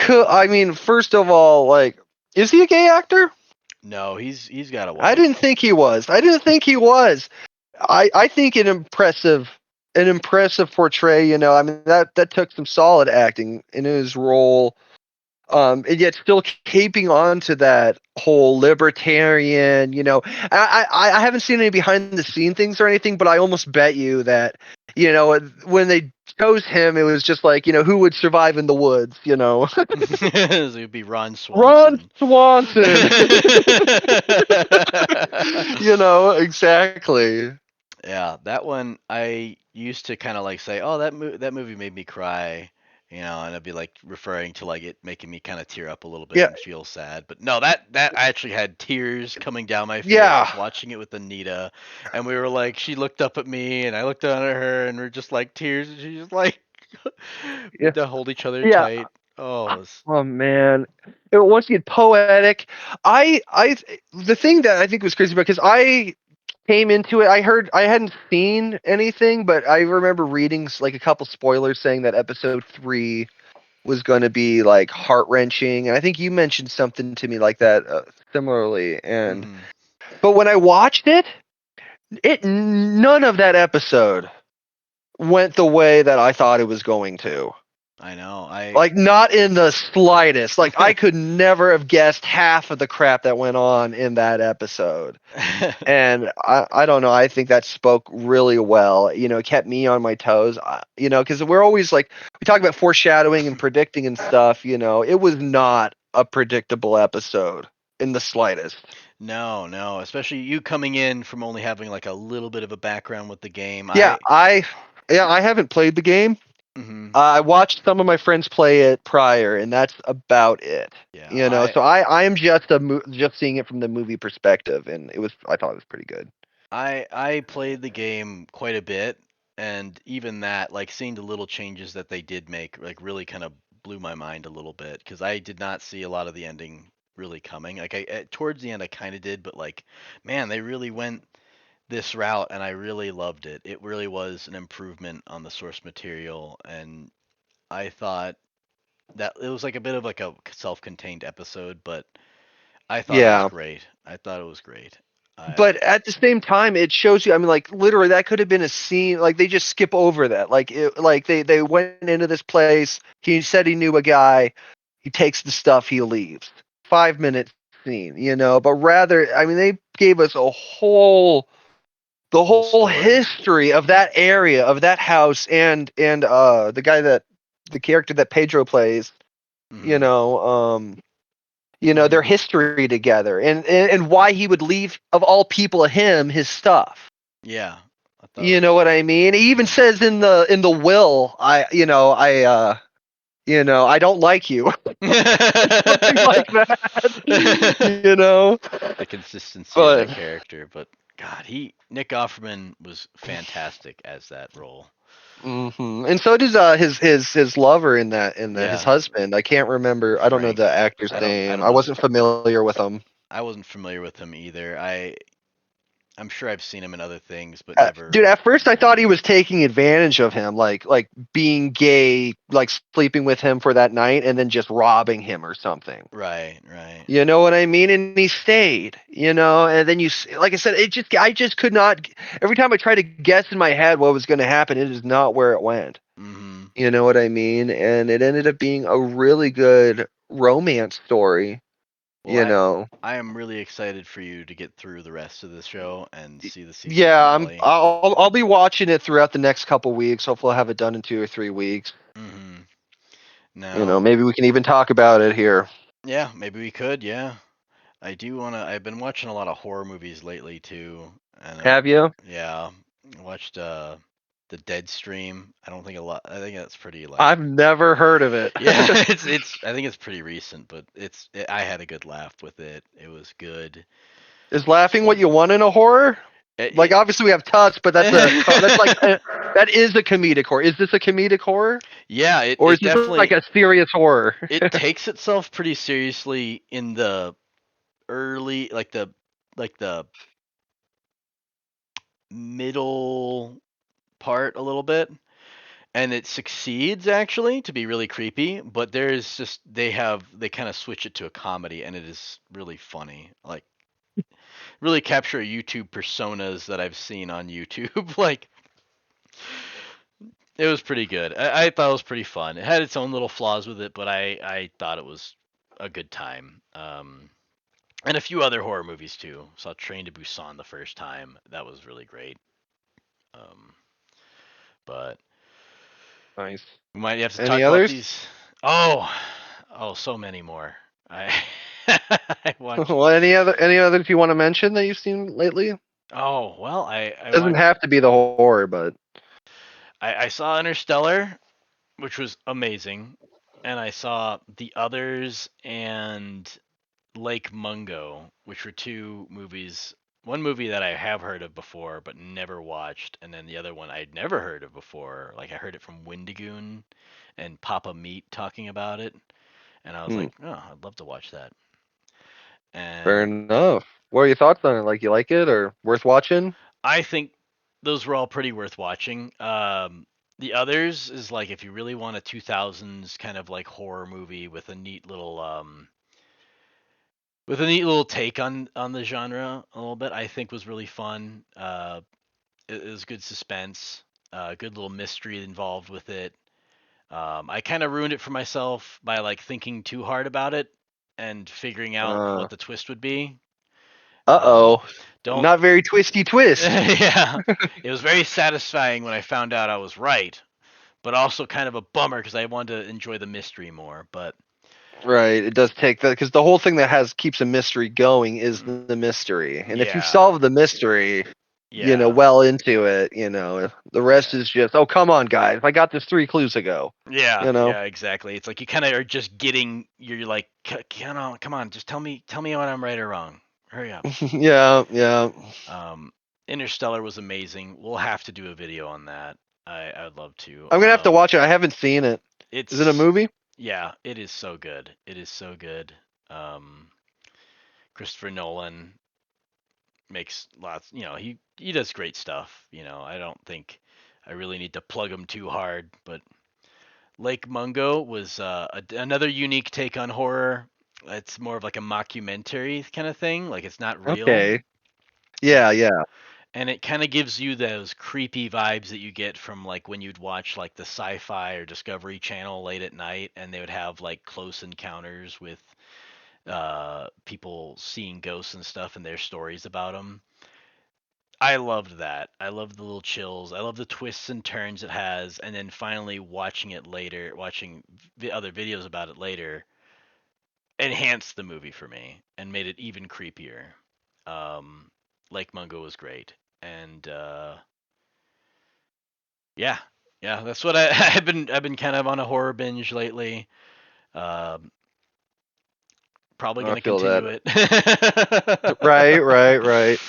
I mean, first of all, like, is he a gay actor? No, he's got a I wife. didn't think he was. I didn't think he was. I think an impressive portray. I mean that took some solid acting in his role, and yet still keeping on to that whole libertarian. I haven't seen any behind the scene things or anything, but I almost bet you that when they chose him, it was just like who would survive in the woods. So it'd be Ron Ron Swanson. Swanson. Exactly. Yeah, that one I used to kind of like say, "Oh, that movie made me cry," and I'd be like referring to like it making me kind of tear up a little bit Yeah, and feel sad. But no, that I actually had tears coming down my face yeah, just watching it with Anita, and we were like, she looked up at me and I looked down at her, and we're just like tears, and she's just like, we yeah, had to hold each other yeah. tight. Oh, Oh man, once you get poetic, the thing that I think was crazy because I came into it. I hadn't seen anything, but I remember reading like a couple spoilers saying that episode 3 was going to be like heart wrenching, and I think you mentioned something to me like that similarly. And mm-hmm. but when I watched it, none of that episode went the way that I thought it was going to. I know. I Like not in the slightest. Like I could never have guessed half of the crap that went on in that episode. And I don't know. I think that spoke really well. It kept me on my toes. Because we're always like we talk about foreshadowing and predicting and stuff. It was not a predictable episode in the slightest. No, especially you coming in from only having like a little bit of a background with the game. Yeah, I haven't played the game. Mhm. I watched some of my friends play it prior, and that's about it. Yeah, You know, so I am just just seeing it from the movie perspective, and I thought it was pretty good. I played the game quite a bit, and even that, like seeing the little changes that they did make, like really kind of blew my mind a little bit because I did not see a lot of the ending really coming. Like towards the end, I kind of did, but like, man, they really went this route, and I really loved it. It really was an improvement on the source material, and I thought that it was like a bit of like a self-contained episode, but I thought it was Yeah, great. I thought it was great. I but at the same time, it shows you. I mean, like literally, that could have been a scene. Like they just skip over that. Like they went into this place. He said he knew a guy. He takes the stuff. He leaves. 5 minute scene, you know. But rather, I mean, they gave us the the whole whole story. history of that area, of that house, and the character that Pedro plays. You Hmm. know, their Hmm. history together, and why he would leave, of all people, him, his stuff. Yeah, I thought it You know was. what I mean? He even Hmm. says in the will, I don't like you. Something like that. You know? The consistency of But that character, but God, Nick Offerman was fantastic as that role. and so does his lover in that his Yeah, husband. I can't remember. I don't know Frank. the actor's I name. don't I know his. wasn't familiar with him. I wasn't familiar with him either. I'm sure I've seen him in other things, but Dude, never at first I thought he remember. was taking advantage of him, like being gay, like sleeping with him for that night, and then just robbing him or something. Right, right. You know what I mean? And he stayed, and then like I said, I just could not. Every time I try to guess in my head what was going to happen, it is not where it went. Hmm. You know what I mean? And it ended up being a really good romance story. Well, You know. I am really excited for you to get through the rest of the show and see the season Yeah, finale. I'll be watching it throughout the next couple weeks. Hopefully, I'll have it done in 2 or 3 weeks. Hmm. Now, Maybe we can even talk about it here. yeah, maybe we could. Yeah, I do wanna. I've been watching a lot of horror movies lately too, and Have you? yeah, I watched the Dead Stream. I don't think a lot. I think that's pretty like. I've never heard of it. Yeah, it's. I think it's pretty recent, but I had a good laugh with it. It was good. Is laughing what Fun. you want in a horror? Like It, obviously we have Tusk, but that's like it that is a comedic horror. Is this a comedic horror, yeah, or is it this like definitely a serious horror? it takes itself pretty seriously in the early like the middle part a little bit, and it succeeds actually to be really creepy, but there's just they kind of switch it to a comedy, and it is really funny, like really capture YouTube personas that I've seen on YouTube. Like it was pretty good. I thought it was pretty fun. It had its own little flaws with it, but I thought it was a good time. And a few other horror movies too. Saw Train to Busan the first time. That was really great. Um, but Nice. we might have to Any talk about others? these. Oh, so many more. I I watched. Well, any others you want to mention that you've seen lately? Oh well, I Doesn't watched. have to be the horror, but I saw Interstellar, which was amazing, and I saw The Others and Lake Mungo, which were two movies. One movie that I have heard of before but never watched, and then the other one I'd never heard of before. Like I heard it from Windigoon and Papa Meat talking about it, and I was hmm, like, oh, I'd love to watch that. fair And enough. What are your thoughts on it? Like you like it or worth watching? I think those were all pretty worth watching. The Others is like if you really want a 2000s kind of like horror movie with a neat little take on the genre a little bit, I think was really fun. It was good suspense, good little mystery involved with it. I kind of ruined it for myself by like thinking too hard about it and figuring out Uh, what the twist would be. Um, uh-oh. don't. Not very twisty twist. Yeah, it was very satisfying when I found out I was right, but also kind of a bummer because I wanted to enjoy the mystery more. But Right. It does take that because the whole thing that keeps a mystery going is the mystery, and if you Yeah. solve the mystery, Yeah. well into it, the rest Yeah. is just, oh, come on, guys, I got this 3 clues ago. Yeah, yeah, exactly. It's like you kind of are just getting. You're like, come on, just tell me when I'm right or wrong. Hurry up. Yeah, yeah. Um, Interstellar was amazing. We'll have to do a video on that. I'd love to. I'm gonna have to watch it. I haven't seen it. Is it a It's movie? yeah, it is so good. It is so good. Um, Christopher Nolan makes lots. He does great stuff. I don't think I really need to plug him too hard, but Lake Mungo was another unique take on horror. It's more of like a mockumentary kind of thing. Like it's not real. Okay. Yeah, It's yeah. and it kind of gives you those creepy vibes that you get from like when you'd watch like the Sci-Fi or Discovery Channel late at night, and they would have like close encounters with people seeing ghosts and stuff and their stories about them. I loved that. I loved the little chills. I love the twists and turns it has, and then finally watching it later, watching other videos about it later, enhanced the movie for me and made it even creepier. Um, Lake Mungo was great, and yeah, yeah, that's what I've been kind of on a horror binge lately. Um, Probably I gonna feel that. continue it. Right, right, right.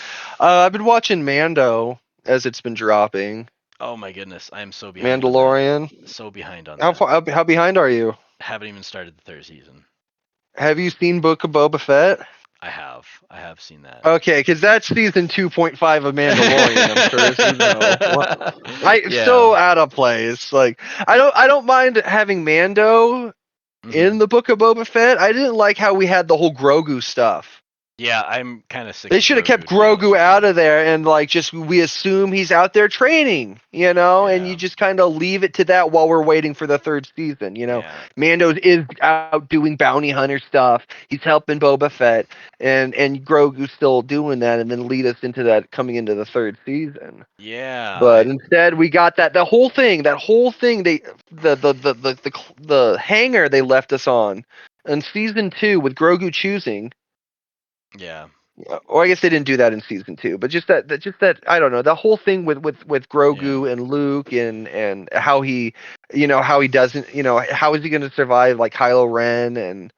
I've been watching Mando as it's been dropping. Oh my goodness, I am so behind on that. Mandalorian. So behind on How that. far? How behind are you? Haven't even started the third season. Have you seen Book of Boba Fett? I have. I have seen that. Okay, because that's season 2.5 of Mandalorian. I'm sure as you know. Yeah. So out of place. Like I don't mind having Mando Hmm. in the Book of Boba Fett. I didn't like how we had the whole Grogu stuff. Yeah, I'm kind of sick They of should have kept Grogu, to be honest Grogu with you. out of there and like just we assume he's out there training, and you Yeah. just kind of leave it to that while we're waiting for the third season. Yeah. Mando is out doing bounty hunter stuff. He's helping Boba Fett, and Grogu's still doing that, and then lead us into that coming into the third season. Yeah. But instead, we got that whole thing, they the hanger they left us on in season 2 with Grogu choosing. Yeah. Or I guess they didn't do that in season 2, but just that I don't know, the whole thing with Yeah. Grogu and Luke and how he doesn't, how is he going to survive like Kylo Ren, and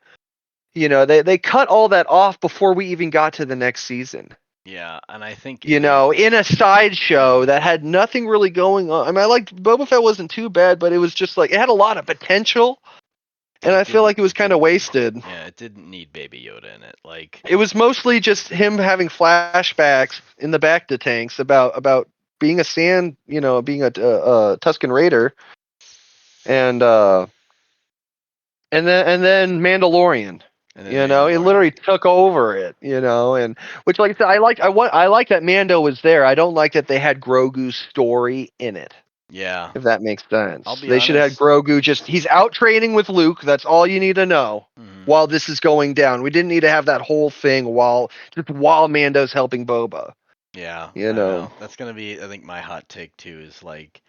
they cut all that off before we even got to the next season. Yeah. And I think they. In a sideshow that had nothing really going on. I mean, I liked Boba Fett, wasn't too bad, but it was just like it had a lot of potential, and It I feel didn't. like it was It kind of didn't need. wasted. Yeah. It didn't need Baby Yoda in it. Like. It was mostly just him having flashbacks in the back to tanks about being a being a Tusken Raider, and and then Mandalorian. And then It Mandalorian. literally took over it. And which, like I said, I like that Mando was there. I don't like that they had Grogu's story in it. Yeah. If that makes I'll sense, be they should have had honest. Grogu he's out training with Luke. That's all you need to know Hmm. while this is going down. We didn't need to have that whole thing while Mando's helping Boba. Yeah. You I know. know. That's gonna be. I think my hot take too is like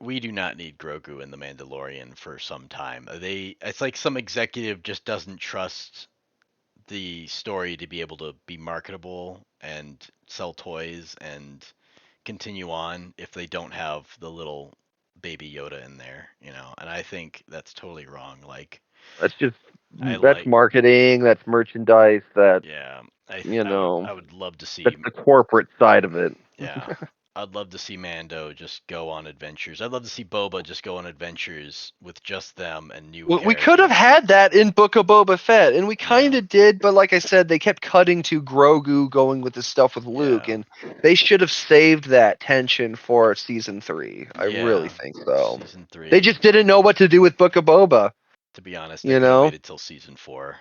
we do not need Grogu in the Mandalorian for some time. It's like some executive just doesn't trust the story to be able to be marketable and sell toys and continue on if they don't have the little baby Yoda in there. And I think that's totally wrong. Like That's just I that's like, marketing. That's merchandise. That's yeah, you know I would love to see. that's the corporate side of it. Yeah. I'd love to see Mando just go on adventures. I'd love to see Boba just go on adventures with just them and new We could have characters. had that in Book of Boba Fett, and we kind Yeah. of did, but like I said, they kept cutting to Grogu going with the stuff with Luke, Yeah. and they should have saved that tension for season 3. I really Yeah. think so. Season They 3. just didn't know what to do with Book of Boba, To be honest, they you could have know? waited till season 4.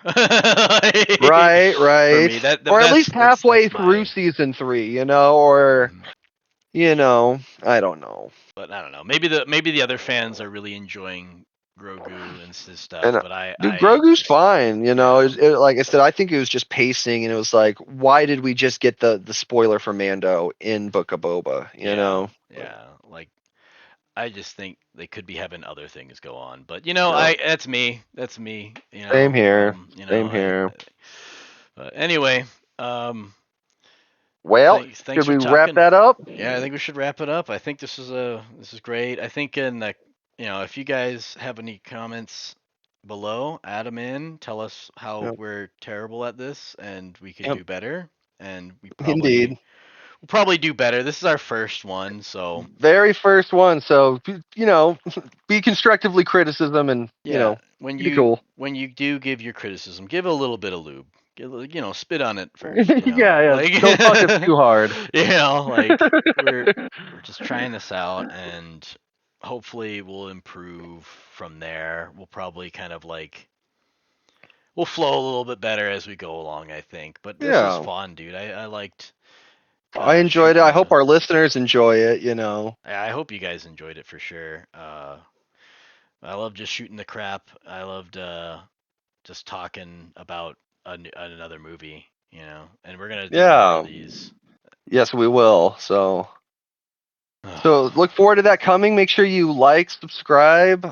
Right, For right. me, that Or at that's least halfway that's through my. season 3, or, Mhm. I don't know. But I don't know. Maybe the other fans are really enjoying Grogu and his stuff, And but I dude, I Grogu's just fine. yeah. Like I said, I think it was just pacing, and it was like, why did we just get the spoiler for Mando in Book of Boba? Yeah. Yeah. Like I just think they could be having other things go on. But No. that's me. That's me. Same here. Same I here. but anyway, Well, thanks should for we wrap talking. that up? Yeah, I think we should wrap it up. I think this is great. I think in the if you guys have any comments below, add them in. Tell us how Yep. we're terrible at this and we could Yep. do better. And Indeed. we'll probably do better. This is our first one, so Very first one. So, be constructively criticism and, yeah. be cool. When you do give your criticism, give it a little bit of lube. Spit on it first. Yeah. Don't fuck us too hard. Like we're just trying this out, and hopefully we'll improve from there. We'll probably kind of like we'll flow a little bit better as we go along, I think. But this was Yeah. fun, dude. I liked I enjoyed it. shooting I hope the. our listeners enjoy it, I hope you guys enjoyed it for sure. I love just shooting the crap. I loved just talking about another movie, and we're gonna do more of Yeah. these. Yes, we will. So look forward to that coming. Make sure you like, subscribe.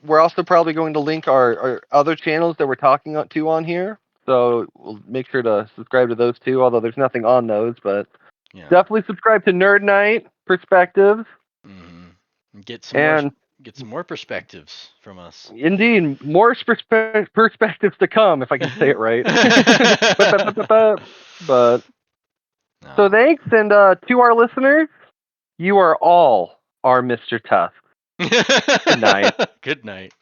We're also probably going to link our other channels that we're talking to on here. So we'll make sure to subscribe to those too, although there's nothing on those, but Yeah. definitely subscribe to Nerd Night Perspectives. Mm-hmm. Get some more perspectives from us. Indeed, more perspectives to come, if I can say it right. But No. so thanks, and to our listeners, you are all our Mr. Tusk. Good night. Good night.